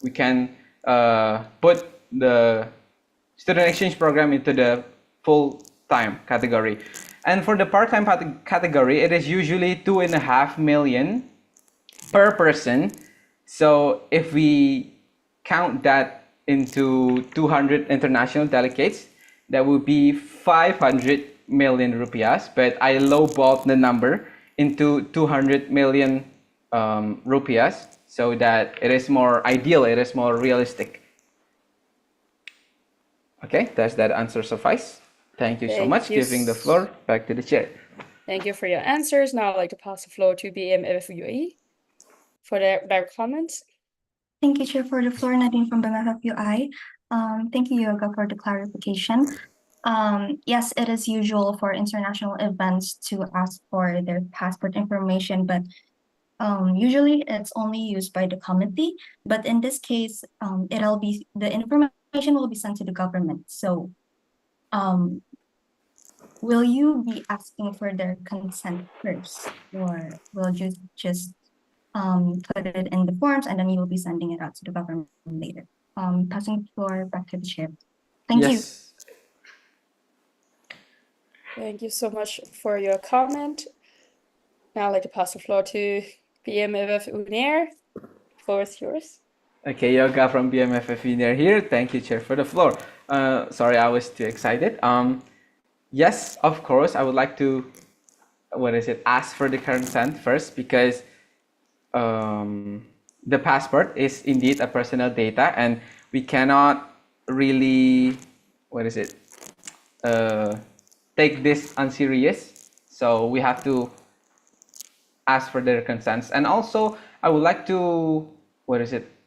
We can put the student exchange program into the full-time category. And for the part-time category, it is usually 2.5 million per person. So if we count that into 200 international delegates, that would be 500 million rupiahs, but I lowballed the number into 200 million rupiahs so that it is more ideal, it is more realistic. Okay, does that answer suffice? Thank you so Thank much. you Giving the floor back to the chair. Thank you for your answers. Now I'd like to pass the floor to BMF UAE for their comments. Thank you, Chair, for the floor. Nadine from BMFFUI. Thank you, Yoga, for the clarification. Yes, it is usual for international events to ask for their passport information, but usually it's only used by the committee. But in this case, the information will be sent to the government. So, will you be asking for their consent first, or will you just put it in the forms and then you will be sending it out to the government later? Passing the floor back to the chair. Thank you. Thank you so much for your comment. Now I'd like to pass the floor to BMF UNAIR. The floor is yours. Okay, Yoga from BMFF here. Thank you, Chair, for the floor. Sorry, I was too excited. Yes, of course, I would like to, ask for the consent first, because the passport is indeed a personal data, and we cannot really, take this unserious. So we have to ask for their consents. And also, I would like to,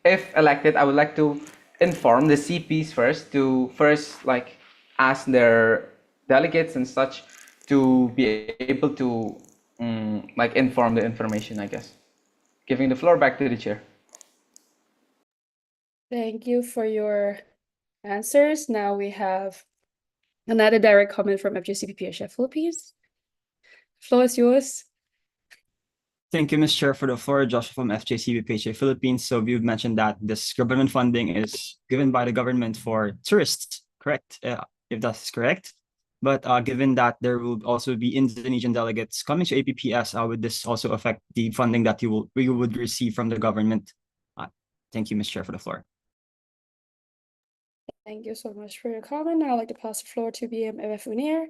if elected, I would like to inform the CPs first, ask their delegates and such to be able to inform the information, I guess. Giving the floor back to the chair. Thank you for your answers. Now we have another direct comment from FGCPPHF Philippines. Floor is yours. Thank you, Ms. Chair, for the floor. Joshua from FJCBPHA Philippines. So you've mentioned that this government funding is given by the government for tourists, correct? If that's correct. But given that there will also be Indonesian delegates coming to APPS, would this also affect the funding that you would receive from the government? Thank you, Ms. Chair, for the floor. Thank you so much for your comment. Now I'd like to pass the floor to BMF UNAIR.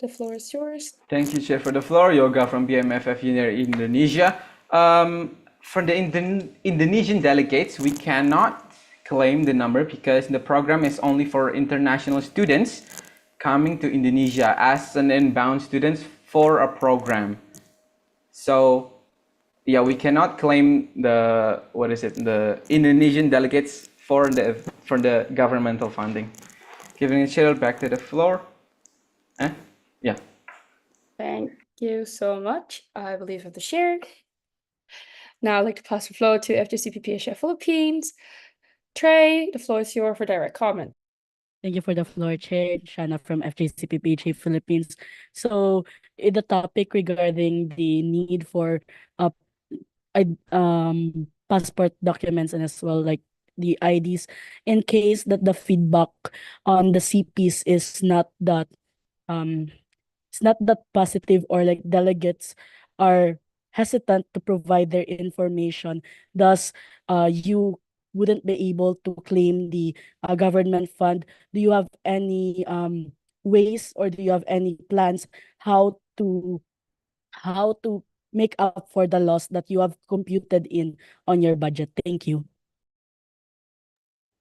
The floor is yours. Thank you, Chair, for the floor. Yoga from BMFF Indonesia. For the Indonesian delegates, we cannot claim the number because the program is only for international students coming to Indonesia as an inbound students for a program. So, yeah, we cannot claim the Indonesian delegates for the governmental funding. Giving the chair back to the floor. Yeah. Thank you so much. I believe of the share. Now I'd like to pass the floor to FGCPPHF Philippines. Trey, the floor is yours for direct comment. Thank you for the floor, Chair. Shana from FJCPPHA Philippines. So, the topic regarding the need for passport documents and as well like the IDs, in case that the feedback on the CPs is not that positive, or like delegates are hesitant to provide their information, thus you wouldn't be able to claim the government fund. Do you have any ways, or do you have any plans how to make up for the loss that you have computed in on your budget? Thank you.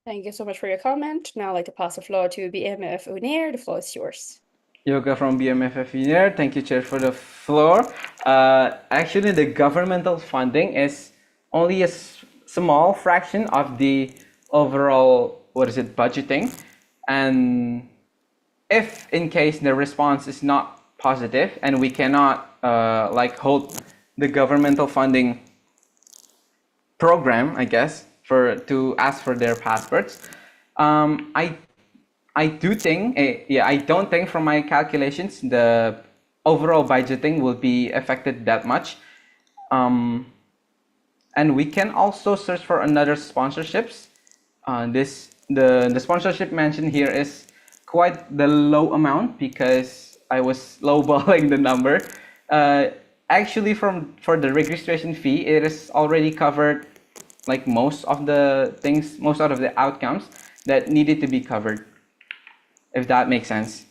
Thank you so much for your comment. Now I'd like to pass the floor to BMF UNAIR. The floor is yours. Yoga from BMFF here. Thank you, Chair, for the floor. Actually, the governmental funding is only a small fraction of the overall budgeting, and if in case the response is not positive and we cannot hold the governmental funding program, I guess, to ask for their passports, I don't think from my calculations the overall budgeting will be affected that much. And we can also search for another sponsorships. The sponsorship mentioned here is quite the low amount because I was lowballing the number. Actually, for the registration fee, it is already covered like most of the things, most out of the outcomes that needed to be covered, if that makes sense.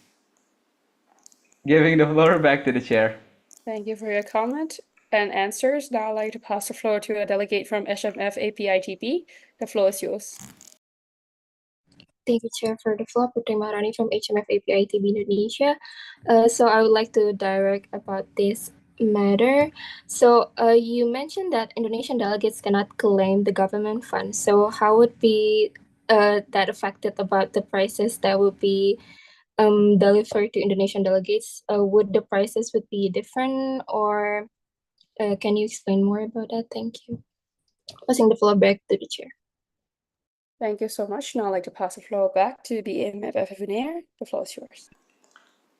Giving the floor back to the chair. Thank you for your comment and answers. Now I'd like to pass the floor to a delegate from HMF APITB. The floor is yours. Thank you, Chair, for the floor. Putri Maharani from HMF APITB Indonesia. So I would like to direct about this matter. So you mentioned that Indonesian delegates cannot claim the government funds. So how would be that affected about the prices that would be delivered to Indonesian delegates? Would the prices would be different, or can you explain more about that? Thank you. Passing the floor back to the chair. Thank you so much. Now I'd like to pass the floor back to BMFF Unair. The floor is yours.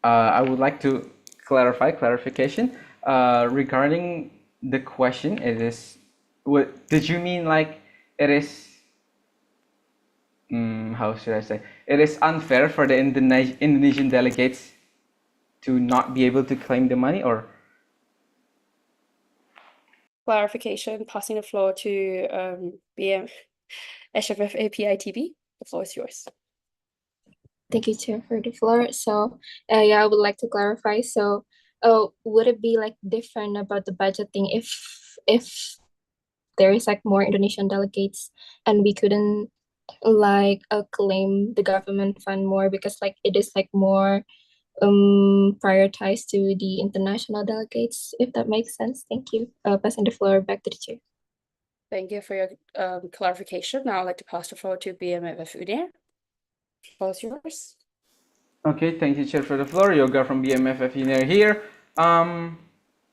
I would like to clarification regarding the question. It is, what did you mean? Like it is, how should I say? It is unfair for the Indonesian delegates to not be able to claim the money, or Clarification, passing the floor to BM HFF APITB. The floor is yours. Thank you, Chair, for the floor. So, yeah, I would like to clarify. So, would it be like different about the budgeting if there is like more Indonesian delegates and we couldn't like claim the government fund more because like it is like more prioritized to the international delegates, if that makes sense? Thank you. Passing the floor back to the chair. Thank you for your clarification. Now I'd like to pass the floor to BMFF Unair. The floor is yours. okay, thank you, Chair, for the floor. Yoga from BMFF Unair here.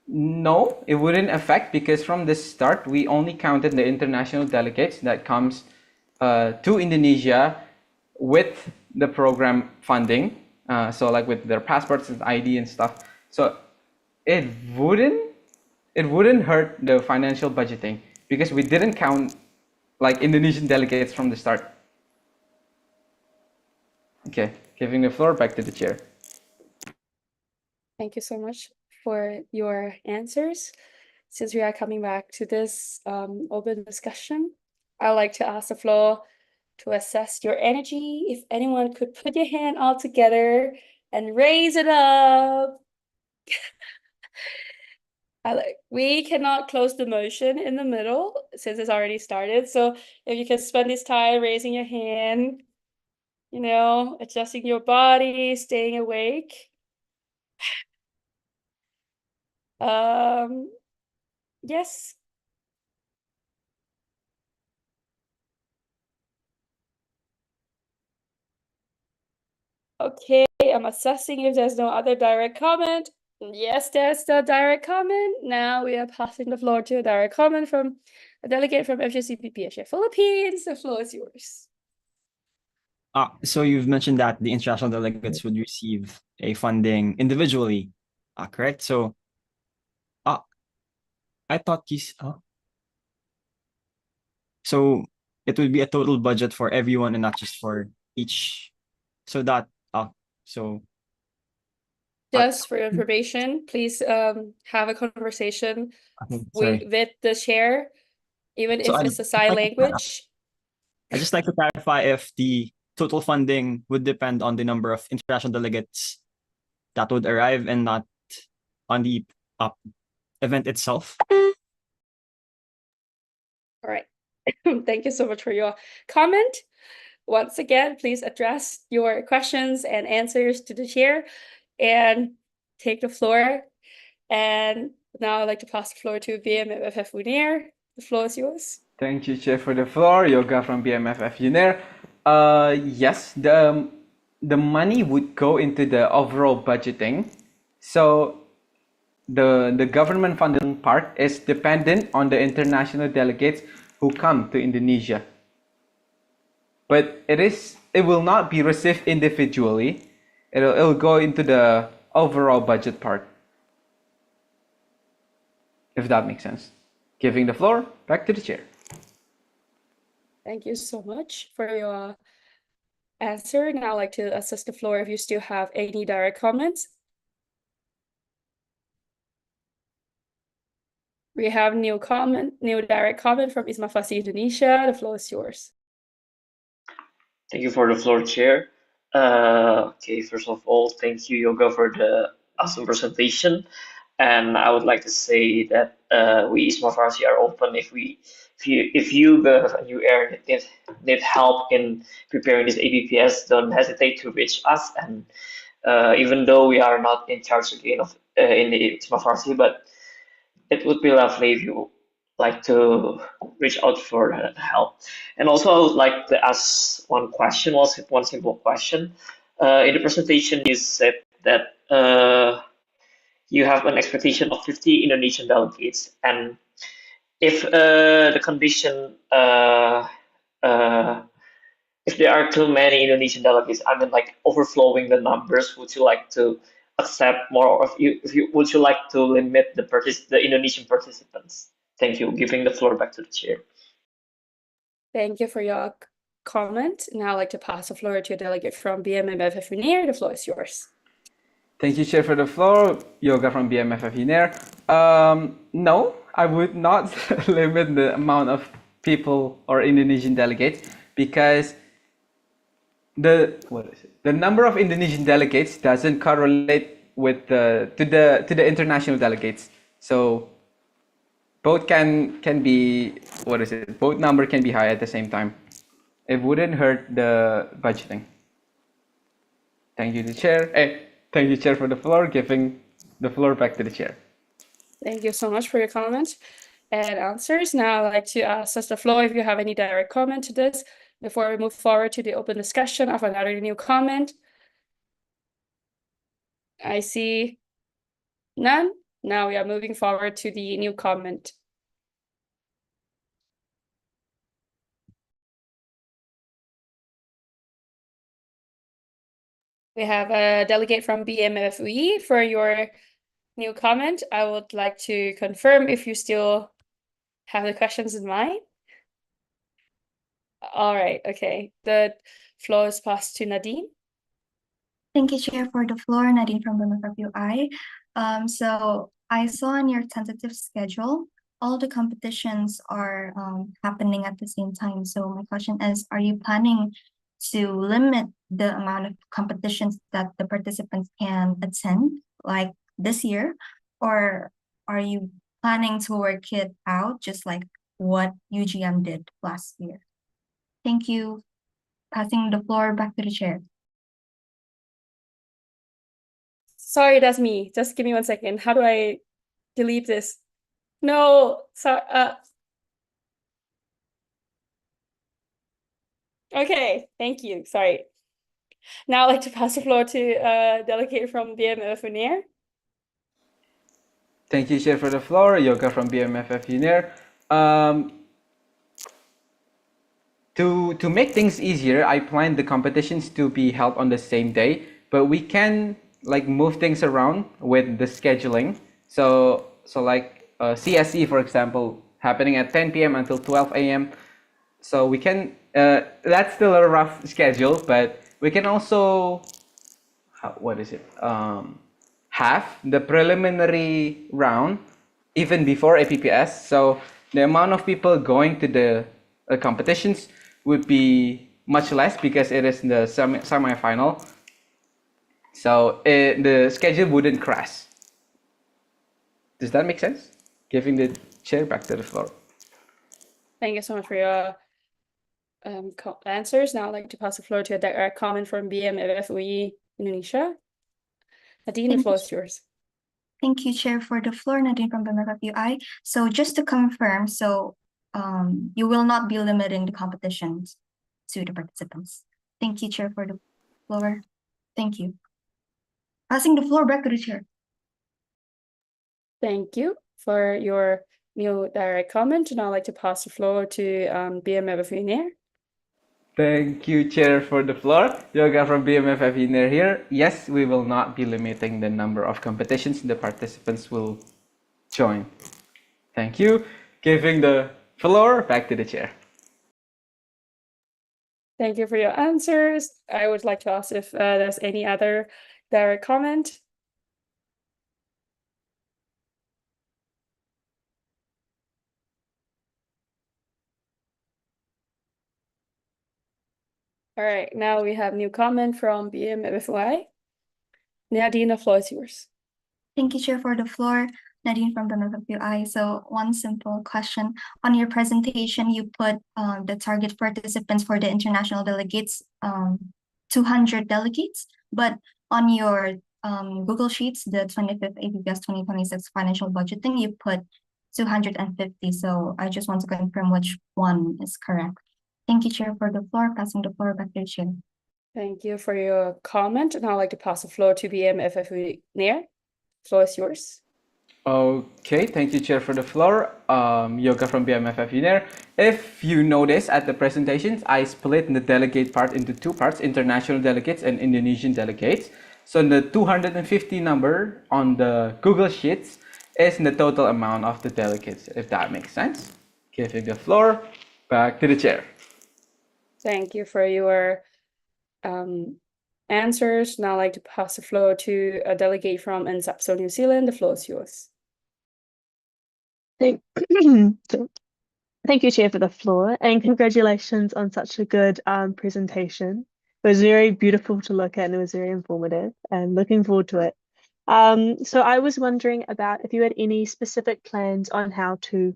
No, it wouldn't affect because from the start we only counted the international delegates that comes to Indonesia with the program funding. So like with their passports and ID and stuff. So it wouldn't hurt the financial budgeting because we didn't count like Indonesian delegates from the start. Okay, giving the floor back to the chair. Thank you so much for your answers. Since we are coming back to this open discussion, I'd like to ask the floor to assess your energy. If anyone could put your hand all together and raise it up. We cannot close the motion in the middle since it's already started. So if you can spend this time raising your hand, you know, adjusting your body, staying awake. Yes. Okay, I'm assessing if there's no other direct comment. Yes, there's the direct comment. Now we are passing the floor to a direct comment from a delegate from FGCP PHA Philippines. The floor is yours. So you've mentioned that the international delegates would receive a funding individually, correct? So, I thought so it would be a total budget for everyone and not just for each. So that, so just for your information, please have a conversation sorry. with the chair, even if it's a sign language. I just like to clarify if the total funding would depend on the number of international delegates that would arrive and not on the event itself. All right. Thank you so much for your comment. Once again, please address your questions and answers to the chair and take the floor. And now I'd like to pass the floor to BMFF Unair. The floor is yours. Thank you, Chair, for the floor. Yoga from BMFF Unair. Yes, the money would go into the overall budgeting. So the government funding part is dependent on the international delegates who come to Indonesia. But it will not be received individually. It'll go into the overall budget part. If that makes sense. Giving the floor back to the chair. Thank you so much for your answer. Now I'd like to assess the floor if you still have any direct comments. We have new direct comment from Isma Fasi Indonesia. The floor is yours. Thank you for the floor, Chair. Okay, first of all, thank you, Yoga, for the awesome presentation. And I would like to say that we Isma Farsi are open if you Bev and you Aaron need help in preparing this APPS, don't hesitate to reach us. And even though we are not in charge again of in the Isma Farsi, but it would be lovely if you like to reach out for help. And also, I would like to ask one simple question. In the presentation, you said that you have an expectation of 50 Indonesian delegates, and if the condition, if there are too many Indonesian delegates, I mean, like overflowing the numbers, would you like to accept more of you? Would you like to limit the Indonesian participants? Thank you. Giving the floor back to the chair. Thank you for your comment. Now I'd like to pass the floor to a delegate from BMMFF UNIR. The floor is yours. Thank you, Chair, for the floor. Yoga from BMFF UNIR. No, I would not limit the amount of people or Indonesian delegates because the number of Indonesian delegates doesn't correlate with to the international delegates. So both can be both number can be high at the same time. It wouldn't hurt the budgeting. Thank you, the chair. Thank you, Chair, for the floor. Giving the floor back to the chair. Thank you so much for your comment and answers. Now I'd like to ask the floor if you have any direct comment to this before we move forward to the open discussion of another new comment. I see none. Now we are moving forward to the new comment. We have a delegate from BMFUE for your new comment. I would like to confirm if you still have the questions in mind. All right, okay. The floor is passed to Nadine. Thank you, Chair, for the floor. Nadine from BMFUI. So I saw on your tentative schedule, all the competitions are happening at the same time. So my question is, are you planning to limit the amount of competitions that the participants can attend, like this year? Or are you planning to work it out just like what UGM did last year? Thank you. Passing the floor back to the chair. Sorry, that's me. Just give me 1 second. How do I delete this? No, sorry. Okay, thank you. Sorry. Now I'd like to pass the floor to a delegate from BMF UNIR. Thank you, Chair, for the floor. Yoga from BMFF UNIR. To make things easier, I planned the competitions to be held on the same day, but we can like move things around with the scheduling. So like CSE, for example, happening at 10 p.m. until 12 a.m. So we can, that's still a rough schedule, but we can also, have the preliminary round even before APPS. So the amount of people going to the competitions would be much less because it is the semi-final. So the schedule wouldn't crash. Does that make sense? Giving the chair back to the floor. Thank you so much for your answers. Now I'd like to pass the floor to a direct comment from BMFUE Indonesia. Nadine, the floor is yours. Thank you, Chair, for the floor. Nadine from BMFUI. So just to confirm, you will not be limiting the competitions to the participants. Thank you, Chair, for the floor. Thank you. Passing the floor back to the chair. Thank you for your new direct comment. Now I'd like to pass the floor to BMFUE UNIR. Thank you, Chair, for the floor. Yoga from BMFF UNIR here. Yes, we will not be limiting the number of competitions the participants will join. Thank you. Giving the floor back to the chair. Thank you for your answers. I would like to ask if there's any other direct comment. All right, now we have new comment from BMFY. Nadine, the floor is yours. Thank you, Chair, for the floor. Nadine from BMFI. So one simple question. On your presentation, you put the target participants for the international delegates, 200 delegates, but on your Google Sheets, the 25th APPS 2026 financial budgeting, you put 250. So I just want to confirm which one is correct. Thank you, Chair, for the floor. Passing the floor back to the Chair. Thank you for your comment. And I'd like to pass the floor to BMFF Nair. Floor is yours. Okay, thank you, Chair, for the floor. Yoga from BMFF Unair. If you notice at the presentations, I split the delegate part into two parts, international delegates and Indonesian delegates. So the 250 number on the Google Sheets is the total amount of the delegates, if that makes sense. Giving the floor back to the Chair. Thank you for your answers. Now I'd like to pass the floor to a delegate from NSAPSO New Zealand. The floor is yours. Thank you, Chair, for the floor, and congratulations on such a good presentation. It was very beautiful to look at and it was very informative, and looking forward to it. So I was wondering about if you had any specific plans on how to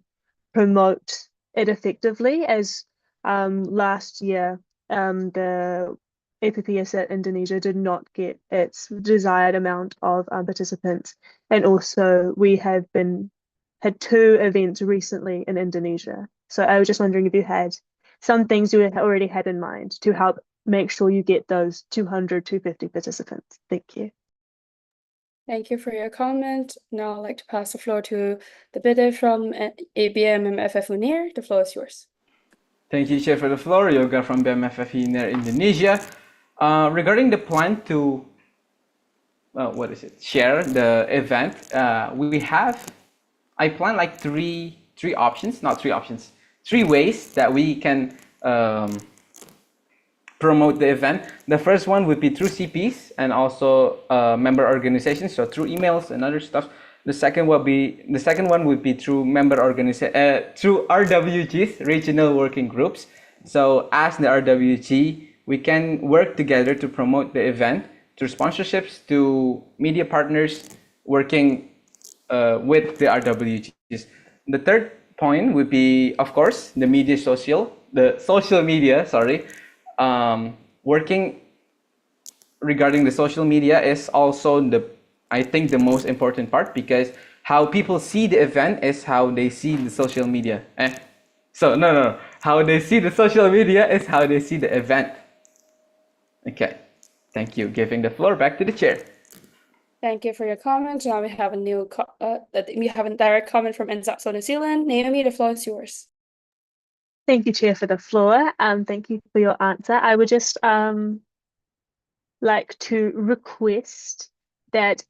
promote it effectively, as last year the APPS at Indonesia did not get its desired amount of participants, and also we have had two events recently in Indonesia. So I was just wondering if you had some things you had already had in mind to help make sure you get those 200, 250 participants. Thank you. Thank you for your comment. Now I'd like to pass the floor to the bidder from BMFF Unair. The floor is yours. Thank you, Chair, for the floor. Yoga from BMFF Unair Indonesia. Regarding the plan to, share the event, I plan like three ways that we can promote the event. The first one would be through CPs and also member organizations, so through emails and other stuff. The second one would be through through RWGs, regional working groups. So as the RWG, we can work together to promote the event through sponsorships, to media partners working with the RWGs. The third point would be, of course, the social media, working regarding the social media is also I think the most important part, because how people see the event is how they see the social media. How they see the social media is how they see the event. Okay, thank you. Giving the floor back to the Chair. Thank you for your comment. Now we have a direct comment from NSAPSO New Zealand. Naomi, the floor is yours. Thank you, Chair, for the floor. Thank you for your answer. I would just like to request that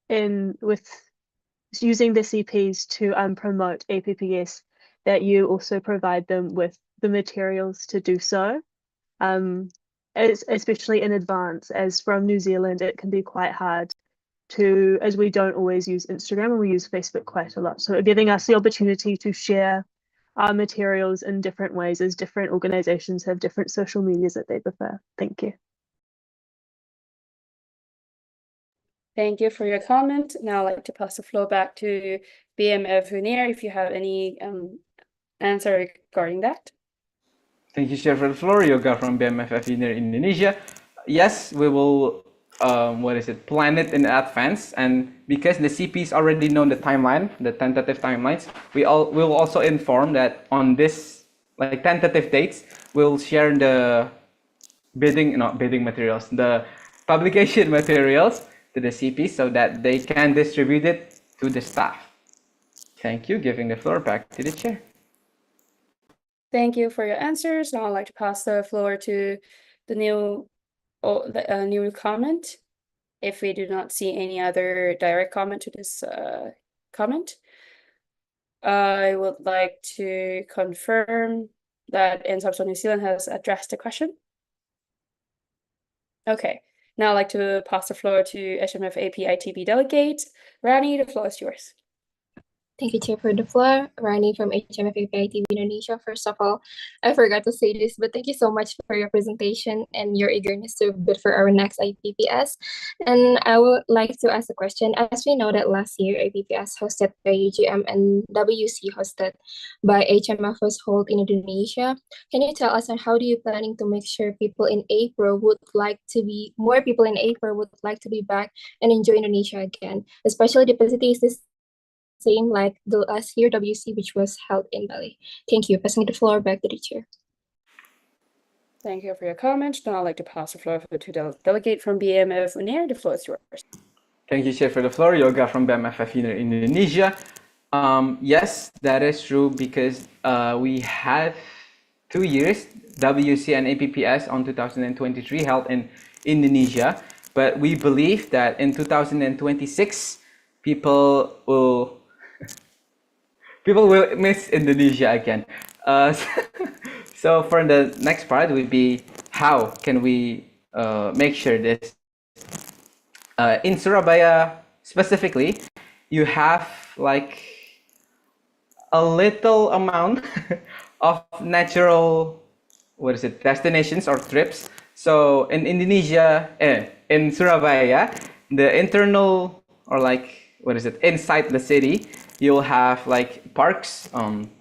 with using the CPs to promote APPS, that you also provide them with the materials to do so, especially in advance, as from New Zealand it can be quite hard as we don't always use Instagram and we use Facebook quite a lot. So giving us the opportunity to share our materials in different ways, as different organizations have different social medias that they prefer. Thank you. Thank you for your comment. Now I'd like to pass the floor back to BMF Unair if you have any answer regarding that. Thank you, Chair, for the floor. Yoga from BMFF Unair Indonesia. Yes, we will plan it in advance, and because the CPs already know the timeline, the tentative timelines, we will also inform that on this tentative dates, we'll share the the publication materials to the CPs so that they can distribute it to the staff. Thank you. Giving the floor back to the Chair. Thank you for your answers. Now I'd like to pass the floor to the new comment. If we do not see any other direct comment to this comment, I would like to confirm that NSAPSO New Zealand has addressed the question. Okay, now I'd like to pass the floor to SMF AP ITB delegate. Rani, the floor is yours. Thank you, Chair, for the floor. Rani from HMF API TV Indonesia. First of all, I forgot to say this, but thank you so much for your presentation and your eagerness to bid for our next IPPS. And I would like to ask a question. As we know that last year, IPPS hosted by UGM and WC hosted by HMF was held in Indonesia. Can you tell us on how do you planning to make sure people in APRO would like to be, more people in APRO would like to be back and enjoy Indonesia again, especially the facilities same like the last year WC, which was held in Bali. Thank you. Passing the floor back to the chair. Thank you for your comment. Now I'd like to pass the floor to the delegate from BMF Unair. The floor is yours. Thank you, Chair, for the floor. Yoga from BMFF Indonesia. Yes, that is true because we had 2 years, WC and APPS on 2023 held in Indonesia, but we believe that in 2026, people will miss Indonesia again. So for the next part would be how can we make sure this in Surabaya specifically, you have like a little amount of natural, what is it, destinations or trips. So in Indonesia, in Surabaya, the internal or like, what is it, inside the city, you'll have like parks,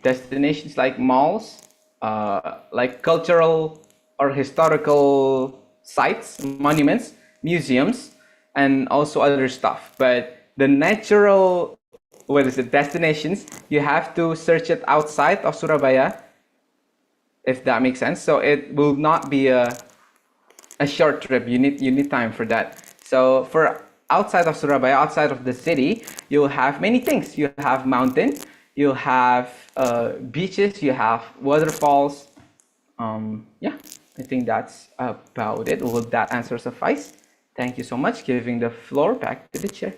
destinations like malls, like cultural or historical sites, monuments, museums, and also other stuff. But the natural, what is it, destinations, you have to search it outside of Surabaya, if that makes sense. So it will not be a short trip. You need time for that. So for outside of Surabaya, outside of the city, you'll have many things. You have mountain, you have beaches, you have waterfalls. Yeah, I think that's about it. Will that answer suffice? Thank you so much. Giving the floor back to the chair.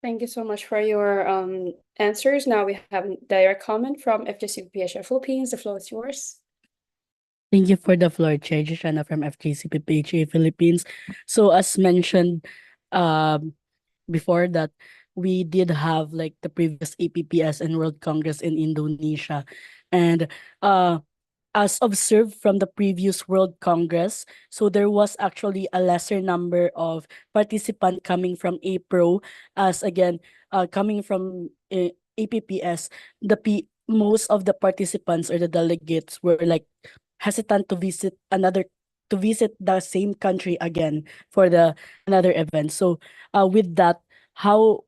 Thank you so much for your answers. Now we have a direct comment from FGC PHA Philippines. The floor is yours. Thank you for the floor, Chair Joshana from FGCPPHA Philippines. So as mentioned before that, we did have like the previous APPS and World Congress in Indonesia. And as observed from the previous World Congress, so there was actually a lesser number of participants coming from APRO, as again, coming from APPS, most of the participants or the delegates were like hesitant to visit the same country again for the another event. So with that,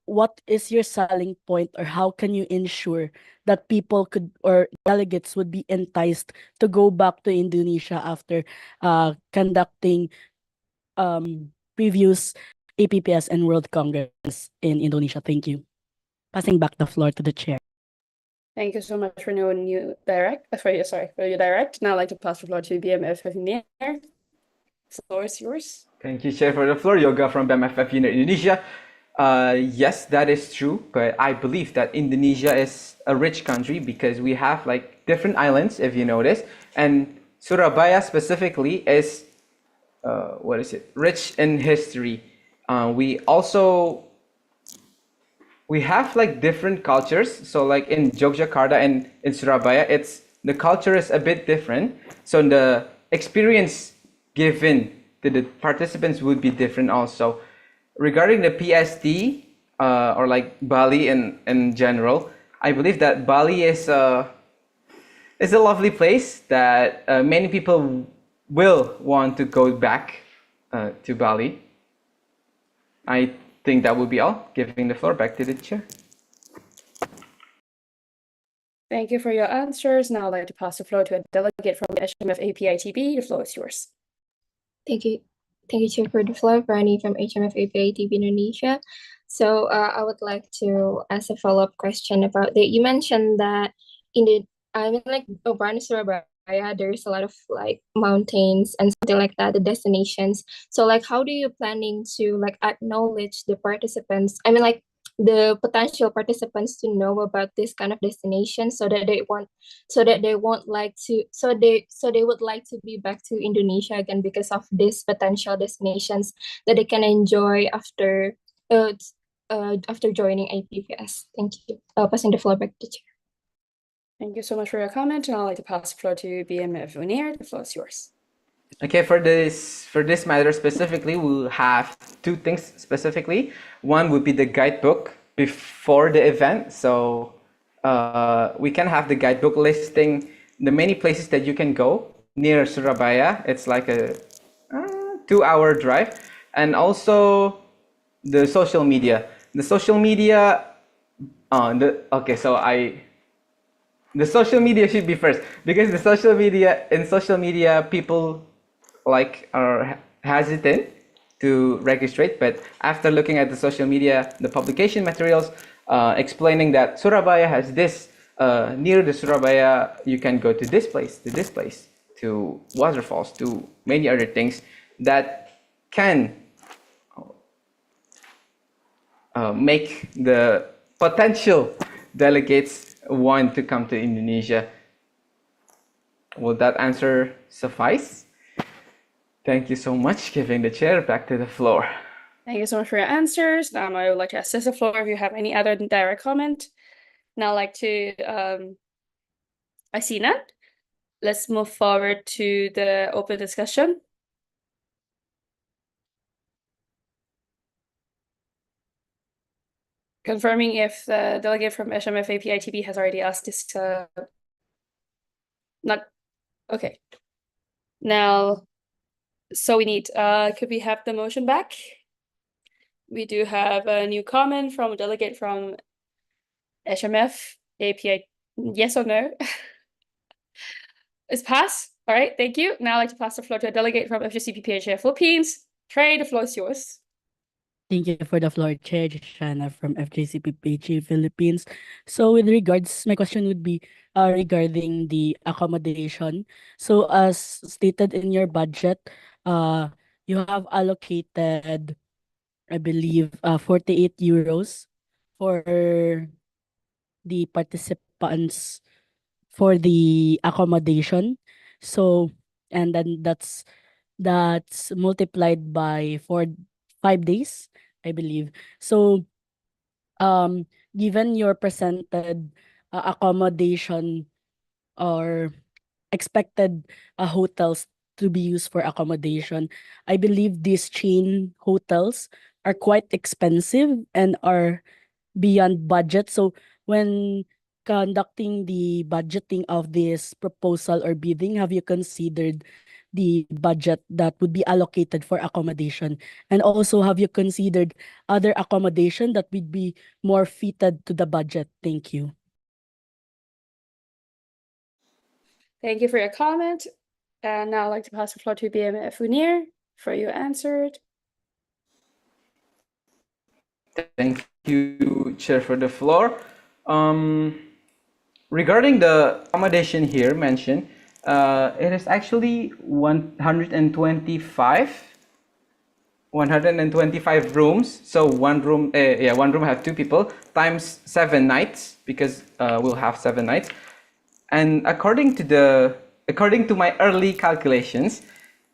what is your selling point, or how can you ensure that people could or delegates would be enticed to go back to Indonesia after conducting previous APPS and World Congress in Indonesia? Thank you. Passing back the floor to the chair. Thank you so much for your direct. For your direct. Now I'd like to pass the floor to BMF Unair. The floor is yours. Thank you, Chair, for the floor. Yoga from BMFF Indonesia. Yes, that is true, but I believe that Indonesia is a rich country because we have like different islands, if you notice, and Surabaya specifically is rich in history. We have like different cultures. So like in Yogyakarta and in Surabaya, the culture is a bit different. So the experience given to the participants would be different also. Regarding the PST or like Bali in general, I believe that Bali is a lovely place that many people will want to go back to Bali. I think that would be all. Giving the floor back to the chair. Thank you for your answers. Now I'd like to pass the floor to a delegate from the HMF API TV. The floor is yours. Thank you. Thank you, Chair, for the floor. Rani from HMF API TV Indonesia. So I would like to ask a follow-up question about that. You mentioned that Surabaya, there's a lot of like mountains and something like that, the destinations. So like, how do you planning to like acknowledge the participants? The potential participants to know about this kind of destination so they would like to be back to Indonesia again because of these potential destinations that they can enjoy after after joining IPPS. Thank you. Passing the floor back to Chair. Thank you so much for your comment, and I'd like to pass the floor to BMF Unir. The floor is yours. Okay, for this matter specifically, we'll have two things specifically. One would be the guidebook before the event. So we can have the guidebook listing the many places that you can go near Surabaya. It's like a 2-hour drive. And also the social media. The social media, the social media should be first, because in social media people are hesitant to register, but after looking at the social media, the publication materials explaining that Surabaya has this, near the Surabaya you can go to this place, to waterfalls, to many other things that can make the potential delegates want to come to Indonesia. Will that answer suffice? Thank you so much. Giving the chair back to the floor. Thank you so much for your answers. Now I would like to assess the floor if you have any other direct comment. Now I'd like to, I see none. Let's move forward to the open discussion. Confirming if the delegate from HMF APITB has already asked this, not, okay. Now, so we need, could we have the motion back? We do have a new comment from a delegate from HMF API. Yes or no? It's passed. All right, thank you. Now I'd like to pass the floor to a delegate from FGCP PHA Philippines. Trey, the floor is yours. Thank you for the floor, Chair Shana from FJCPPH Philippines. So with regards, my question would be regarding the accommodation. So as stated in your budget, you have allocated, I believe, 48 euros for the participants for the accommodation. So, and then that's multiplied by 5 days, I believe. So, given your presented accommodation or expected hotels to be used for accommodation, I believe these chain hotels are quite expensive and are beyond budget. So when conducting the budgeting of this proposal or bidding, have you considered the budget that would be allocated for accommodation? And also, have you considered other accommodation that would be more fitted to the budget? Thank you. Thank you for your comment. And now I'd like to pass the floor to BMF Unir for your answer. Thank you, Chair, for the floor. Regarding the accommodation here mentioned, it is actually 125 rooms. So one room have 2 people times 7 nights, because we'll have 7 nights. And according to my early calculations,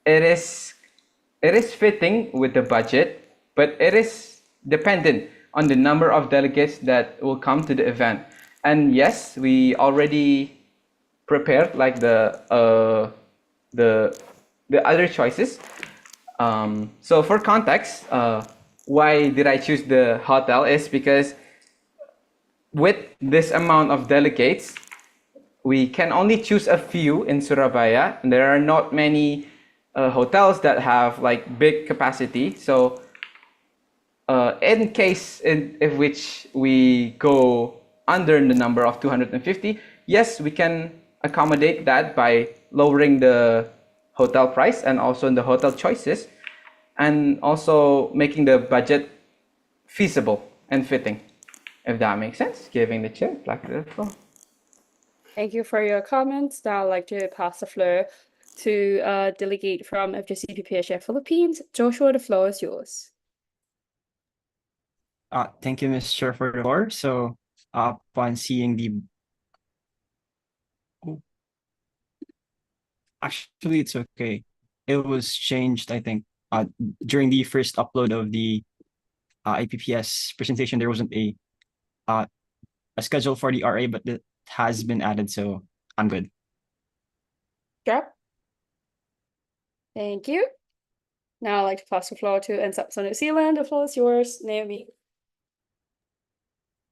it is fitting with the budget, but it is dependent on the number of delegates that will come to the event. And yes, we already prepared like the other choices. So for context, why did I choose the hotel is because with this amount of delegates, we can only choose a few in Surabaya, and there are not many hotels that have like big capacity. So in case if which we go under the number of 250, yes, we can accommodate that by lowering the hotel price and also the hotel choices, and also making the budget feasible and fitting, if that makes sense. Giving the chair back to the floor. Thank you for your comments. Now I'd like to pass the floor to a delegate from FGCP PHA Philippines. Joshua, the floor is yours. Thank you, Ms. Chair, for the floor. So upon seeing the actually, it's okay. It was changed, I think, during the first upload of the IPPS presentation, there wasn't a schedule for the RA, but it has been added, so I'm good. Drop. Thank you. Now I'd like to pass the floor to NSAPS New Zealand. The floor is yours, Naomi.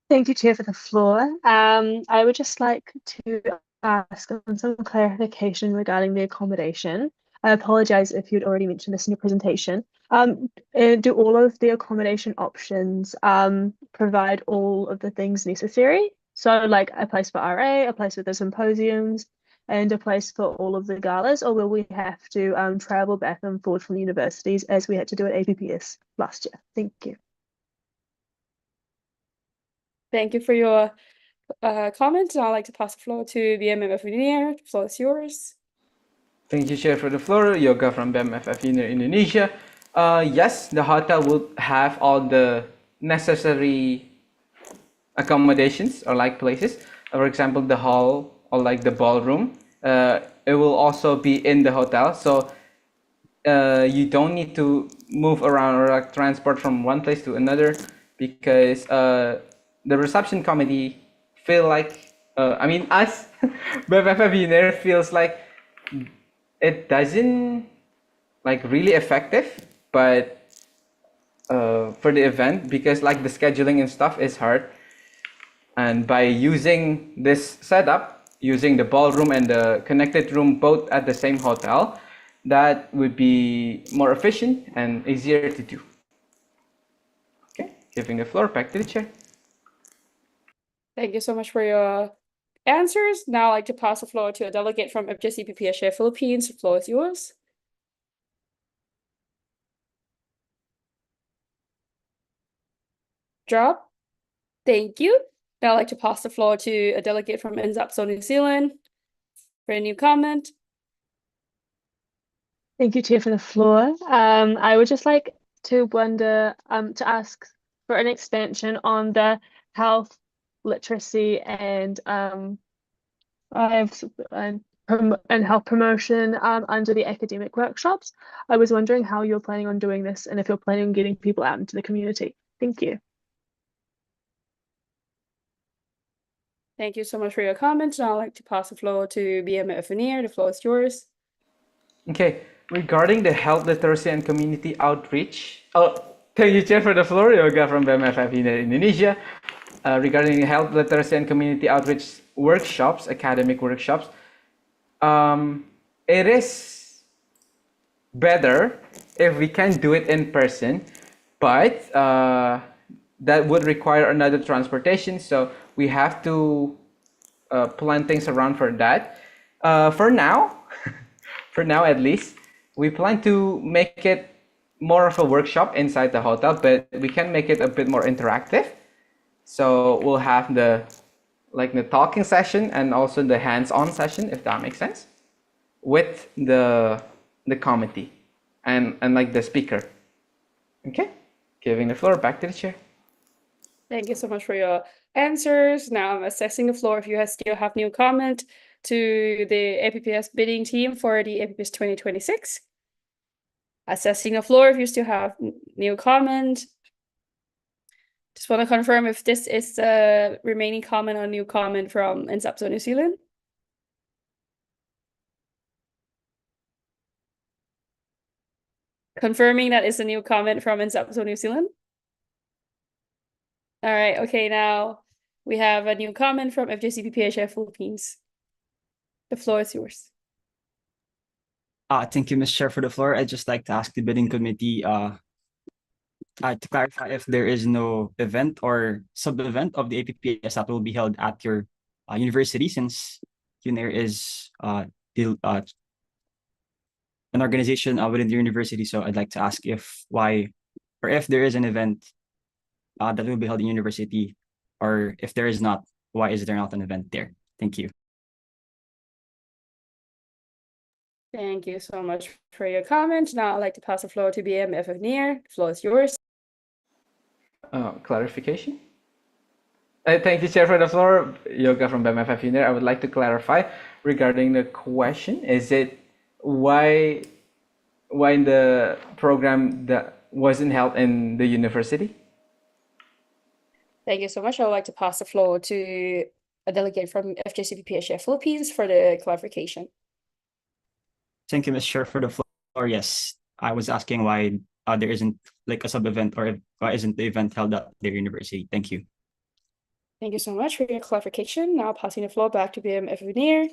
Thank you, Chair, for the floor. I would just like to ask on some clarification regarding the accommodation. I apologize if you'd already mentioned this in your presentation. Do all of the accommodation options provide all of the things necessary? So like a place for RA, a place for the symposiums, and a place for all of the galas, or will we have to travel back and forth from the universities as we had to do at APPS last year? Thank you. Thank you for your comment. I'd like to pass the floor to BMFF Engineer. The floor is yours. Thank you, Chair, for the floor. Yoga from BMFF Indonesia. Yes, the hotel will have all the necessary accommodations or like places. For example, the hall or like the ballroom. It will also be in the hotel, so you don't need to move around or like transport from one place to another, because the reception committee feel like I mean us BFF feels like it doesn't like really effective, but for the event, because like the scheduling and stuff is hard, and by using this setup, using the ballroom and the connected room both at the same hotel, that would be more efficient and easier to do. Okay, giving the floor back to the chair. Thank you so much for your answers. Now I'd like to pass the floor to a delegate from IPSF Philippines. The floor is yours. Drop. Thank you. Now I'd like to pass the floor to a delegate from NSAPS New Zealand for a new comment. Thank you, Chair, for the floor. I would just like to ask for an expansion on the health literacy and health promotion under the academic workshops. I was wondering how you're planning on doing this and if you're planning on getting people out into the community. Thank you. Thank you so much for your comments. Now I'd like to pass the floor to BMF Veneer. The floor is yours. Okay, regarding the health literacy and community outreach. Oh, thank you, Chair, for the floor. Yoga from BMFF Indonesia. Regarding health literacy and community outreach workshops, academic workshops, it is better if we can do it in person, but that would require another transportation, so we have to plan things around for that. For now, for now at least, we plan to make it more of a workshop inside the hotel, but we can make it a bit more interactive. So we'll have the talking session and also the hands-on session, if that makes sense, with the committee and like the speaker. Okay, giving the floor back to the chair. Thank you so much for your answers. Now I'm assessing the floor if you still have new comment to the APPS bidding team for the APPS 2026. Assessing the floor if you still have new comment. Just want to confirm if this is the remaining comment or new comment from NSAPS New Zealand. Confirming that is a new comment from NSAPS New Zealand. All right, okay, now we have a new comment from FJCPPHF Philippines. The floor is yours. Thank you, Ms. Chair, for the floor. I'd just like to ask the bidding committee to clarify if there is no event or sub-event of the APPS that will be held at your university, since UNAIR is an organization within the university. So I'd like to ask if there is an event that will be held in university, or if there is not, why is there not an event there? Thank you. Thank you so much for your comment. Now I'd like to pass the floor to BMF Veneer. The floor is yours. Clarification? Thank you, Chair, for the floor. Yoga from BMFF Unir. I would like to clarify regarding the question. Is it why the program that wasn't held in the university? Thank you so much. I would like to pass the floor to a delegate from FJCP Philippines for the clarification. Thank you, Ms. Chair, for the floor. Yes, I was asking why there isn't like a sub-event, or why isn't the event held at their university? Thank you. Thank you so much for your clarification. Now passing the floor back to BMF Veneer.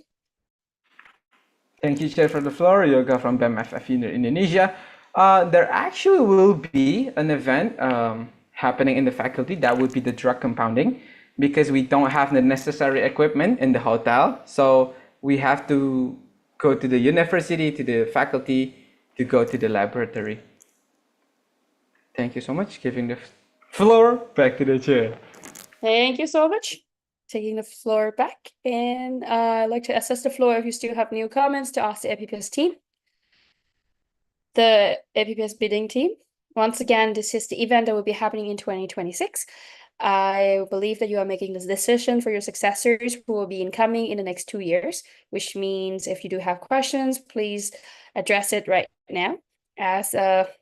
Thank you, Chair, for the floor. Yoga from BMF Indonesia. There actually will be an event happening in the faculty. That would be the drug compounding, because we don't have the necessary equipment in the hotel. So we have to go to the university, to the faculty, to go to the laboratory. Thank you so much. Giving the floor back to the chair. Thank you so much. Taking the floor back, and I'd like to assess the floor if you still have new comments to ask the APPS team. The APPS bidding team. Once again, this is the event that will be happening in 2026. I believe that you are making this decision for your successors who will be incoming in the next 2 years, which means if you do have questions, please address it right now. As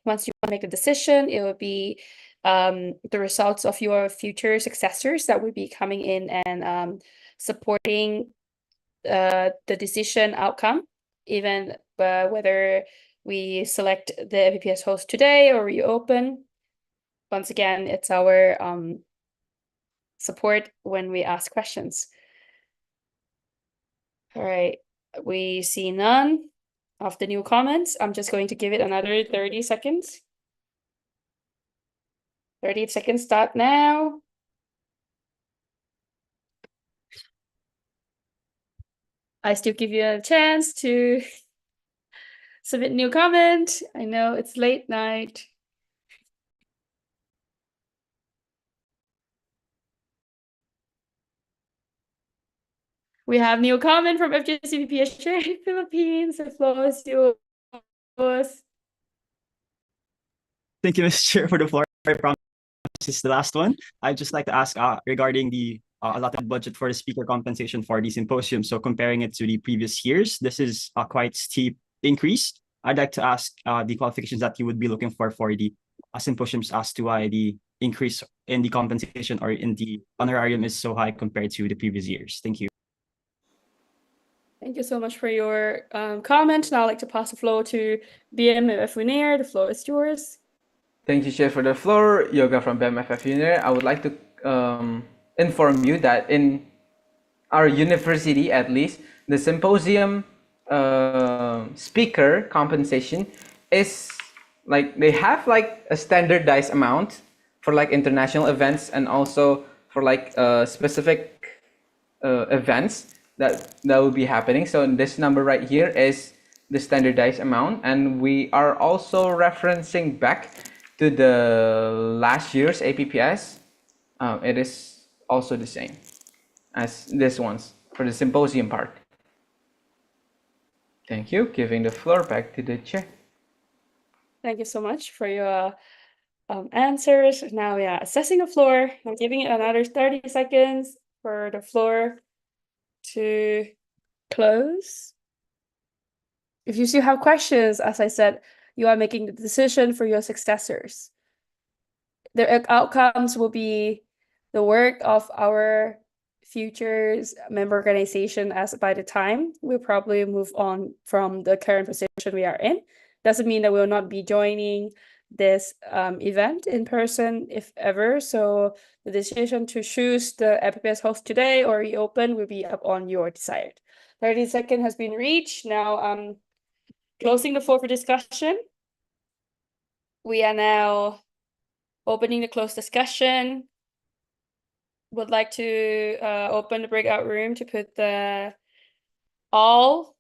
once you make a decision, it will be the results of your future successors that will be coming in and supporting the decision outcome, even whether we select the APPS host today or reopen. Once again, it's our support when we ask questions. All right, we see none of the new comments. I'm just going to give it another 30 seconds. 30 seconds start now. I still give you a chance to submit new comment. I know it's late night. We have new comment from FJCP Philippines. The floor is yours. Thank you, Mr. Chair, for the floor. I promise this is the last one. I'd just like to ask regarding the allotted budget for the speaker compensation for the symposium. So comparing it to the previous years, this is a quite steep increase. I'd like to ask the qualifications that you would be looking for the symposiums as to why the increase in the compensation or in the honorarium is so high compared to the previous years. Thank you. Thank you so much for your comment. Now I'd like to pass the floor to BMF Veneer. The floor is yours. Thank you, Chair, for the floor. Yoga from BMFF Unir. I would like to inform you that in our university, at least, the symposium speaker compensation is like, they have like a standardized amount for like international events and also for like specific events that will be happening. So this number right here is the standardized amount, and we are also referencing back to the last year's APPS. It is also the same as this one's for the symposium part. Thank you. Giving the floor back to the chair. Thank you so much for your answers. Now we are assessing the floor. I'm giving it another 30 seconds for the floor to close. If you still have questions, as I said, you are making the decision for your successors. The outcomes will be the work of our futures member organization, as by the time we'll probably move on from the current position we are in. Doesn't mean that we'll not be joining this event in person, if ever. So the decision to choose the APPS host today or reopen will be up on your desire. 30 seconds has been reached. Now closing the floor for discussion. We are now opening the closed discussion. Would like to open the breakout room to put the all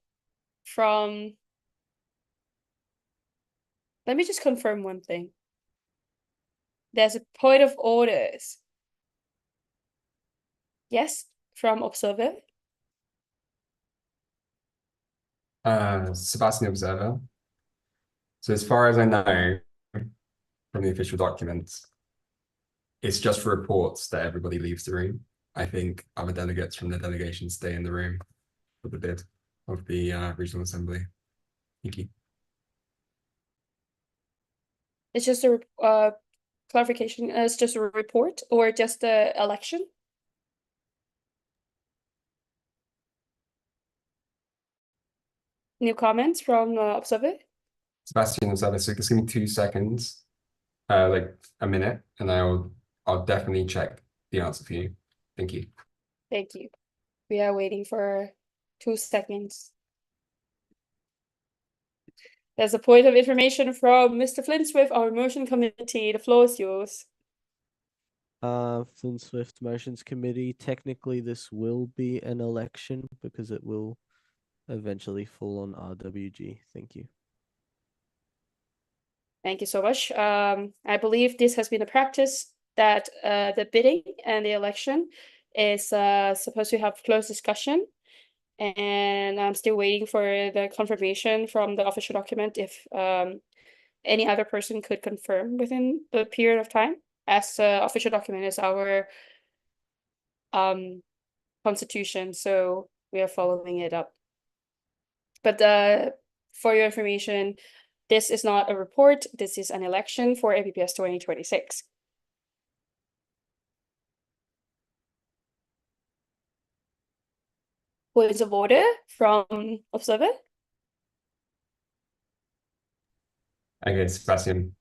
from. Let me just confirm one thing. There's a point of orders. Yes, from Observer. Sebastian Observer. So as far as I know from the official documents, it's just for reports that everybody leaves the room. I think other delegates from the delegation stay in the room for the bid of the regional assembly. Thank you. It's just a clarification, it's just a report or just the election? New comments from Observer? Sebastian Observer, so just give me 2 seconds, like a minute, and I'll definitely check the answer for you. Thank you. Thank you. We are waiting for 2 seconds. There's a point of information from Mr. Flintswift, our motion committee. The floor is yours. Flynn Swift Motions Committee. Technically, this will be an election because it will eventually fall on RWG. Thank you. Thank you so much. I believe this has been a practice that the bidding and the election is supposed to have close discussion. And I'm still waiting for the confirmation from the official document if any other person could confirm within the period of time, as the official document is our constitution, so we are following it up. But for your information, this is not a report, this is an election for IPPS 2026. Points of order from Observer? Okay, Sebastian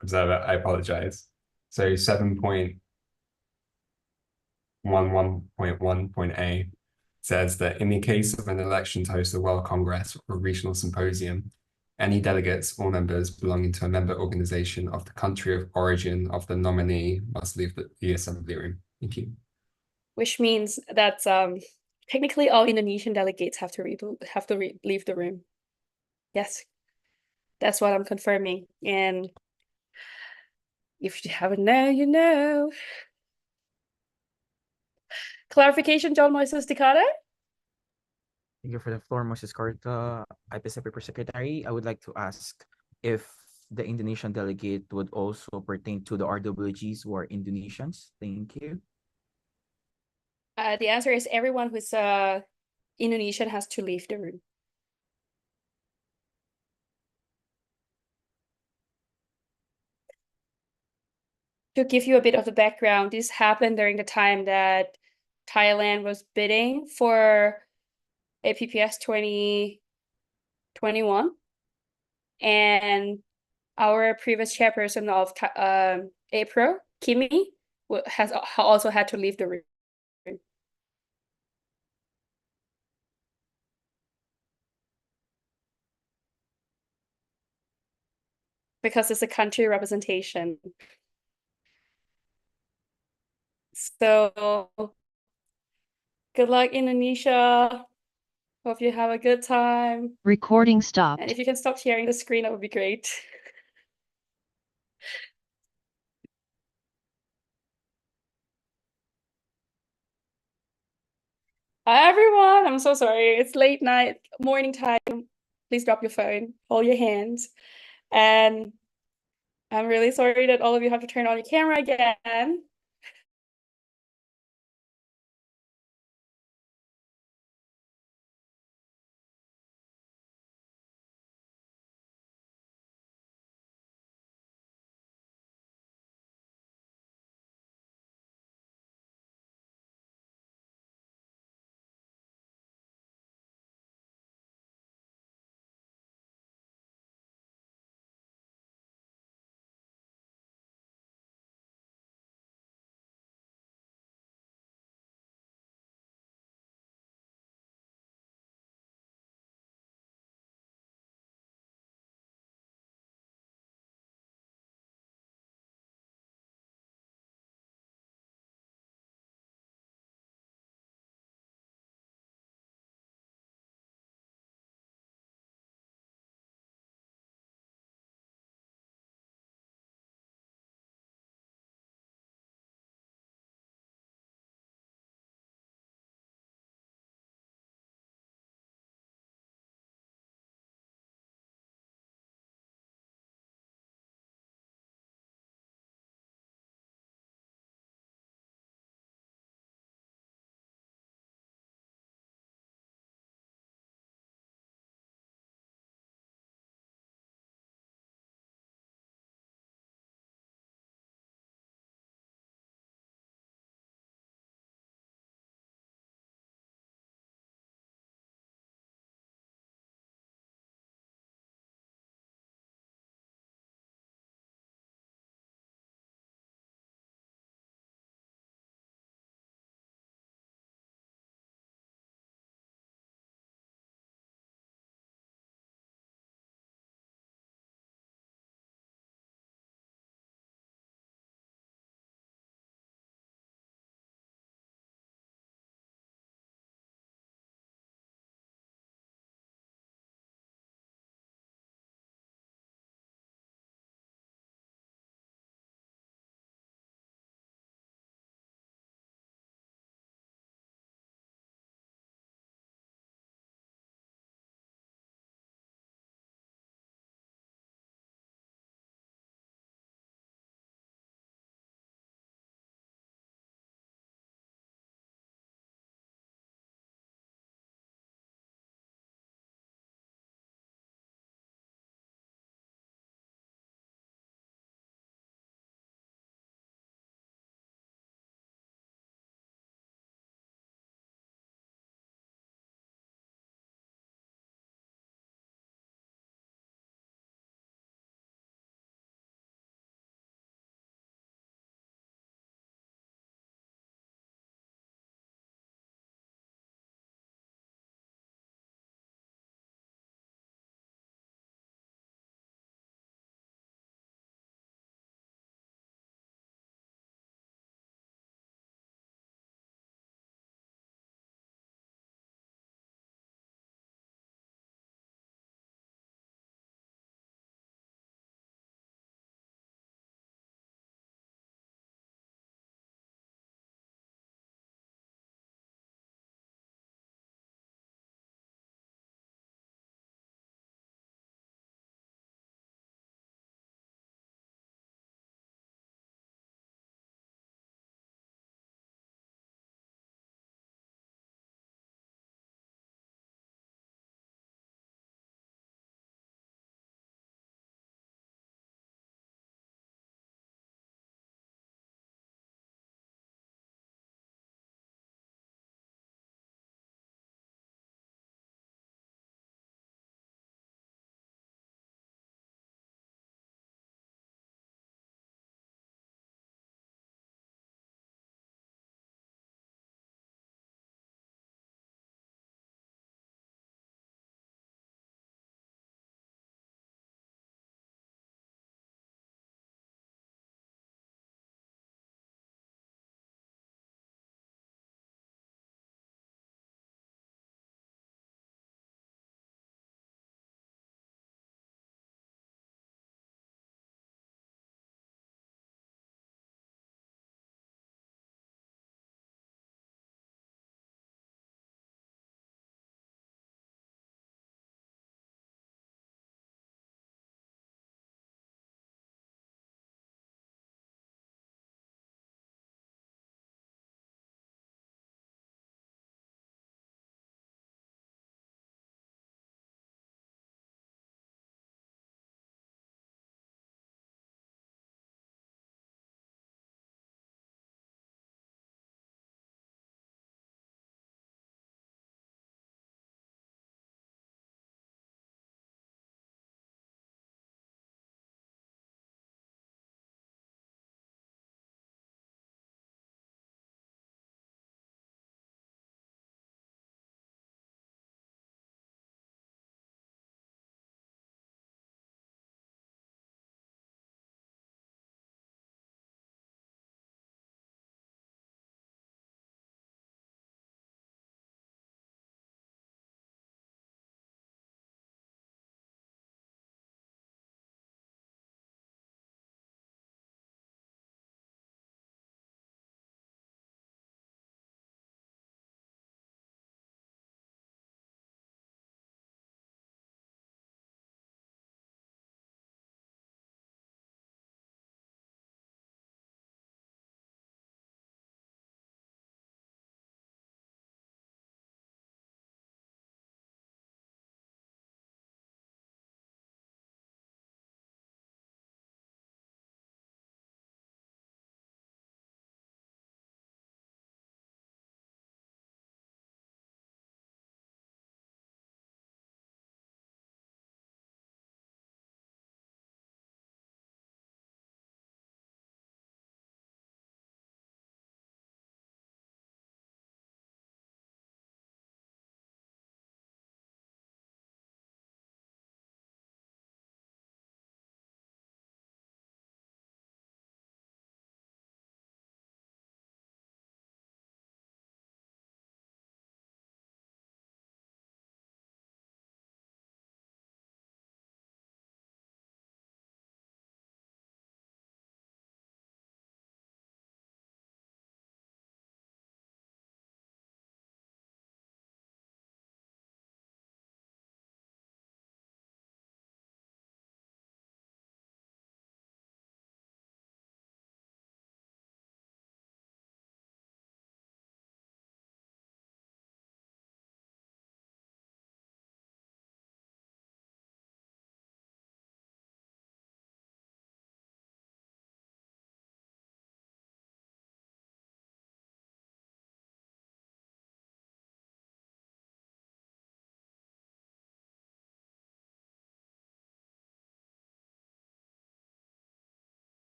Observer, I apologize. So 7.11.1.A says that in the case of an election to host a World Congress or regional symposium, any delegates or members belonging to a member organization of the country of origin of the nominee must leave the assembly room. Thank you. Which means that technically all Indonesian delegates have to leave the room. Yes, that's what I'm confirming. And if you haven't know, you know. Clarification, John Moises Decada? Thank you for the floor, Moses Carta, IPSF APRO Secretary. I would like to ask if the Indonesian delegate would also pertain to the RWGs who are Indonesians. Thank you. The answer is everyone who's Indonesian has to leave the room. To give you a bit of the background, this happened during the time that Thailand was bidding for APPS 2021. And our previous chairperson of APRO, Kimi, has also had to leave the room. Because it's a country representation. So good luck, Indonesia. Hope you have a good time. Recording stopped. And if you can stop sharing the screen, that would be great. Hi, everyone. I'm so sorry. It's late night, morning time. Please drop your phone, hold your hands. And I'm really sorry that all of you have to turn on your camera again.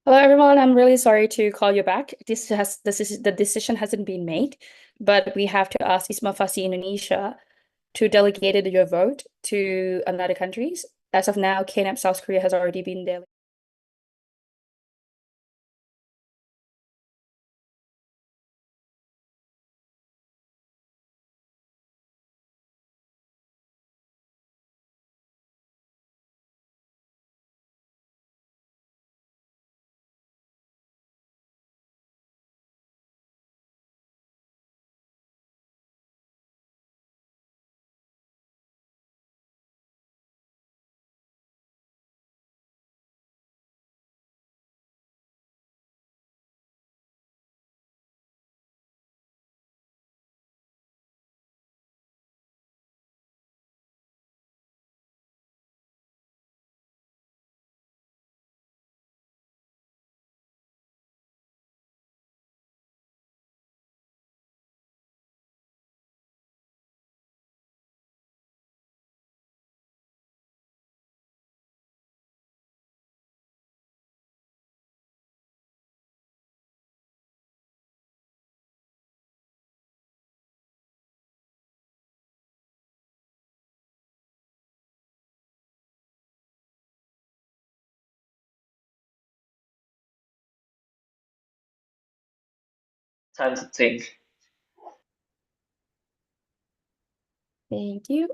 Hello, everyone. I'm really sorry to call you back. The decision hasn't been made, but we have to ask Isma Fasi Indonesia to delegate your vote to another countries. As of now, KNAP South Korea has already been delegated. Time to think. Thank you.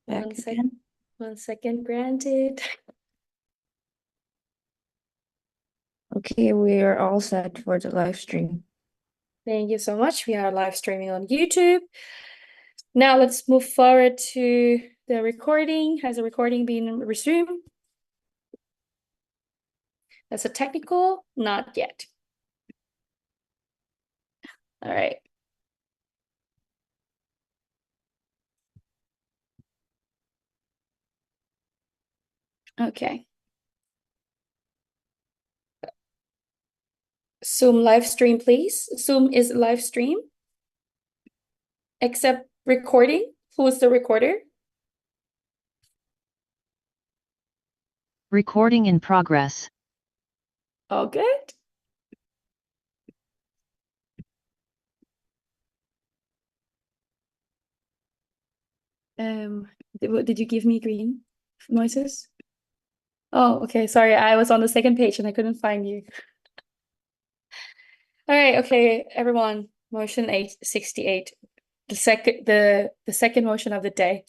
One second. 1 second, granted. Okay, we are all set for the live stream. Thank you so much. We are live streaming on YouTube. Now let's move forward to the recording. Has the recording been resumed? That's a technical, not yet. All right. Okay. Zoom live stream, please. Zoom is live stream. Except recording. Who is the recorder? Recording in progress. All good. Did you give me green noises? Oh, okay. Sorry, I was on the second page and I couldn't find you. All right, okay, everyone. Motion 868. The second motion of the day.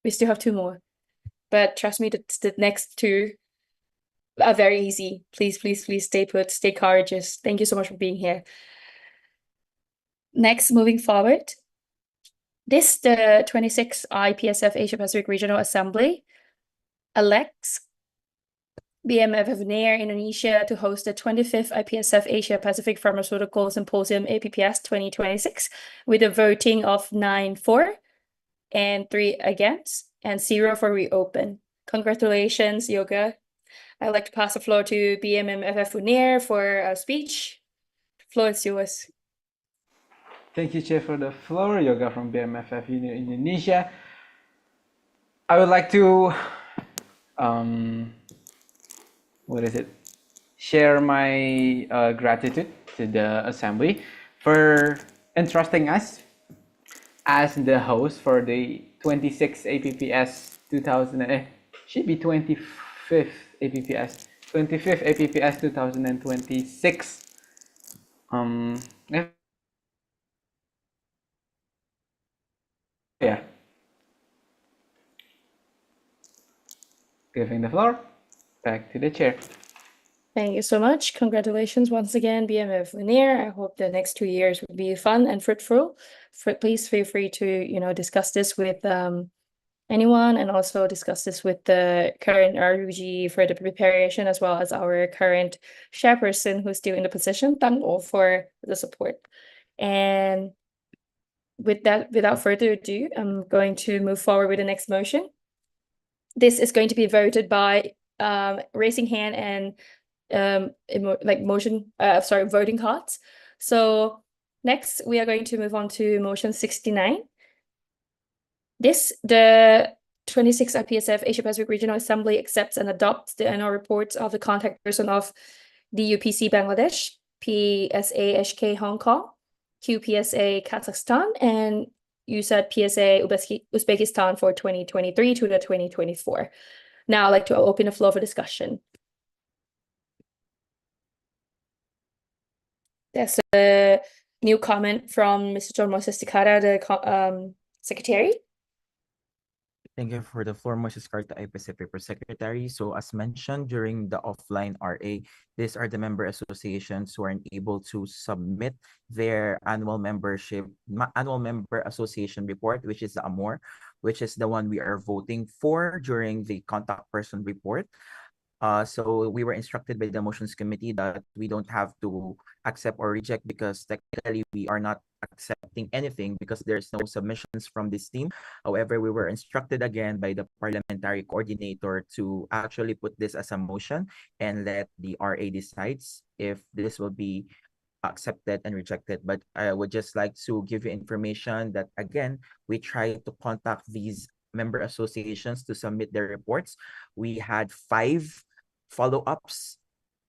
We still have two more. But trust me, the next two are very easy. Please, please, please stay put, stay courageous. Thank you so much for being here. Next, moving forward. The 26th IPSF Asia Pacific Regional Assembly elects BMFF NER Indonesia to host the 25th IPSF Asia Pacific Pharmaceutical Symposium APPS 2026 with a voting of 9-4 and 3 against and 0 for reopen. Congratulations, Yoga. I'd like to pass the floor to BMFF NER for a speech. The floor is yours. Thank you, Chair, for the floor. Yoga from BMFF Union Indonesia. I would like to share my gratitude to the Assembly for entrusting us as the host for the 26th APPS 2000, should be 25th APPS, 25th APPS 2026. Yeah. Giving the floor back to the chair. Thank you so much. Congratulations once again, BMF NER. I hope the next 2 years will be fun and fruitful. Please feel free to, discuss this with anyone and also discuss this with the current RUG for the preparation as well as our current chairperson who's still in the position. Thank all for the support. And with that, without further ado, I'm going to move forward with the next motion. This is going to be voted by raising hand and voting cards. So next we are going to move on to motion 69. The 26th IPSF Asia Pacific Regional Assembly accepts and adopts the annual reports of the contact person of DUPC Bangladesh, PSA HK Hong Kong, QPSA Kazakhstan, and USAID PSA Uzbekistan for 2023 to the 2024. Now I'd like to open the floor for discussion. There's a new comment from Mr. John Moses Tikara, the secretary. Thank you for the floor, Mrs. Carta, IPSF APRO Secretary. So as mentioned during the offline RA, these are the member associations who are able to submit their annual member association report, which is the AMOR, which is the one we are voting for during the contact person report. So we were instructed by the motions committee that we don't have to accept or reject because technically we are not accepting anything because there's no submissions from this team. However, we were instructed again by the parliamentary coordinator to actually put this as a motion and let the RA decides if this will be accepted and rejected. But I would just like to give you information that again, we try to contact these member associations to submit their reports. We had 5 follow-ups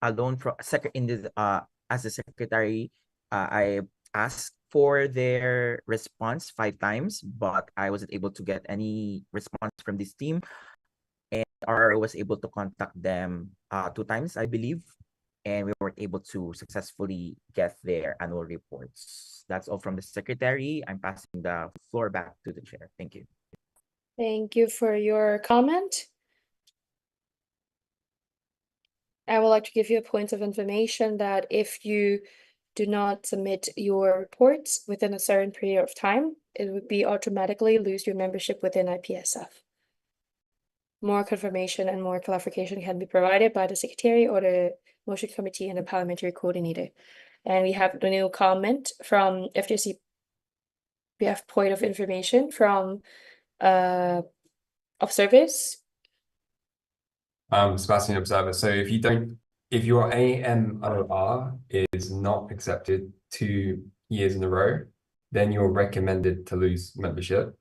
alone from as a secretary. I asked for their response 5 times, but I wasn't able to get any response from this team. And I was able to contact them 2 times, I believe, and we weren't able to successfully get their annual reports. That's all from the secretary. I'm passing the floor back to the chair. Thank you. Thank you for your comment. I would like to give you a point of information that if you do not submit your reports within a certain period of time, it would be automatically lose your membership within IPSF. More confirmation and more clarification can be provided by the Secretary or the Motion Committee and the Parliamentary Coordinator. And we have the new comment from FJC. We have point of information from observers. Sebastian Observer. So if your AMOR is not accepted 2 years in a row, then you're recommended to lose membership.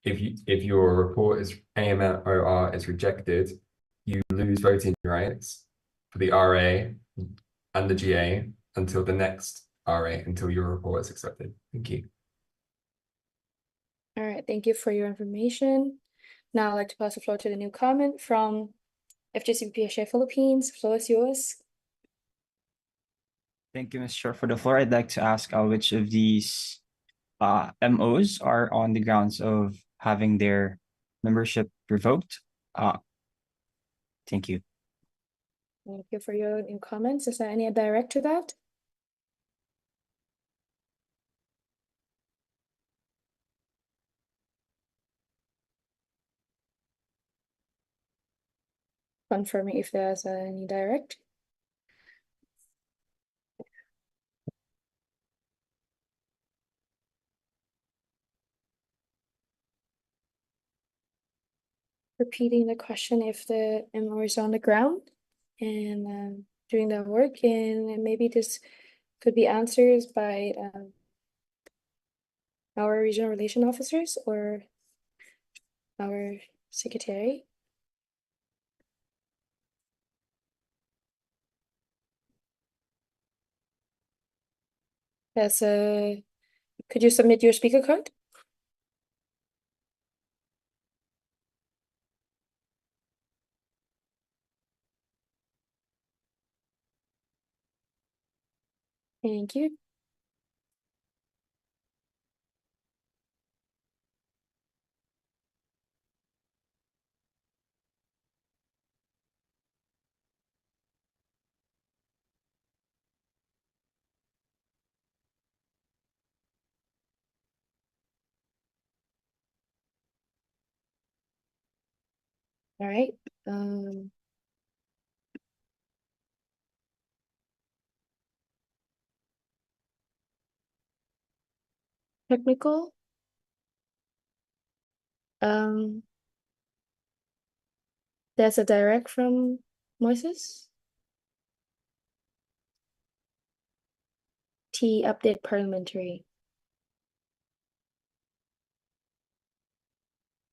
If your report is AMOR is rejected, you lose voting rights for the RA and the GA until the next RA, until your report is accepted. Thank you. All right, thank you for your information. Now I'd like to pass the floor to the new comment from FGCPHA Philippines. Floor is yours. Thank you, Ms. Chair, for the floor. I'd like to ask which of these MOs are on the grounds of having their membership revoked. Thank you. Thank you for your new comments. Is there any direct to that? Confirming if there's any direct. Repeating the question if the MO is on the ground and doing the work, and maybe this could be answers by our regional relation officers or our secretary. Could you submit your speaker card? Thank you. All right. Technical. There's a direct from Moises. T update parliamentary.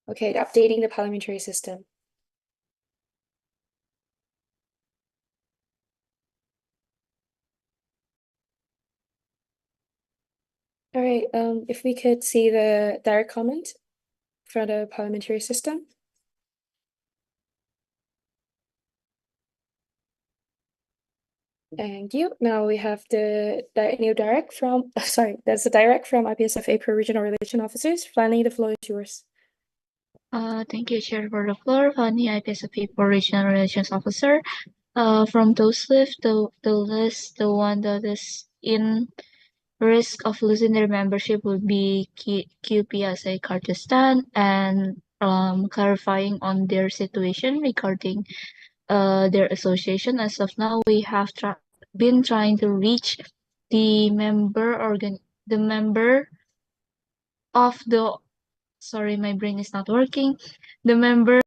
Okay, updating the parliamentary system. All right, if we could see the direct comment for the parliamentary system. Thank you. Now we have the new direct from, sorry, that's the direct from IPSF APRO Regional Relation Officers. Fanny, the floor is yours. Thank you, Chair, for the floor. Fanny, IPSF APRO Regional Relations Officer. From those list, the list, the one that is in risk of losing their membership would be QPSA Kyrgyzstan, and clarifying on their situation regarding their association. As of now, we have been trying to reach the member of the, sorry, my brain is not working, the member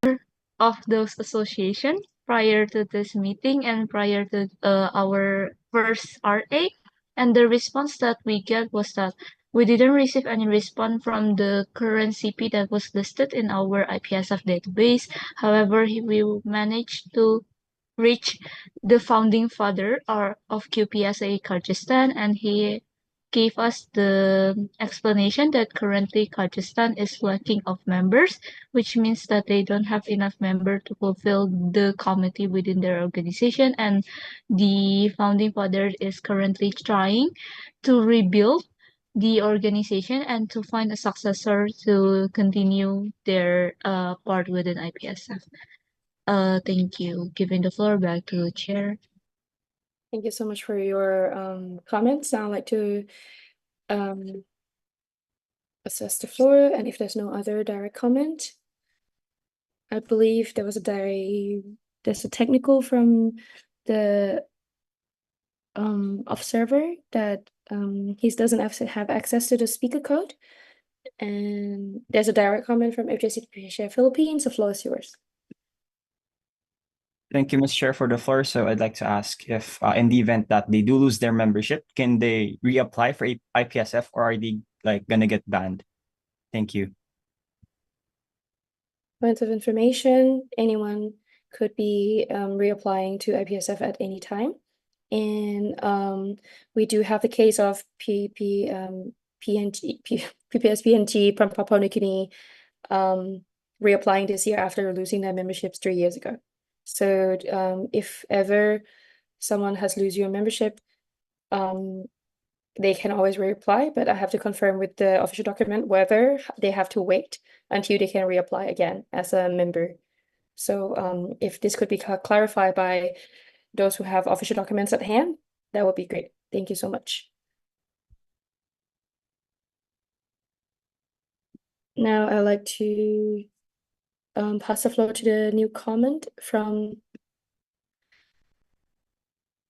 of those association prior to this meeting and prior to our first RA. And the response that we get was that we didn't receive any response from the current CP that was listed in our IPSF database. However, we managed to reach the founding father of QPSA Kyrgyzstan, and he gave us the explanation that currently Kyrgyzstan is lacking of members, which means that they don't have enough members to fulfill the committee within their organization, and the founding father is currently trying to rebuild the organization and to find a successor to continue their part within IPSF. Thank you. Giving the floor back to the chair. Thank you so much for your comments. Now I'd like to assess the floor, and if there's no other direct comment, I believe there's a technical from the observer that he doesn't have access to the speaker code. And there's a direct comment from FJCPHA Philippines. The floor is yours. Thank you, Ms. Chair, for the floor. So I'd like to ask if, in the event that they do lose their membership, can they reapply for IPSF, or are they like gonna get banned? Thank you. Points of information, anyone could be reapplying to IPSF at any time. And we do have the case of PPSPNT from Papua New Guinea reapplying this year after losing their memberships 3 years ago. So if ever someone has lose your membership, they can always reapply, but I have to confirm with the official document whether they have to wait until they can reapply again as a member. So if this could be clarified by those who have official documents at hand, that would be great. Thank you so much. Now I'd like to pass the floor to the new comment from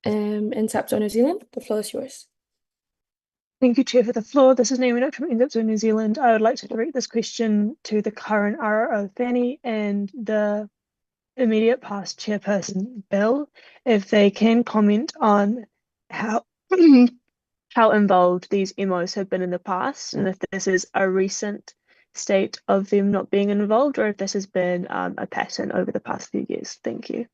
NSAPZO New Zealand. The floor is yours. Thank you, Chair, for the floor. This is Naomi from IPSF New Zealand. I would like to direct this question to the current RRO, Fanny, and the immediate past chairperson, Bill, if they can comment on how how involved these MOs have been in the past, and if this is a recent state of them not being involved, or if this has been a pattern over the past few years. Thank you.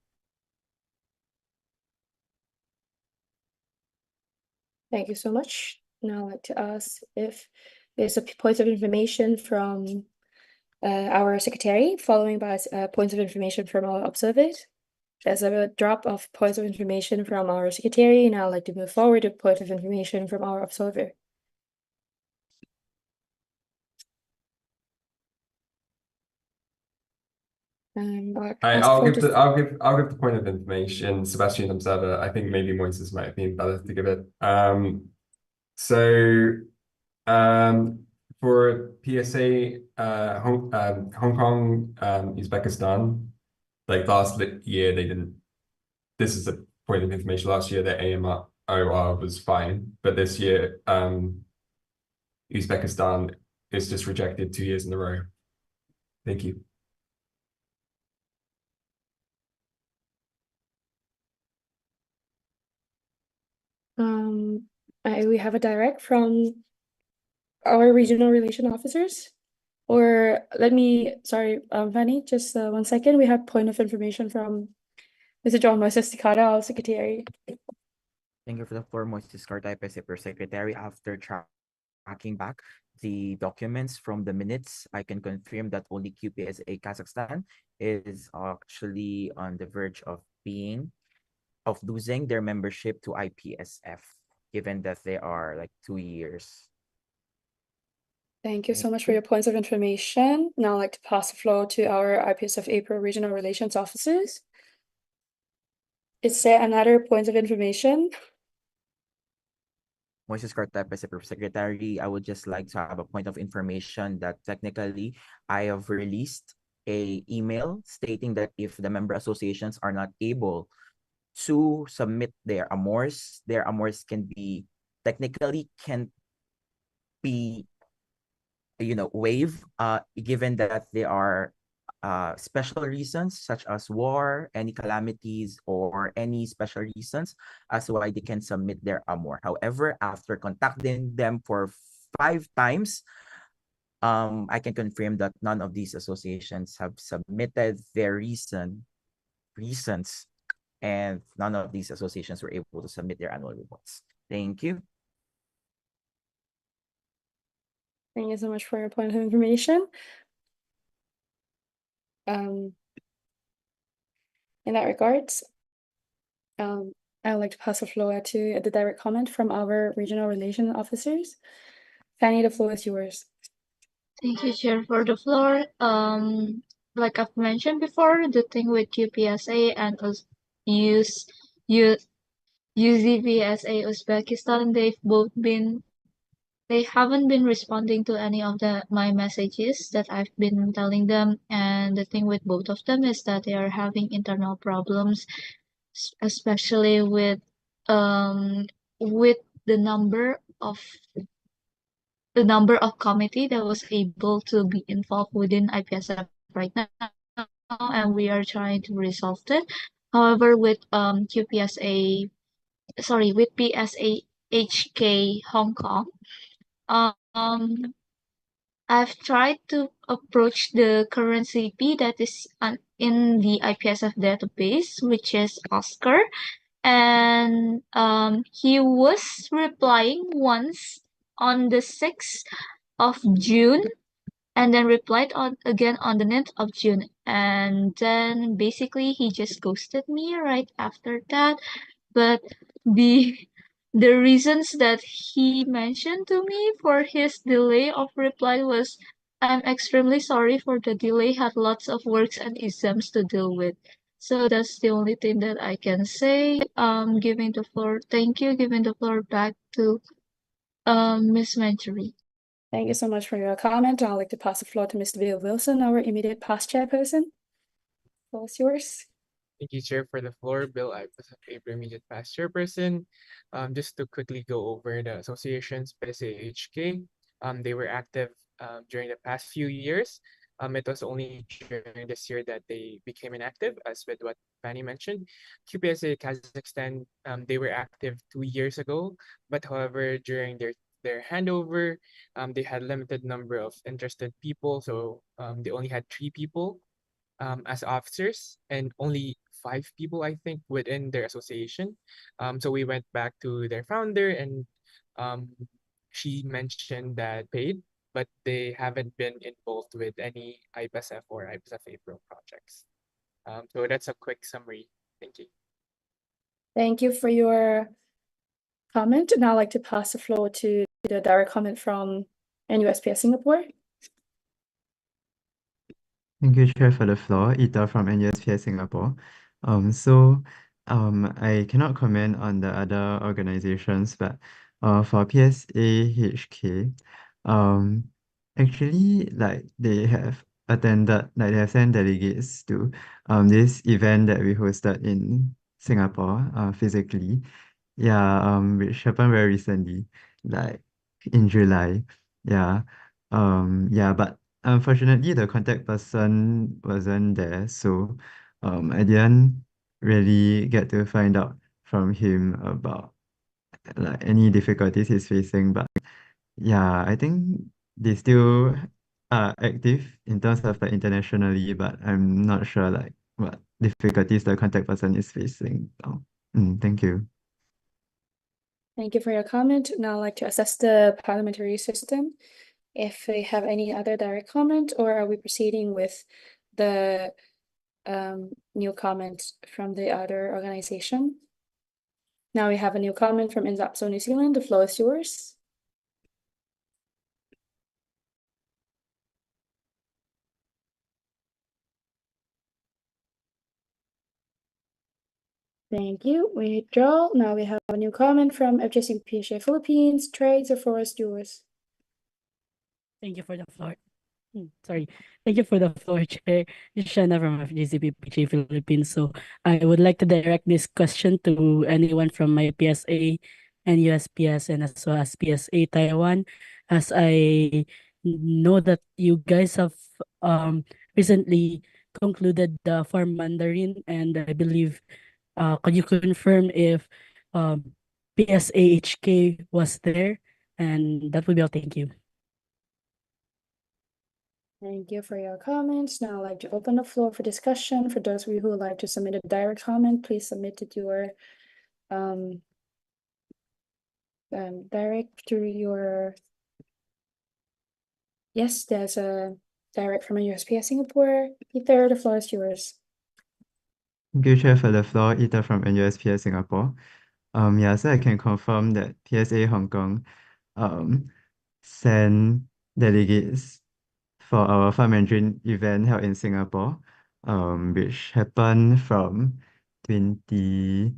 Thank you so much. Now I'd like to ask if there's a point of information from our secretary, following by points of information from our observers. There's a drop of points of information from our secretary, and I'd like to move forward to point of information from our observer. I'll give the point of information. Sebastian Observer. I think maybe Moises might have been better to give it. For PSA, Hong Kong, Uzbekistan, like last year they didn't. This is a point of information. Last year their AMOR was fine, but this year Uzbekistan is just rejected 2 years in a row. Thank you. We have a direct from our regional relation officers, or sorry, Vanny, just 1 second. We have point of information from Mr. John Moses Tikada, our secretary. Thank you for the floor, Moises Carta, IPSF APRO secretary. After tracking back the documents from the minutes, I can confirm that only QPSA Kazakhstan is actually on the verge of losing their membership to IPSF, given that they are like 2 years. Thank you so much for your points of information. Now I'd like to pass the floor to our IPSF APRO regional relations officers. Is there another point of information? Moises Carta, IPSF APRO secretary, I would just like to have a point of information that technically I have released a email stating that if the member associations are not able to submit their amors can be technically can't be waived given that they are special reasons such as war, any calamities, or any special reasons as to why they can submit their amor. However, after contacting them for 5 times, I can confirm that none of these associations have submitted their reasons, and none of these associations were able to submit their annual reports. Thank you. Thank you so much for your point of information. In that regards, I'd like to pass the floor to the direct comment from our regional relation officers. Fanny, the floor is yours. Thank you, Chair, for the floor. Like I've mentioned before, the thing with QPSA and use U UZVSA Uzbekistan, they haven't been responding to any of my messages that I've been telling them. And the thing with both of them is that they are having internal problems, especially with the number of committee that was able to be involved within IPSF right now, and we are trying to resolve it. However, with PSA HK Hong Kong, um, I've tried to approach the current CP that is in the IPSF database, which is Oscar, and he was replying once on the 6th of June, and then replied again on the 9th of June, and then basically he just ghosted me right after that. But the the reasons that he mentioned to me for his delay of reply was, "I'm extremely sorry for the delay, had lots of works and exams to deal with." So that's the only thing that I can say. Thank you, giving the floor back to Miss Manchery. Thank you so much for your comment. I'd like to pass the floor to Mr. Bill Wilson, our immediate past chairperson. The floor is yours. Thank you, Chair, for the floor. Bill IPSF APRO immediate past chairperson. Just to quickly go over the association's PSAHK, they were active during the past few years. It was only during this year that they became inactive, as with what Fanny mentioned. QPSA Kazakhstan, they were active 2 years ago, but however, during their handover, they had limited number of interested people, so they only had 3 people as officers and only 5 people, I think, within their association. So we went back to their founder and um, she mentioned that paid, but they haven't been involved with any IPSF or IPSF APRO projects. So that's a quick summary. Thank you. Thank you for your comment. Now I'd like to pass the floor to the direct comment from NUSPS Singapore. Thank you, Chair, for the floor. Ita from NUSPS Singapore. I cannot comment on the other organizations, but for PSAHK, actually, like they have they have sent delegates to this event that we hosted in Singapore, physically. Yeah, which happened very recently, like in July. Yeah. But unfortunately the contact person wasn't there, so I didn't really get to find out from him about like any difficulties he's facing. But yeah, I think they still are active in terms of like internationally, but I'm not sure like what difficulties the contact person is facing now. Thank you. Thank you for your comment. Now I'd like to assess the parliamentary system. If we have any other direct comment, or are we proceeding with the new comment from the other organization? Now we have a new comment from INSAPSO New Zealand. The floor is yours. Thank you. Withdraw. Now we have a new comment from FJC PHA Philippines. Trades, the floor is yours. Thank you for the floor. Sorry. Thank you for the floor, Chair. This is Shana from FGCPPJ Philippines. So I would like to direct this question to anyone from my PSA and USPS and as well as PSA Taiwan, as I know that you guys have recently concluded the farm Mandarin, and I believe could you confirm if PSAHK was there? And that would be all. Thank you. Thank you for your comments. Now I'd like to open the floor for discussion. For those of you who would like to submit a direct comment, please submit it to your direct through your. Yes, there's a direct from a USPS Singapore. Ether, the floor is yours. Thank you, Chair, for the floor. Ita from NUSPS Singapore. So I can confirm that PSA Hong Kong send delegates for our Fun Mandarin event held in Singapore, which happened from 20,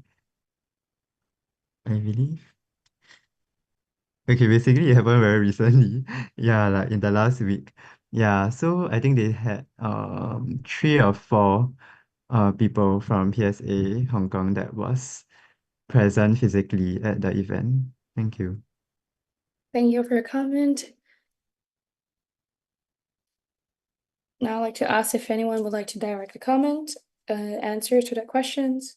I believe. Okay, basically it happened very recently. Yeah, like in the last week. Yeah, so I think they had 3 or 4 people from PSA Hong Kong that was present physically at the event. Thank you. Thank you for your comment. Now I'd like to ask if anyone would like to direct a comment, answer to that questions.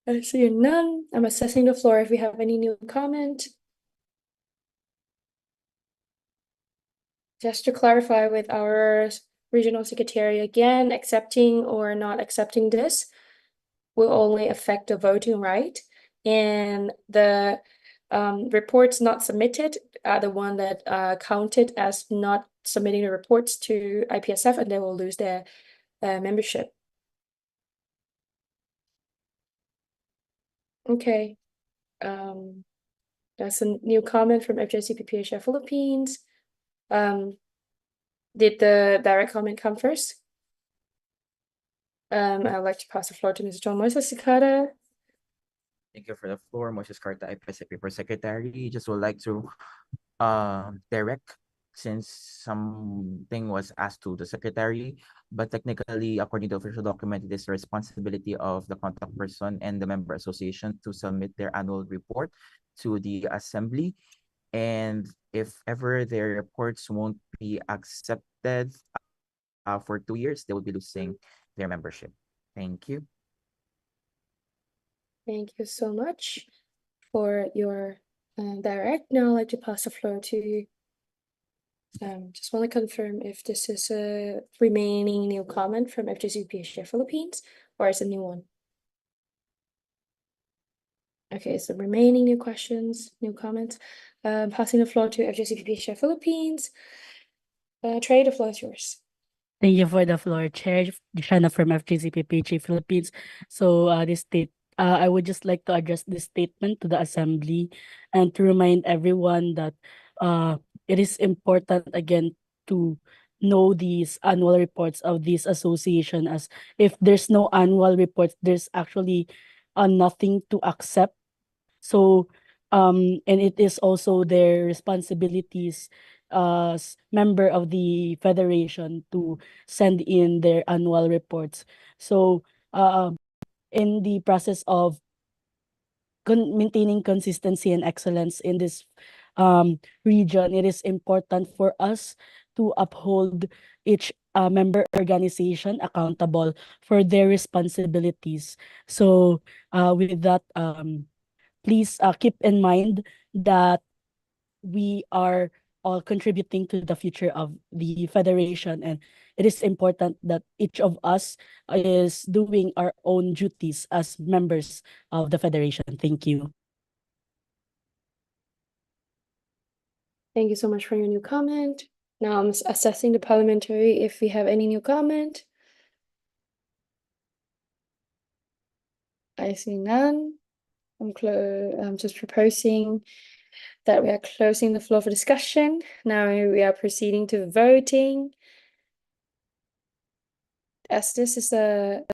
I see none. I'm assessing the floor if we have any new comment. Just to clarify with our regional secretary again, accepting or not accepting this will only affect the voting right. And the reports not submitted are the one that counted as not submitting the reports to IPSF, and they will lose their membership. Okay. That's a new comment from FJCPPHF Philippines. Did the direct comment come first? I'd like to pass the floor to Mr. John Moises Sakata. Thank you for the floor, Moses Carta, IPSF APRO Secretary. Just would like to direct, since something was asked to the secretary, but technically, according to official document, it is the responsibility of the contact person and the member association to submit their annual report to the assembly. And if ever their reports won't be accepted for 2 years, they will be losing their membership. Thank you. Thank you so much for your direct. Now I'd like to pass the floor to just want to confirm if this is a remaining new comment from FJCPHF Philippines or is a new one. Okay, so remaining new questions, new comments. Passing the floor to FJCPHF Philippines. Trey, the floor is yours. Thank you for the floor, Chair Shana from FGCPPG Philippines. So I would just like to address this statement to the Assembly and to remind everyone that it is important again to know these annual reports of this association, as if there's no annual reports, there's actually nothing to accept. So and it is also their responsibilities as member of the federation to send in their annual reports. So in the process of maintaining consistency and excellence in this region, it is important for us to uphold each member organization accountable for their responsibilities. So with that, please keep in mind that we are all contributing to the future of the federation, and it is important that each of us is doing our own duties as members of the federation. Thank you. Thank you so much for your new comment. Now I'm assessing the parliamentary if we have any new comment. I see none. I'm just proposing that we are closing the floor for discussion. Now we are proceeding to voting. As this is the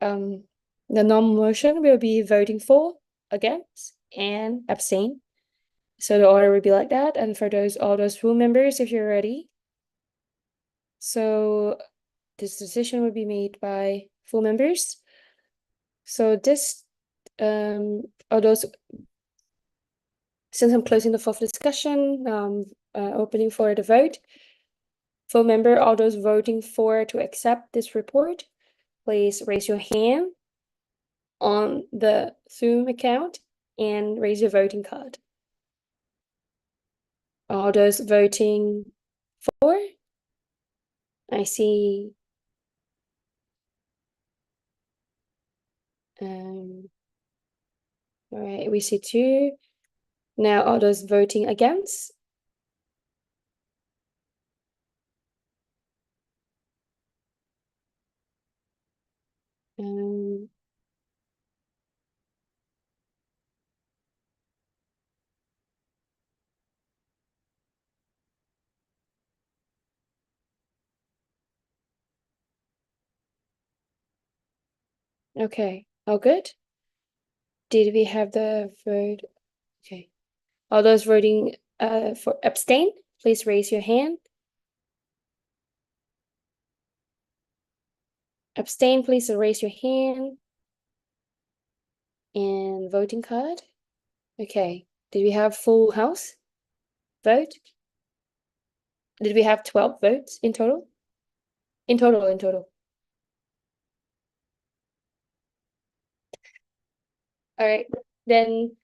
non-motion, we'll be voting for, against, and abstain. So the order would be like that. And for all those full members, if you're ready. So this decision would be made by full members. So this, all those, since I'm closing the floor for discussion, opening for the vote. Full member, all those voting for to accept this report, please raise your hand on the Zoom account and raise your voting card. All those voting for, I see all right, we see 2. Now all those voting against. Okay, all good. Did we have the vote? Okay. All those voting for abstain, please raise your hand. Abstain, please raise your hand. And voting card. Okay. Did we have full house vote? Did we have 12 votes in total? In total. All right, then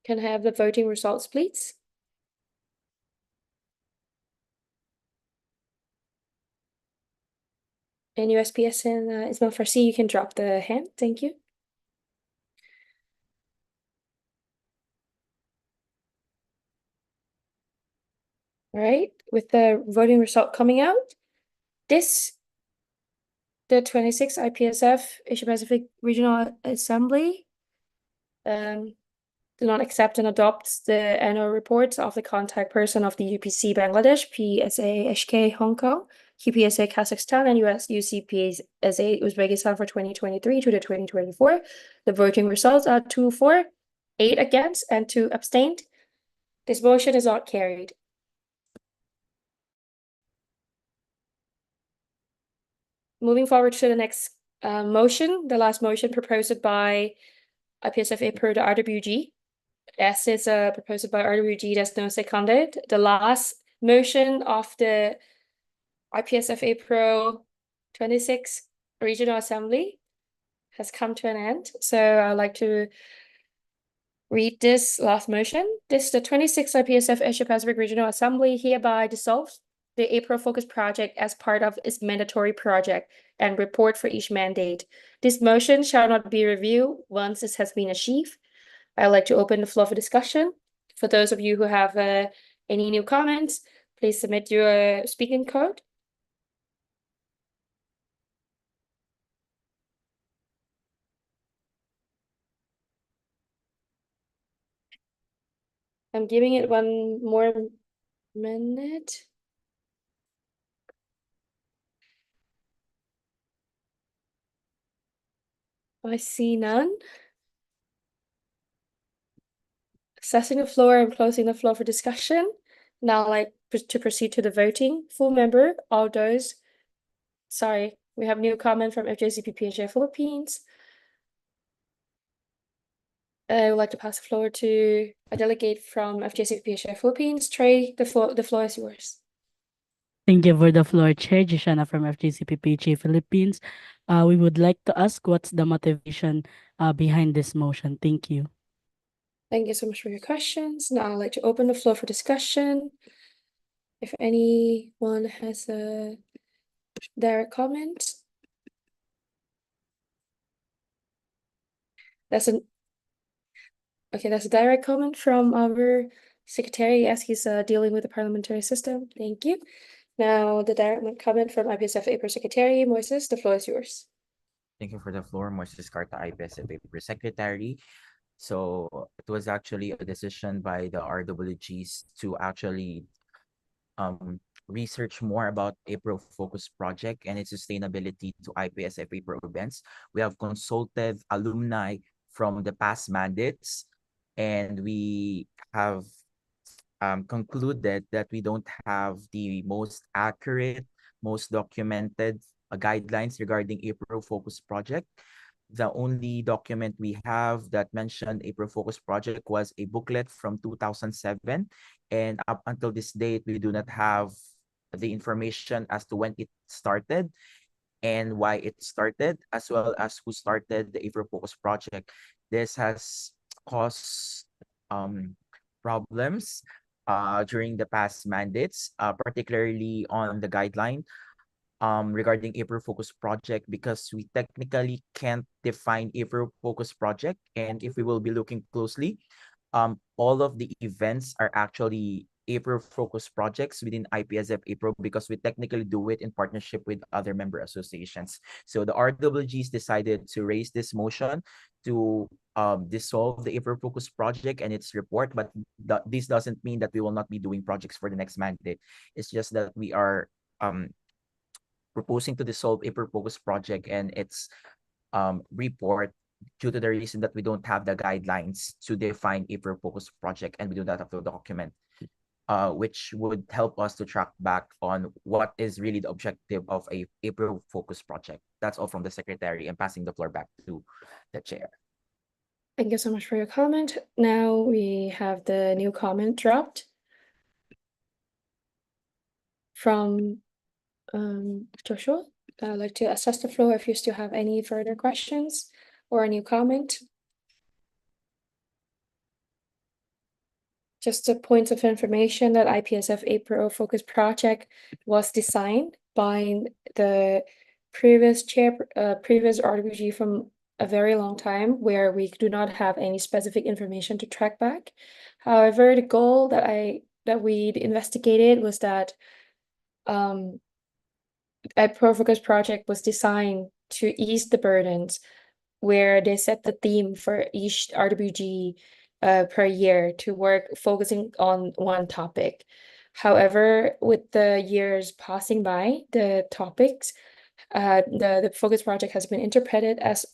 can I have the voting results, please? And USPS and Ismail Farsi, you can drop the hand. Thank you. All right, with the voting result coming out, the 26th IPSF Asia Pacific Regional Assembly do not accept and adopt the annual reports of the contact person of the UPC Bangladesh, PSA HK Hong Kong, QPSA Kazakhstan, and US UCPSA Uzbekistan for 2023 to the 2024. The voting results are 2 for, 8 against, and 2 abstained. This motion is not carried. Moving forward to the next motion, the last motion proposed by IPSF APRO to RWG. As is proposed by RWG, there's no seconded. The last motion of the IPSF APRO 26 Regional Assembly has come to an end. So I'd like to read this last motion. The 26th IPSF Asia Pacific Regional Assembly hereby dissolves the APRO Focus Project as part of its mandatory project and report for each mandate. This motion shall not be reviewed once this has been achieved. I'd like to open the floor for discussion. For those of you who have any new comments, please submit your speaking code. I'm giving it one more minute. I see none. Assessing the floor and closing the floor for discussion. Now I'd like to proceed to the voting. Full member, all those. Sorry, we have new comment from FJCP Philippines. I would like to pass the floor to a delegate from FJCP Philippines. Trey, the floor is yours. Thank you for the floor, Chair Jishana from FGCPPHA Philippines. We would like to ask what's the motivation behind this motion. Thank you. Thank you so much for your questions. Now I'd like to open the floor for discussion. If anyone has a direct comment. That's a direct comment from our secretary as he's dealing with the parliamentary system. Thank you. Now the direct comment from IPSF APRO Secretary Moises, the floor is yours. Thank you for the floor, Moises Carta, IPSF APRO Secretary. So it was actually a decision by the RWGs to actually research more about APRO Focus Project and its sustainability to IPSF APRO events. We have consulted alumni from the past mandates, and we have concluded that we don't have the most accurate, most documented guidelines regarding APRO Focus Project. The only document we have that mentioned APRO Focus Project was a booklet from 2007. And up until this date, we do not have the information as to when it started and why it started, as well as who started the APRO Focus Project. This has caused problems during the past mandates, particularly on the guideline regarding APRO Focus Project, because we technically can't define APRO Focus Project. And if we will be looking closely, all of the events are actually APRO Focus projects within IPSF APRO because we technically do it in partnership with other member associations. So the RWGs decided to raise this motion to dissolve the APRO Focus project and its report, but this doesn't mean that we will not be doing projects for the next mandate. It's just that we are proposing to dissolve APRO Focus project and its report due to the reason that we don't have the guidelines to define a purpose project, and we do not have the document, which would help us to track back on what is really the objective of a APRO focus project. That's all from the secretary, and passing the floor back to the chair. Thank you so much for your comment. Now we have the new comment dropped from Joshua. I'd like to assess the floor if you still have any further questions or a new comment. Just a point of information that IPSF APRO focus project was designed by the previous RWG from a very long time, where we do not have any specific information to track back. However, the goal that we investigated was that APRO focus project was designed to ease the burdens, where they set the theme for each RWG per year to work focusing on one topic. However, with the years passing by, the topics, the focus project has been interpreted as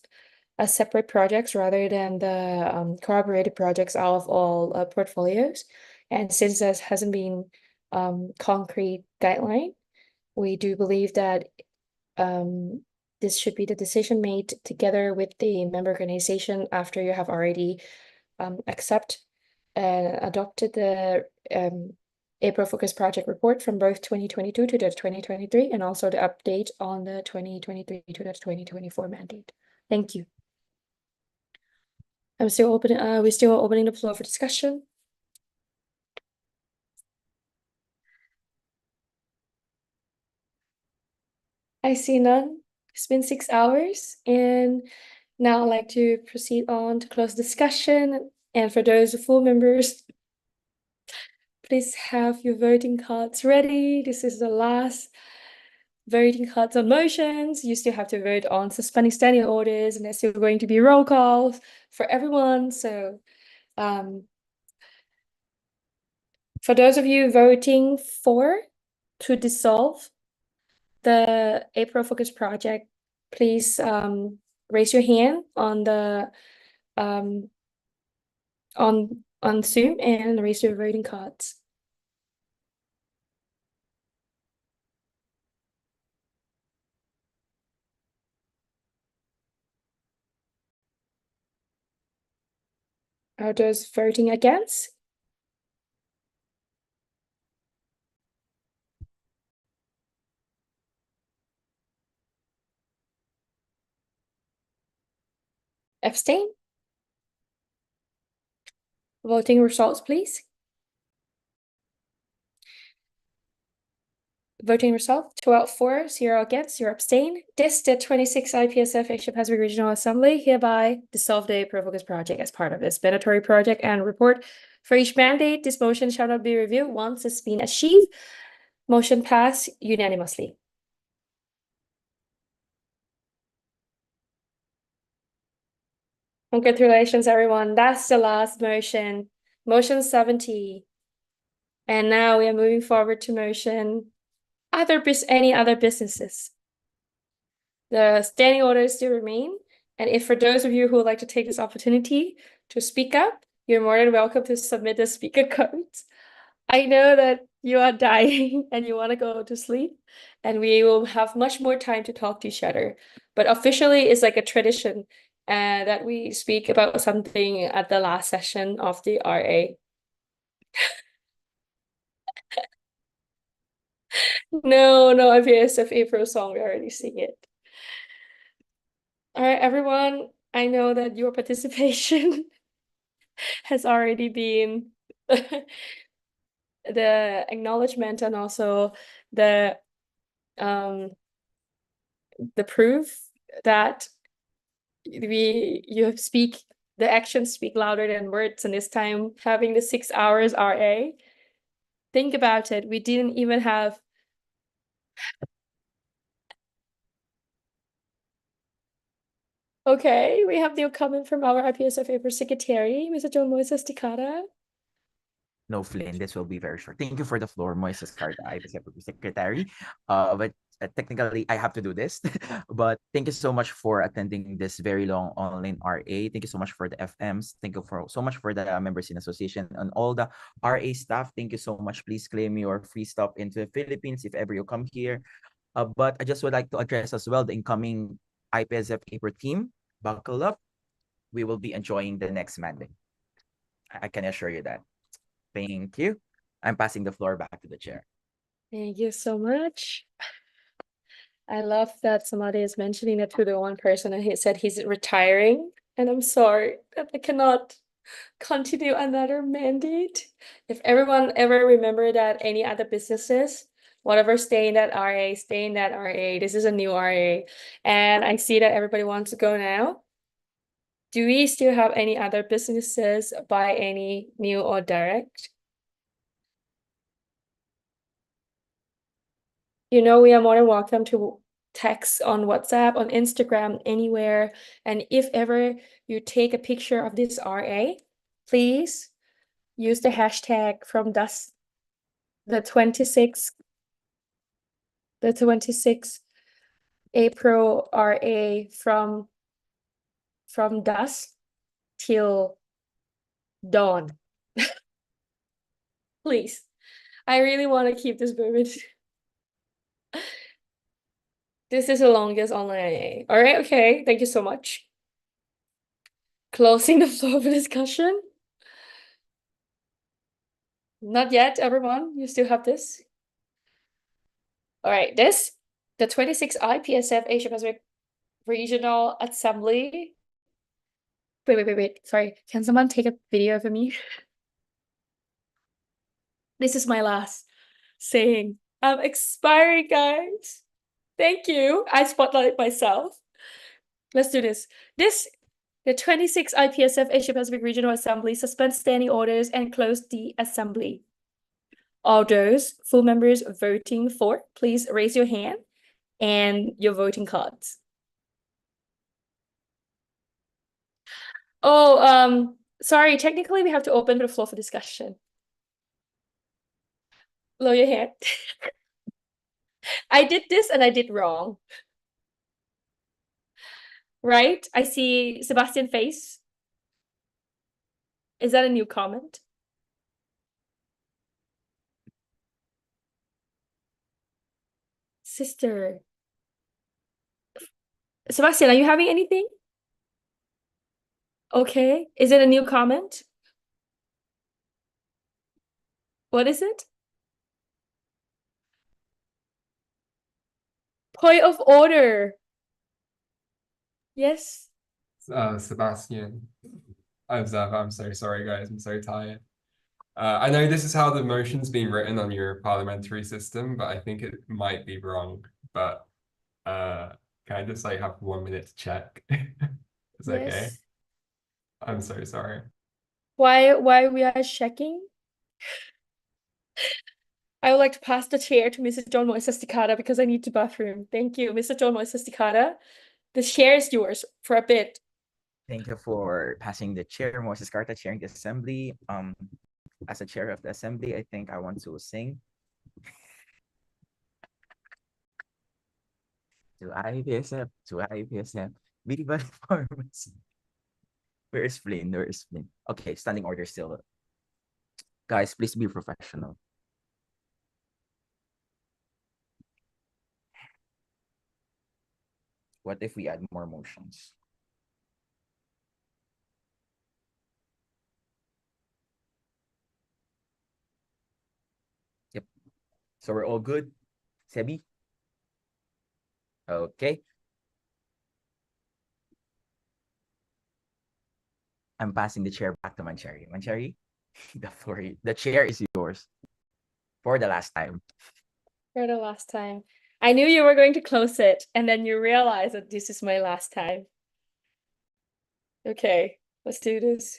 separate projects rather than the collaborated projects out of all portfolios. And since there hasn't been concrete guideline, we do believe that this should be the decision made together with the member organization after you have already accept and adopted the APRO Focus Project report from both 2022 to the 2023, and also the update on the 2023 to the 2024 mandate. Thank you. We're still opening the floor for discussion. I see none. It's been 6 hours, and now I'd like to proceed on to close discussion. And for those full members, please have your voting cards ready. This is the last voting cards on motions. You still have to vote on suspending standing orders, and there's still going to be roll calls for everyone. So for those of you voting to dissolve the APRO Focus Project, please raise your hand on the on Zoom and raise your voting cards. Are those voting against? Abstain? Voting results, please. Voting result, 12 for, 0 against, 0 abstain. This, the 26th IPSF Asia Pacific Regional Assembly hereby dissolve the APRO Focus Project as part of its mandatory project and report. For each mandate, this motion shall not be reviewed once it's been achieved. Motion passed unanimously. Congratulations, everyone. That's the last motion. Motion 70. And now we are moving forward to motion any other businesses. The standing orders still remain. And if for those of you who would like to take this opportunity to speak up, you're more than welcome to submit the speaker cards. I know that you are dying and you want to go to sleep, and we will have much more time to talk to each other. But officially, it's like a tradition that we speak about something at the last session of the RA. No, IPSF APRO song, we already sing it. All right, everyone, I know that your participation has already been the acknowledgement and also the proof that the actions speak louder than words, and this time having the 6 hours RA. Think about it, we didn't even have okay, we have new comment from our IPSF APRO secretary, Mr. John Moises Tikara. No, Flynn, this will be very short. Thank you for the floor, Moises Carta, IPSF APRO Secretary. But technically, I have to do this. But thank you so much for attending this very long online RA. Thank you so much for the FMs. Thank you so much for the members in association and all the RA staff. Thank you so much. Please claim your free stop into the Philippines if ever you come here. But I just would like to address as well the incoming IPSF APRO team. Buckle up. We will be enjoying the next mandate. I can assure you that. Thank you. I'm passing the floor back to the chair. Thank you so much. I love that somebody is mentioning it to the one person and he said he's retiring. And I'm sorry that I cannot continue another mandate. If everyone ever remember that any other businesses, whatever, stay in that RA, stay in that RA. This is a new RA. And I see that everybody wants to go now. Do we still have any other businesses by any new or direct? You know, we are more than welcome to text on WhatsApp, on Instagram, anywhere. And if ever you take a picture of this RA, please use the hashtag from dust, the 26 April RA from dusk till dawn. Please. I really want to keep this moment. This is the longest online AA. All right, okay. Thank you so much. Closing the floor for discussion. Not yet, everyone. You still have this. All right, the 26th IPSF Asia Pacific Regional Assembly. Wait. Sorry. Can someone take a video of me? This is my last saying. I'm expiring, guys. Thank you. I spotlight myself. Let's do this. The 26th IPSF Asia Pacific Regional Assembly suspends standing orders and close the assembly. All those full members voting for, please raise your hand and your voting cards. Oh, sorry, technically we have to open the floor for discussion. Lower your hand. I did this and I did wrong. Right? I see Sebastian face. Is that a new comment? Sister. Sebastian, are you having anything? Okay. Is it a new comment? What is it? Point of order. Yes. Sebastian. I'm Zav. I'm so sorry, guys. I'm so tired. I know this is how the motion's being written on your parliamentary system, but I think it might be wrong. But can I just like have 1 minute to check? It's okay. Yes. I'm so sorry. Why we are checking? I would like to pass the chair to Mr. John Moises Takada because I need to bathroom. Thank you, Mr. John Moises Takada. The chair is yours for a bit. Thank you for passing the chair, Moises Carta, chairing the assembly. As a chair of the assembly, I think I want to sing. To IPSF, Viva Performance. Where is Flynn? Okay, standing order still. Guys, please be professional. What if we add more motions? Yep. So we're all good? Sebi? Okay. I'm passing the chair back to Mancheri. Mancheri, the chair is yours for the last time. For the last time. I knew you were going to close it, and then you realize that this is my last time. Okay, let's do this.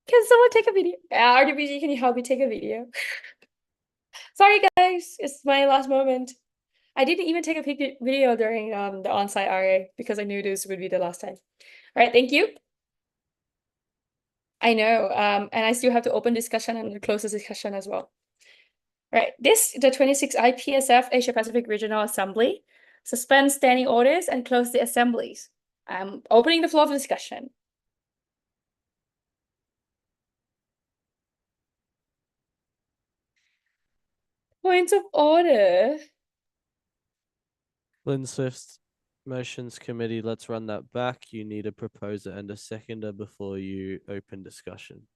Can someone take a video? RDBG, can you help me take a video? Sorry, guys, it's my last moment. I didn't even take a video during the on-site RA because I knew this would be the last time. All right, thank you. I know, and I still have to open discussion and close the discussion as well. Right, the 26th IPSF Asia Pacific Regional Assembly suspend standing orders and close the assemblies. I'm opening the floor for discussion. Points of order. Flynn Swift motions committee, let's run that back. You need a proposer and a seconder before you open discussion.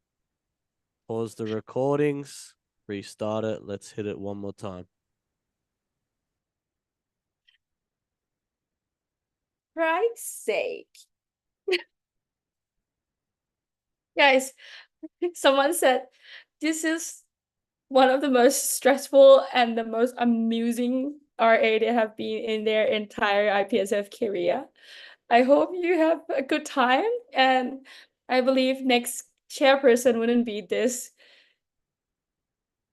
Pause the recordings, restart it. Let's hit it one more time. Christ's sake. Guys, someone said this is one of the most stressful and the most amusing RA they have been in their entire IPSF career. I hope you have a good time, and I believe next chairperson wouldn't be this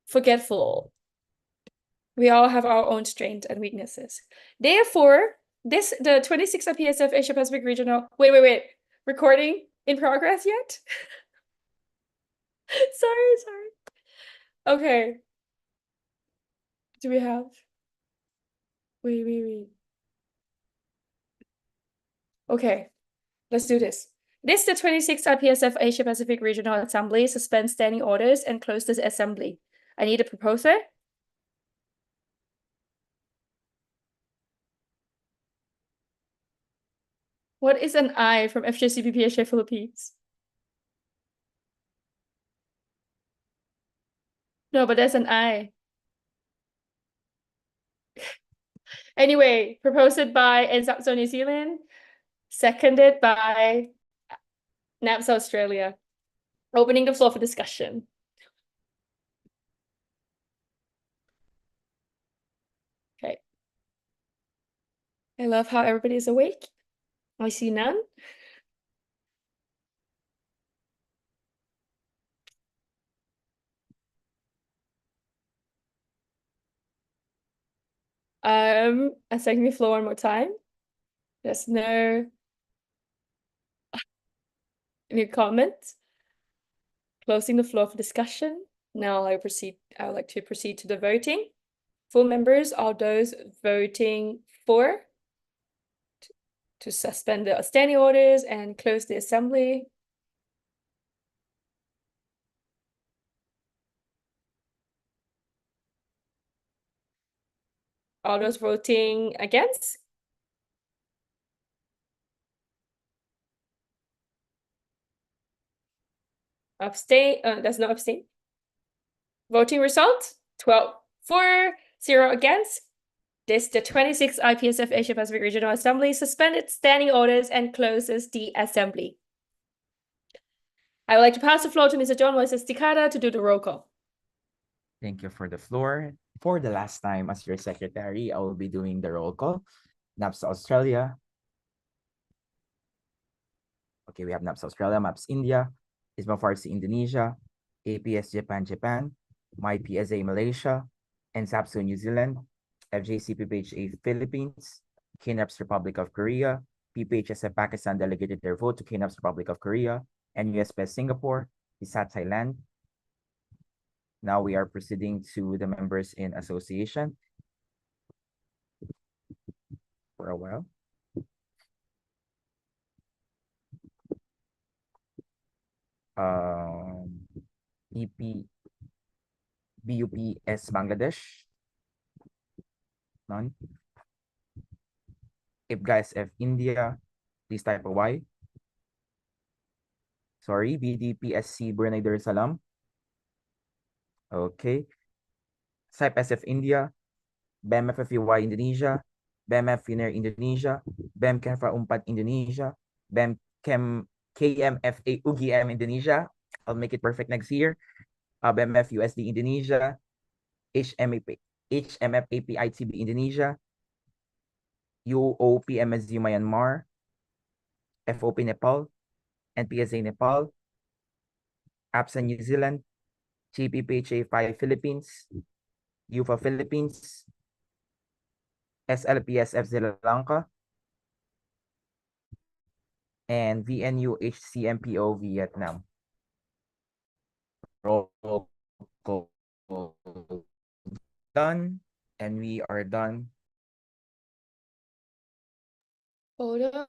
forgetful. We all have our own strengths and weaknesses. Therefore, the 26th IPSF Asia Pacific Regional. Wait. Recording in progress yet? Sorry. Okay. Do we have? Wait. Okay, let's do this. The 26th IPSF Asia Pacific Regional Assembly suspends standing orders and close this assembly. I need a proposer. What is an I from FJCPPHA Philippines? No, but there's an I. Anyway, proposed by NSAPSO New Zealand, seconded by NAPS Australia. Opening the floor for discussion. Okay. I love how everybody is awake. I see none. I'm checking the floor one more time. There's no new comments. Closing the floor for discussion. Now I would like to proceed to the voting. Full members are those voting for to suspend the standing orders and close the assembly. All those voting against? Abstain, there's no abstain. Voting result, 12 for, 0 against. The 26th IPSF Asia Pacific Regional Assembly suspended standing orders and closes the assembly. I would like to pass the floor to Mr. John Moises Ticada to do the roll call. Thank you for the floor. For the last time as your secretary, I will be doing the roll call. NAPS Australia. Okay, we have NAPS Australia, MAPS India, ISMA Farsi Indonesia, APS Japan, MyPSA Malaysia, NSAPSO New Zealand, FJCPPHA Philippines, KNAPS Republic of Korea, PPHSF Pakistan delegated their vote to KNAPS Republic of Korea, and USPS Singapore, ISA Thailand. Now we are proceeding to the members in association for a while. BUPS Bangladesh, none. IPSF India, please type a Y. Sorry, BDPSC Brunei Darussalam. Okay. SIPSF India, BEMFFY Indonesia, BEMF Winner Indonesia, BEM Kefa Umpat Indonesia, BEM KMFA UGM Indonesia. I'll make it perfect next year. BEMF USD Indonesia, HMF APITB Indonesia, UOPMSU Myanmar, FOP Nepal, NPSA Nepal, APSA New Zealand, GPPHA 5 Philippines, UFA Philippines, SLPSF Sri Lanka, and VNU HCMPO Vietnam. roll call done, and we are done. Photo.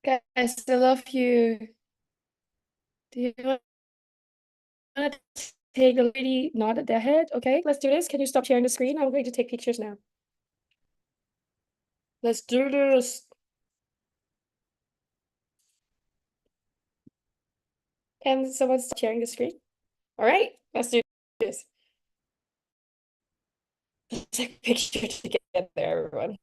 Guys, I love you. Do you want to take a lady nod at their head? Okay, let's do this. Can you stop sharing the screen? I'm going to take pictures now. Let's do this. Can someone stop sharing the screen? All right, let's do this. Let's take a picture together, everyone.